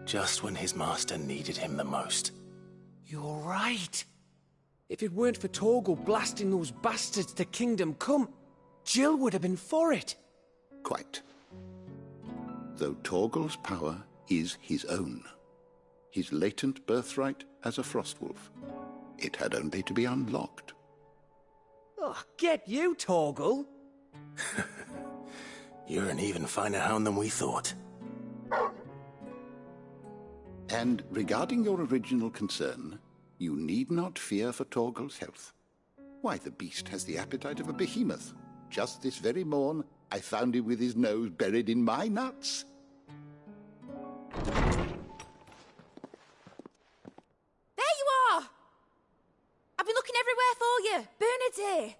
just when his master needed him the most. You're right. If it weren't for Torgal blasting those bastards to Kingdom Come, Jill would have been for it. Quite. Though Torgal's power is his own, his latent birthright as a Frostwolf, it had only to be unlocked. Oh, get you, Torgal! You're an even finer hound than we thought. And regarding your original concern, you need not fear for Torgal's health. Why, the beast has the appetite of a behemoth. Just this very morn, I found him with his nose buried in my nuts. There you are! I've been looking everywhere for you. Bernard's here.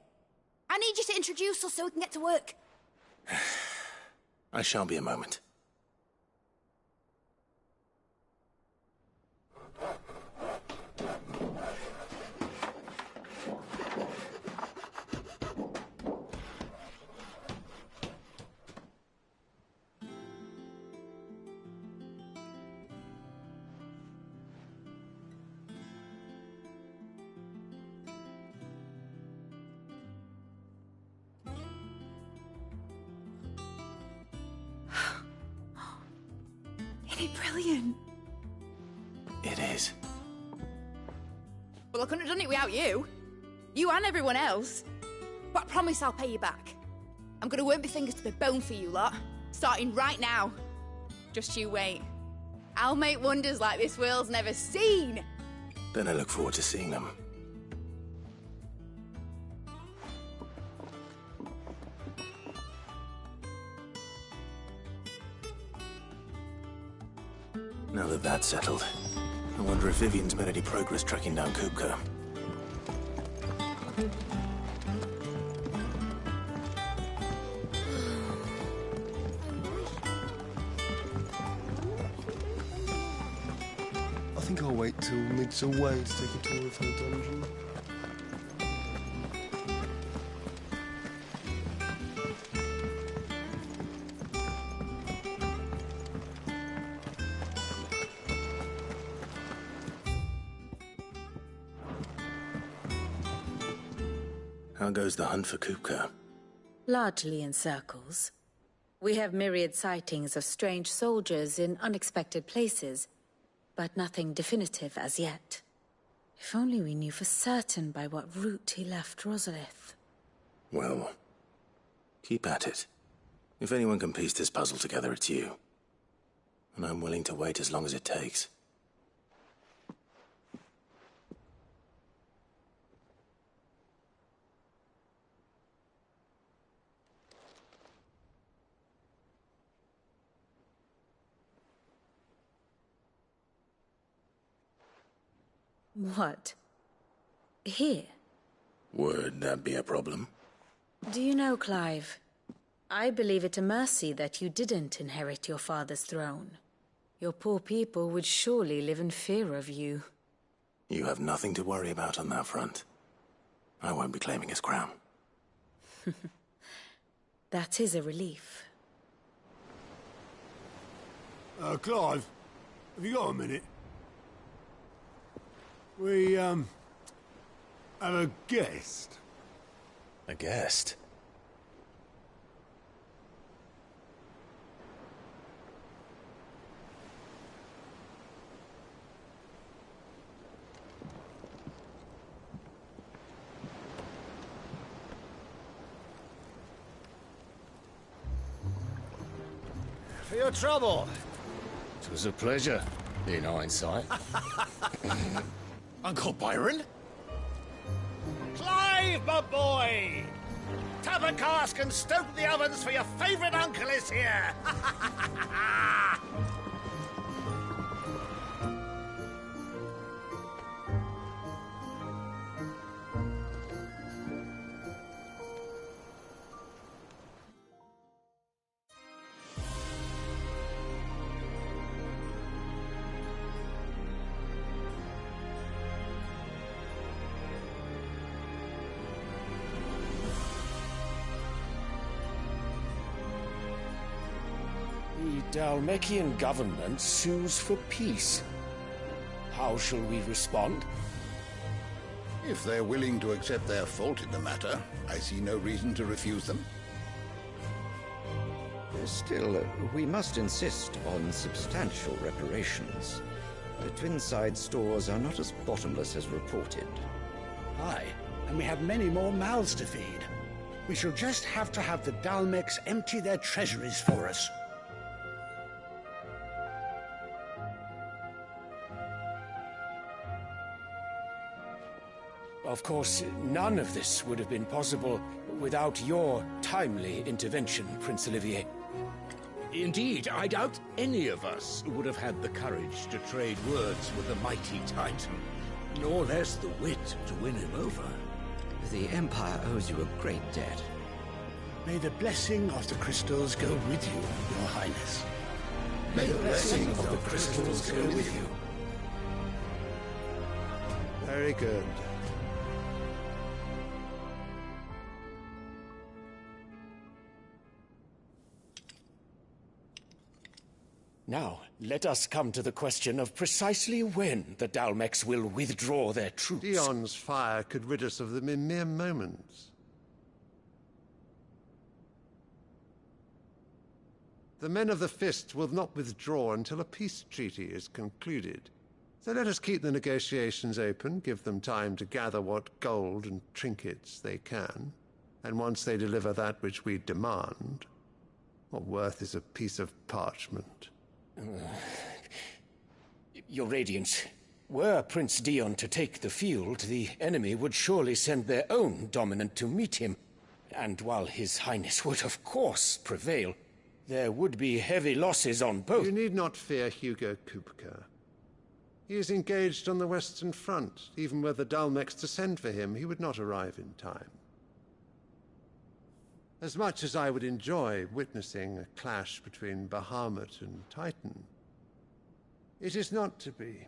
I need you to introduce us so we can get to work. I shan't be a moment. Isn't it brilliant? It is. Well, I couldn't have done it without you. You and everyone else. But I promise I'll pay you back. I'm gonna work my fingers to the bone for you lot, starting right now. Just you wait. I'll make wonders like this world's never seen. Then I look forward to seeing them. Now that that's settled, I wonder if Vivian's made any progress tracking down Kupka. I think I'll wait till Mid's away to take a tour of her dungeon. How goes the hunt for Kupka? Largely in circles. We have myriad sightings of strange soldiers in unexpected places, but nothing definitive as yet. If only we knew for certain by what route he left Rosalith. Well, keep at it. If anyone can piece this puzzle together, it's you. And I'm willing to wait as long as it takes. What? Here? Would that be a problem? Do you know, Clive? I believe it a mercy that you didn't inherit your father's throne. Your poor people would surely live in fear of you. You have nothing to worry about on that front. I won't be claiming his crown. That is a relief. Clive, have you got a minute? We, have a guest. A guest? For your trouble. It was a pleasure, in hindsight. Uncle Byron? Clive, my boy! Tap a cask and stoke the ovens, for your favourite uncle is here! The Dalmekian government sues for peace. How shall we respond? If they're willing to accept their fault in the matter, I see no reason to refuse them. Still, we must insist on substantial reparations. The Twinside stores are not as bottomless as reported. Aye, and we have many more mouths to feed. We shall just have to have the Dalmecs empty their treasuries for us. Of course, none of this would have been possible without your timely intervention, Prince Olivier. Indeed, I doubt any of us would have had the courage to trade words with the mighty Titan, nor less the wit to win him over. The Empire owes you a great debt. May the blessing of the crystals go with you, Your Highness. May the blessing of the crystals go with you. Very good. Now, let us come to the question of precisely when the Dalmecs will withdraw their troops. Dion's fire could rid us of them in mere moments. The men of the Fist will not withdraw until a peace treaty is concluded. So let us keep the negotiations open, give them time to gather what gold and trinkets they can, and once they deliver that which we demand, what worth is a piece of parchment? Your Radiance, were Prince Dion to take the field, the enemy would surely send their own dominant to meet him. And while His Highness would of course prevail, there would be heavy losses on both. You need not fear Hugo Kupka. He is engaged on the Western Front. Even were the Dalmecs to send for him, he would not arrive in time. As much as I would enjoy witnessing a clash between Bahamut and Titan, it is not to be.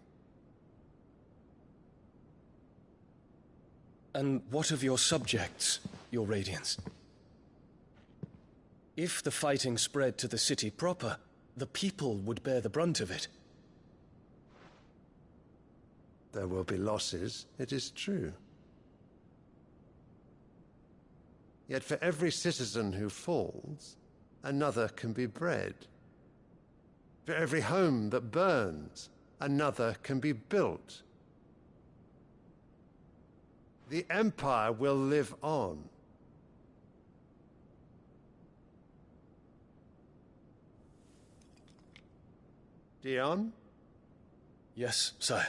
And what of your subjects, Your Radiance? If the fighting spread to the city proper, the people would bear the brunt of it. There will be losses, it is true. Yet for every citizen who falls, another can be bred. For every home that burns, another can be built. The Empire will live on. Dion? Yes, sire.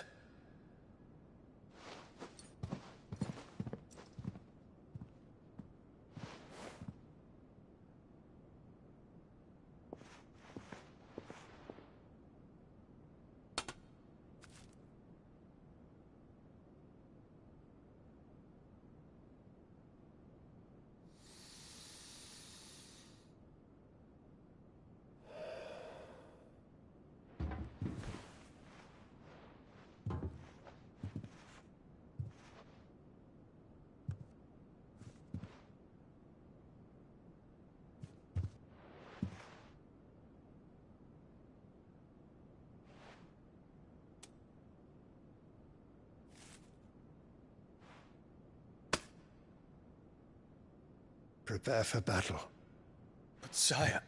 Prepare for battle. But sire...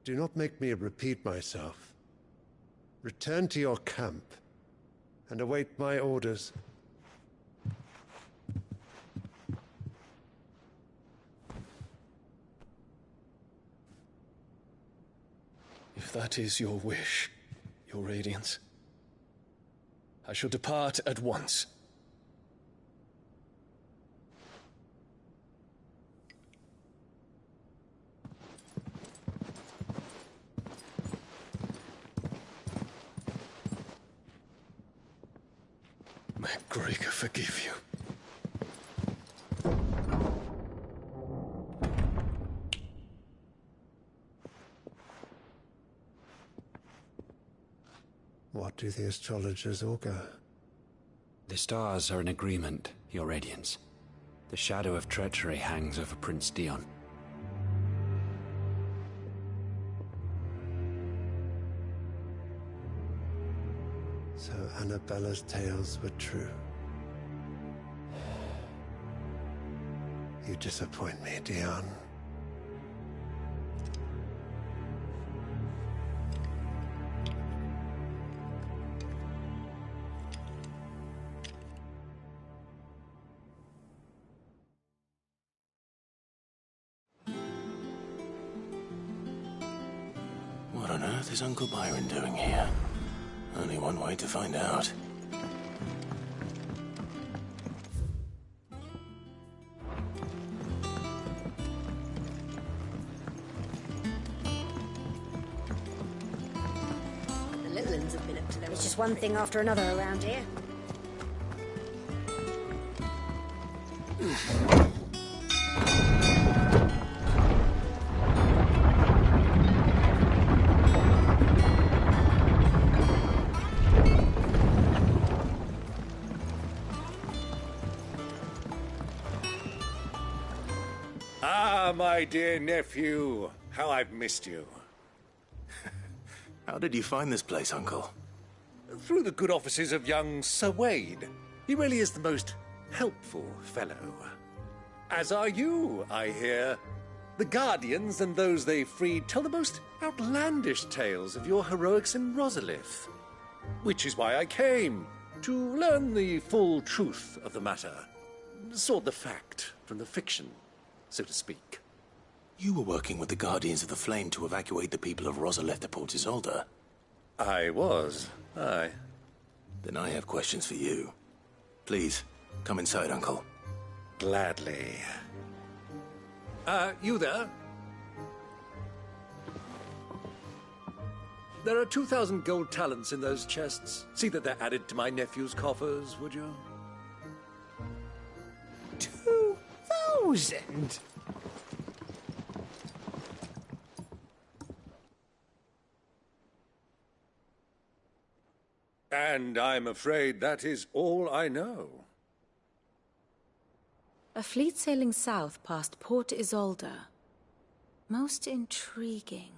Do not make me repeat myself. Return to your camp and await my orders. If that is your wish, Your Radiance, I shall depart at once. May Gregor forgive you. What do the astrologers augur? The stars are in agreement, Your Radiance. The shadow of treachery hangs over Prince Dion. So Annabella's tales were true. You disappoint me, Dion. What on earth is Uncle Byron doing here? Only one way to find out. The little ones have been up to them. It's just one thing after another around here. My dear nephew, how I've missed you. How did you find this place, Uncle? Through the good offices of young Sir Wade. He really is the most helpful fellow. As are you, I hear. The Guardians and those they freed tell the most outlandish tales of your heroics in Rosalith. Which is why I came, to learn the full truth of the matter. Sort the fact from the fiction, so to speak. You were working with the Guardians of the Flame to evacuate the people of Rosalith to Port Isolde. I was, aye. Then I have questions for you. Please, come inside, Uncle. Gladly. You there? There are 2,000 gold talents in those chests. See that they're added to my nephew's coffers, would you? 2,000? And I'm afraid that is all I know. A fleet sailing south past Port Isolde. Most intriguing.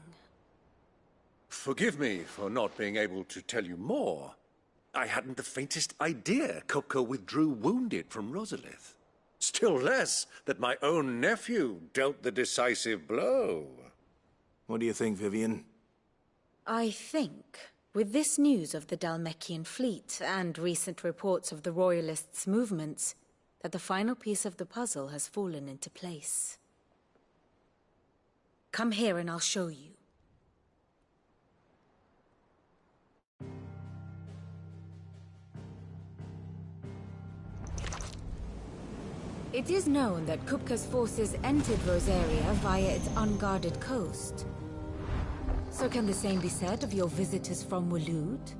Forgive me for not being able to tell you more. I hadn't the faintest idea Coco withdrew wounded from Rosalith. Still less that my own nephew dealt the decisive blow. What do you think, Vivian? I think, with this news of the Dhalmekian fleet and recent reports of the Royalists' movements, that the final piece of the puzzle has fallen into place. Come here and I'll show you. It is known that Kupka's forces entered Rosaria via its unguarded coast. So can the same be said of your visitors from Waloed?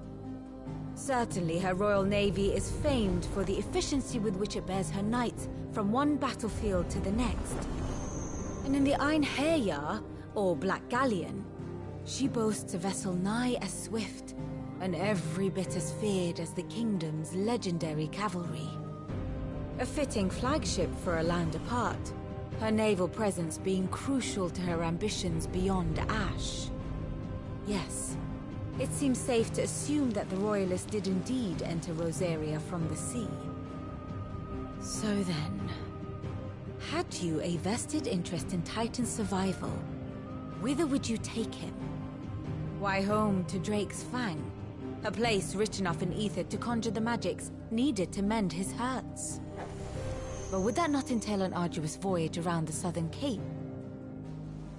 Certainly her Royal Navy is famed for the efficiency with which it bears her knights from one battlefield to the next. And in the Einherjar, or Black Galleon, she boasts a vessel nigh as swift, and every bit as feared as the Kingdom's legendary cavalry. A fitting flagship for a land apart, her naval presence being crucial to her ambitions beyond Ash. Yes, it seems safe to assume that the Royalists did indeed enter Rosaria from the sea. So then, had you a vested interest in Titan's survival, whither would you take him? Why, home to Drake's Fang, a place rich enough in ether to conjure the magics needed to mend his hurts. But would that not entail an arduous voyage around the southern cape?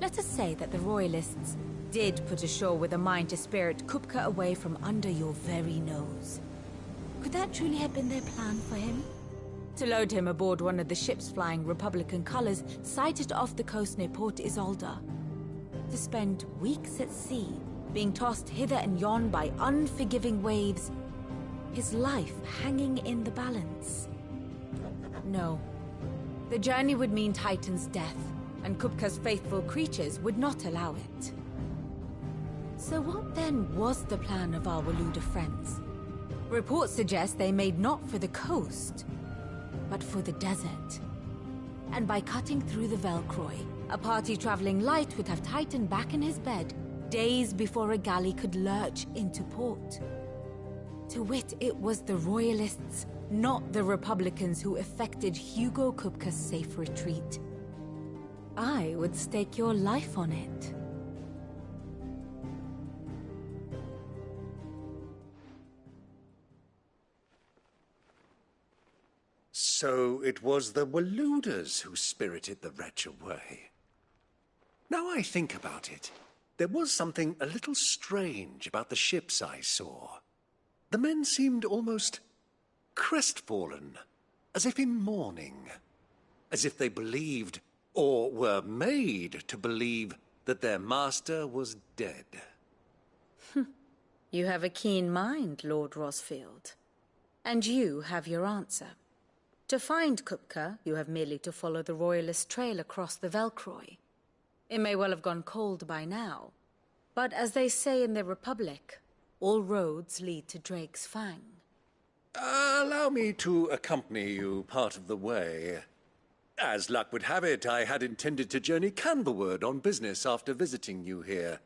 Let us say that the Royalists did put ashore with a mind to spirit Kupka away from under your very nose. Could that truly have been their plan for him? To load him aboard one of the ships flying Republican colors sighted off the coast near Port Isolde. To spend weeks at sea, being tossed hither and yon by unforgiving waves, his life hanging in the balance. No. The journey would mean Titan's death, and Kupka's faithful creatures would not allow it. So what then was the plan of our Waluda friends? Reports suggest they made not for the coast, but for the desert. And by cutting through the Velcroy, a party traveling light would have Titan back in his bed days before a galley could lurch into port. To wit, it was the Royalists, not the Republicans, who effected Hugo Kupka's safe retreat. I would stake your life on it. So it was the Waludas who spirited the wretch away. Now I think about it, there was something a little strange about the ships I saw. The men seemed almost crestfallen, as if in mourning, as if they believed, or were made to believe, that their master was dead. You have a keen mind, Lord Rosfield. And you have your answer. To find Kupka, you have merely to follow the Royalist trail across the Velcroy. It may well have gone cold by now, but as they say in the Republic, all roads lead to Drake's Fang. Allow me to accompany you part of the way. As luck would have it, I had intended to journey Canberward on business after visiting you here.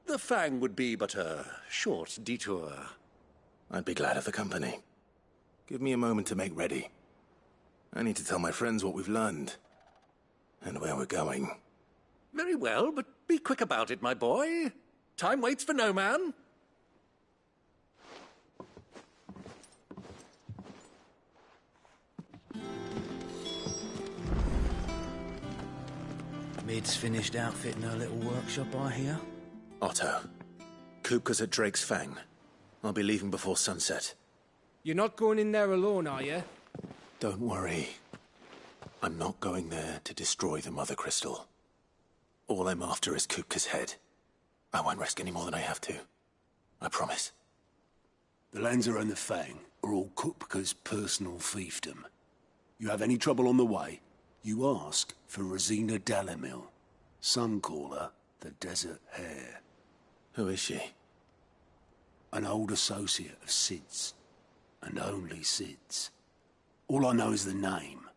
The Fang would be but a short detour. I'd be glad of the company. Give me a moment to make ready. I need to tell my friends what we've learned, and where we're going. Very well, but be quick about it, my boy. Time waits for no man. Mid's finished outfitting her little workshop, I hear. Otto, Kupka's at Drake's Fang. I'll be leaving before sunset. You're not going in there alone, are you? Don't worry. I'm not going there to destroy the Mother Crystal. All I'm after is Kupka's head. I won't risk any more than I have to. I promise. The Lanza and the Fang are all Kupka's personal fiefdom. You have any trouble on the way, you ask for Rosina Dalamil. Some call her the Desert Hare. Who is she? An old associate of Sid's, and only Sid's. All I know is the name,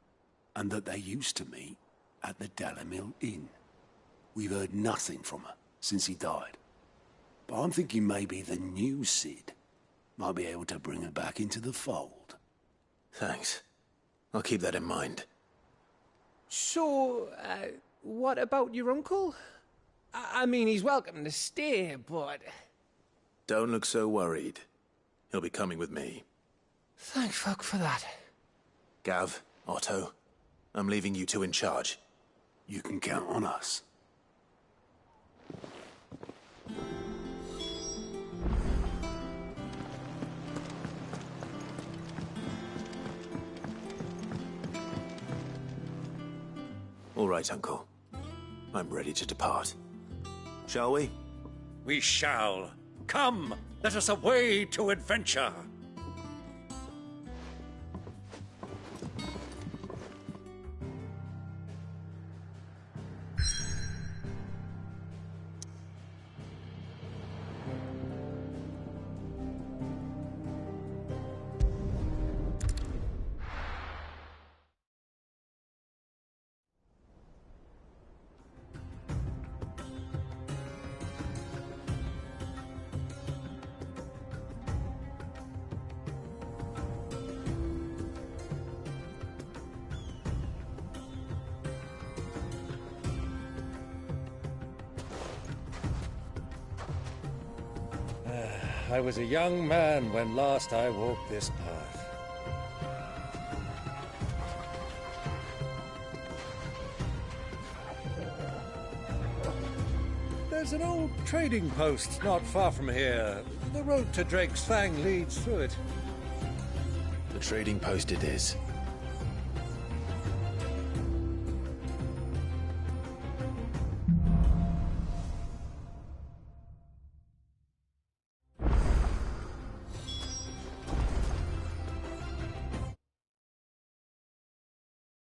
and that they used to meet at the Dalamil Inn. We've heard nothing from her since he died. But I'm thinking maybe the new Sid might be able to bring her back into the fold. Thanks. I'll keep that in mind. So, what about your uncle? I mean, he's welcome to stay, but... Don't look so worried. He'll be coming with me. Thank fuck for that. Gav, Otto, I'm leaving you two in charge. You can count on us. All right, Uncle. I'm ready to depart. Shall we? We shall. Come, let us away to adventure. I was a young man when last I walked this path. There's an old trading post not far from here. The road to Drake's Fang leads through it. The trading post it is.